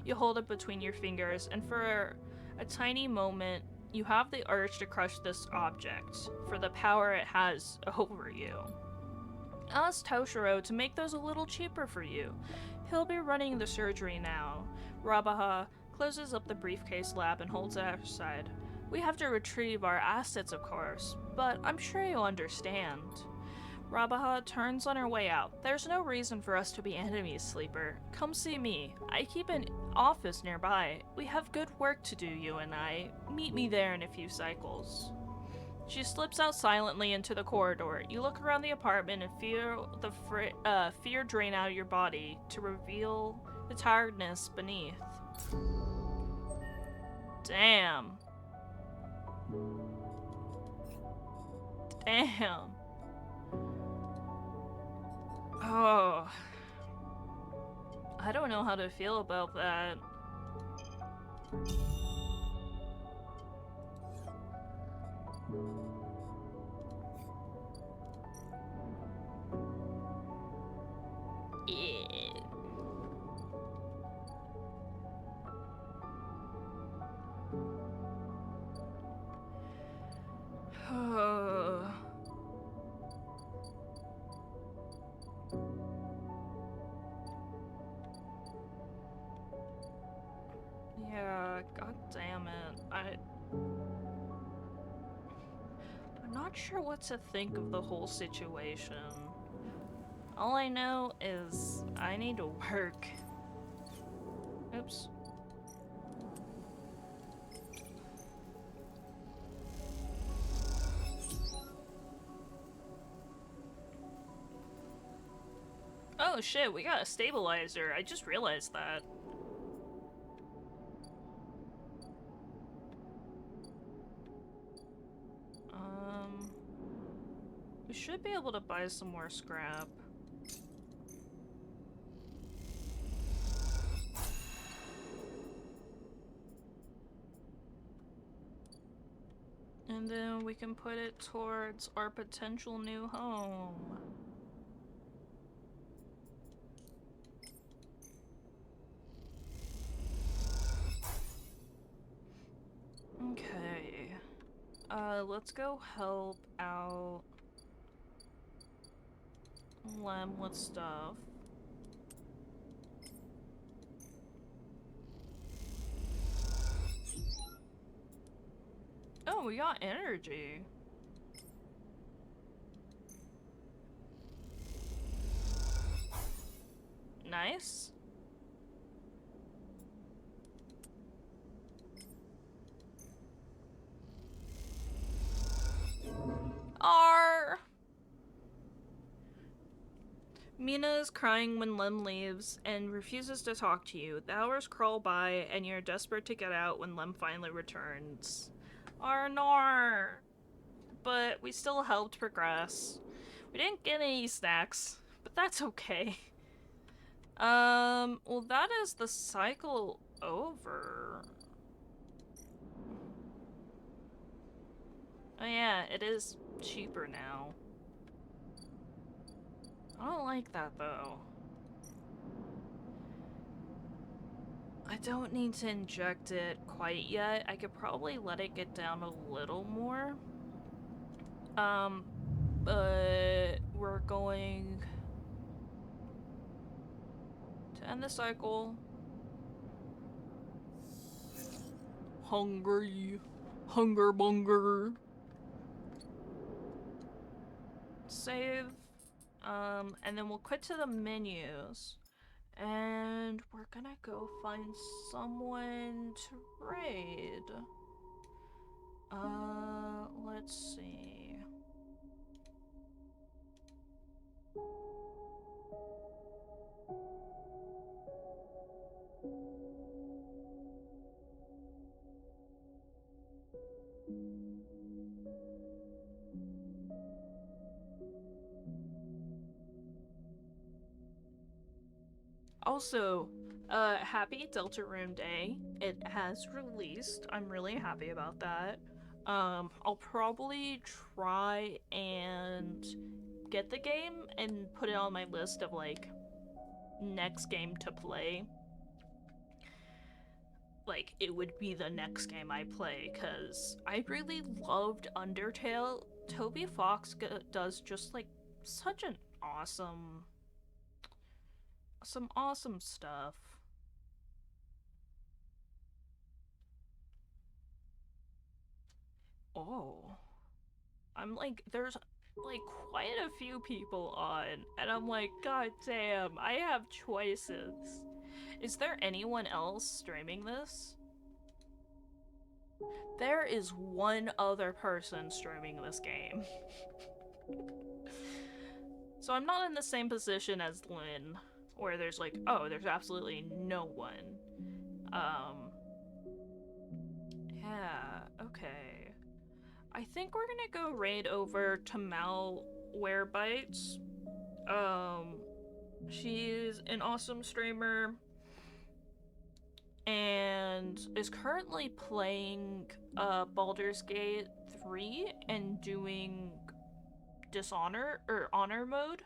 You hold it between your fingers, and for a tiny moment, you have the urge to crush this object, for the power it has over you. Ask Toshiro to make those a little cheaper for you. He'll be running the surgery now. Rabaha closes up the briefcase lab and holds it at her side. We have to retrieve our assets, of course, but I'm sure you'll understand. Rabaha turns on her way out. There's no reason for us to be enemies, Sleeper. Come see me. I keep an office nearby. We have good work to do, you and I. Meet me there in a few cycles. She slips out silently into the corridor. You look around the apartment and feel the fear drain out of your body to reveal the tiredness beneath. Damn. Damn. Oh. I don't know how to feel about that. Yeah. Yeah, god damn it. I'm not sure what to think of the whole situation. All I know is I need to work. Oops. Oh shit, we got a stabilizer. I just realized that. We should be able to buy some more scrap. And then we can put it towards our potential new home. Okay. Let's go help out Lem with stuff. Oh, we got energy. Nice. R. Mina is crying when Lem leaves and refuses to talk to you. The hours crawl by and you're desperate to get out when Lem finally returns. Arnor! But we still helped progress. We didn't get any snacks, but that's okay. Well that is the cycle over. Oh yeah, it is cheaper now. I don't like that though. I don't need to inject it quite yet. I could probably let it get down a little more. But we're going to end the cycle. Hungry. Hunger bunger. Save. And then we'll quit to the menus. And we're gonna go find someone to raid. Let's see. Also, happy Deltarune Day. It has released. I'm really happy about that. I'll probably try and get the game and put it on my list of, like, next game to play. Like, it would be the next game I play, because I really loved Undertale. Toby Fox does just, like, such an awesome... some awesome stuff. Oh. I'm like, there's like quite a few people on, and I'm like, god damn, I have choices. Is there anyone else streaming this? There is one other person streaming this game. So I'm not in the same position as Lynn, where there's like, oh, there's absolutely no one. Yeah, okay. I think we're gonna go raid over to Malwarebytes. She's an awesome streamer and is currently playing Baldur's Gate 3 and doing Dishonor or Honor mode.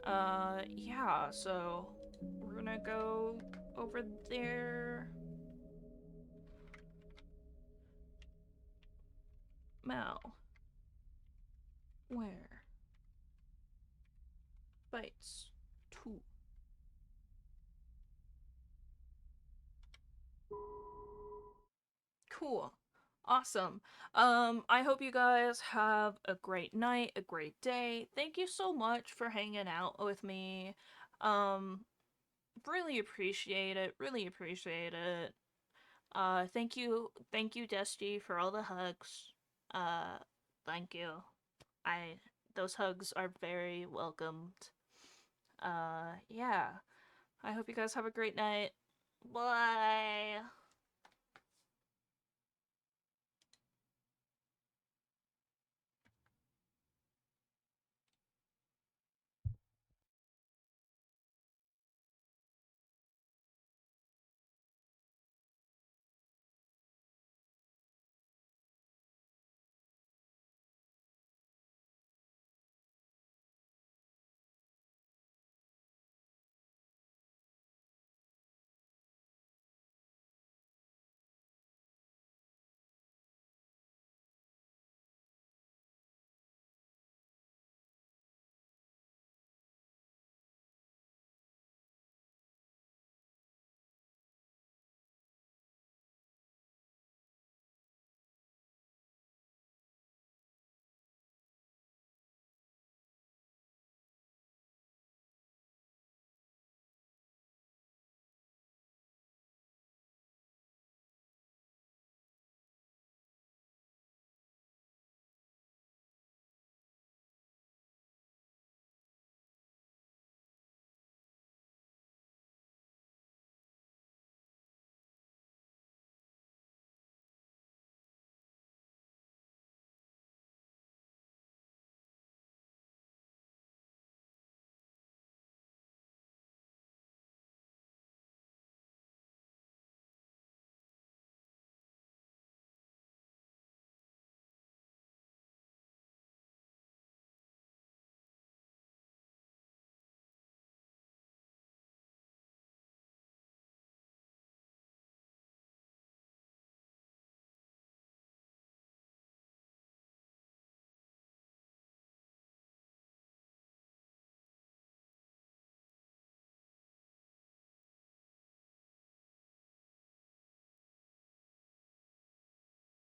Yeah, so we're gonna go over there. Mal. Where? Bytes. 2. Cool. Awesome. I hope you guys have a great night, a great day. Thank you so much for hanging out with me. Really appreciate it. Really appreciate it. Thank you, Dusty, for all the hugs. Uh, thank you. Those hugs are very welcomed. Yeah. I hope you guys have a great night. Bye.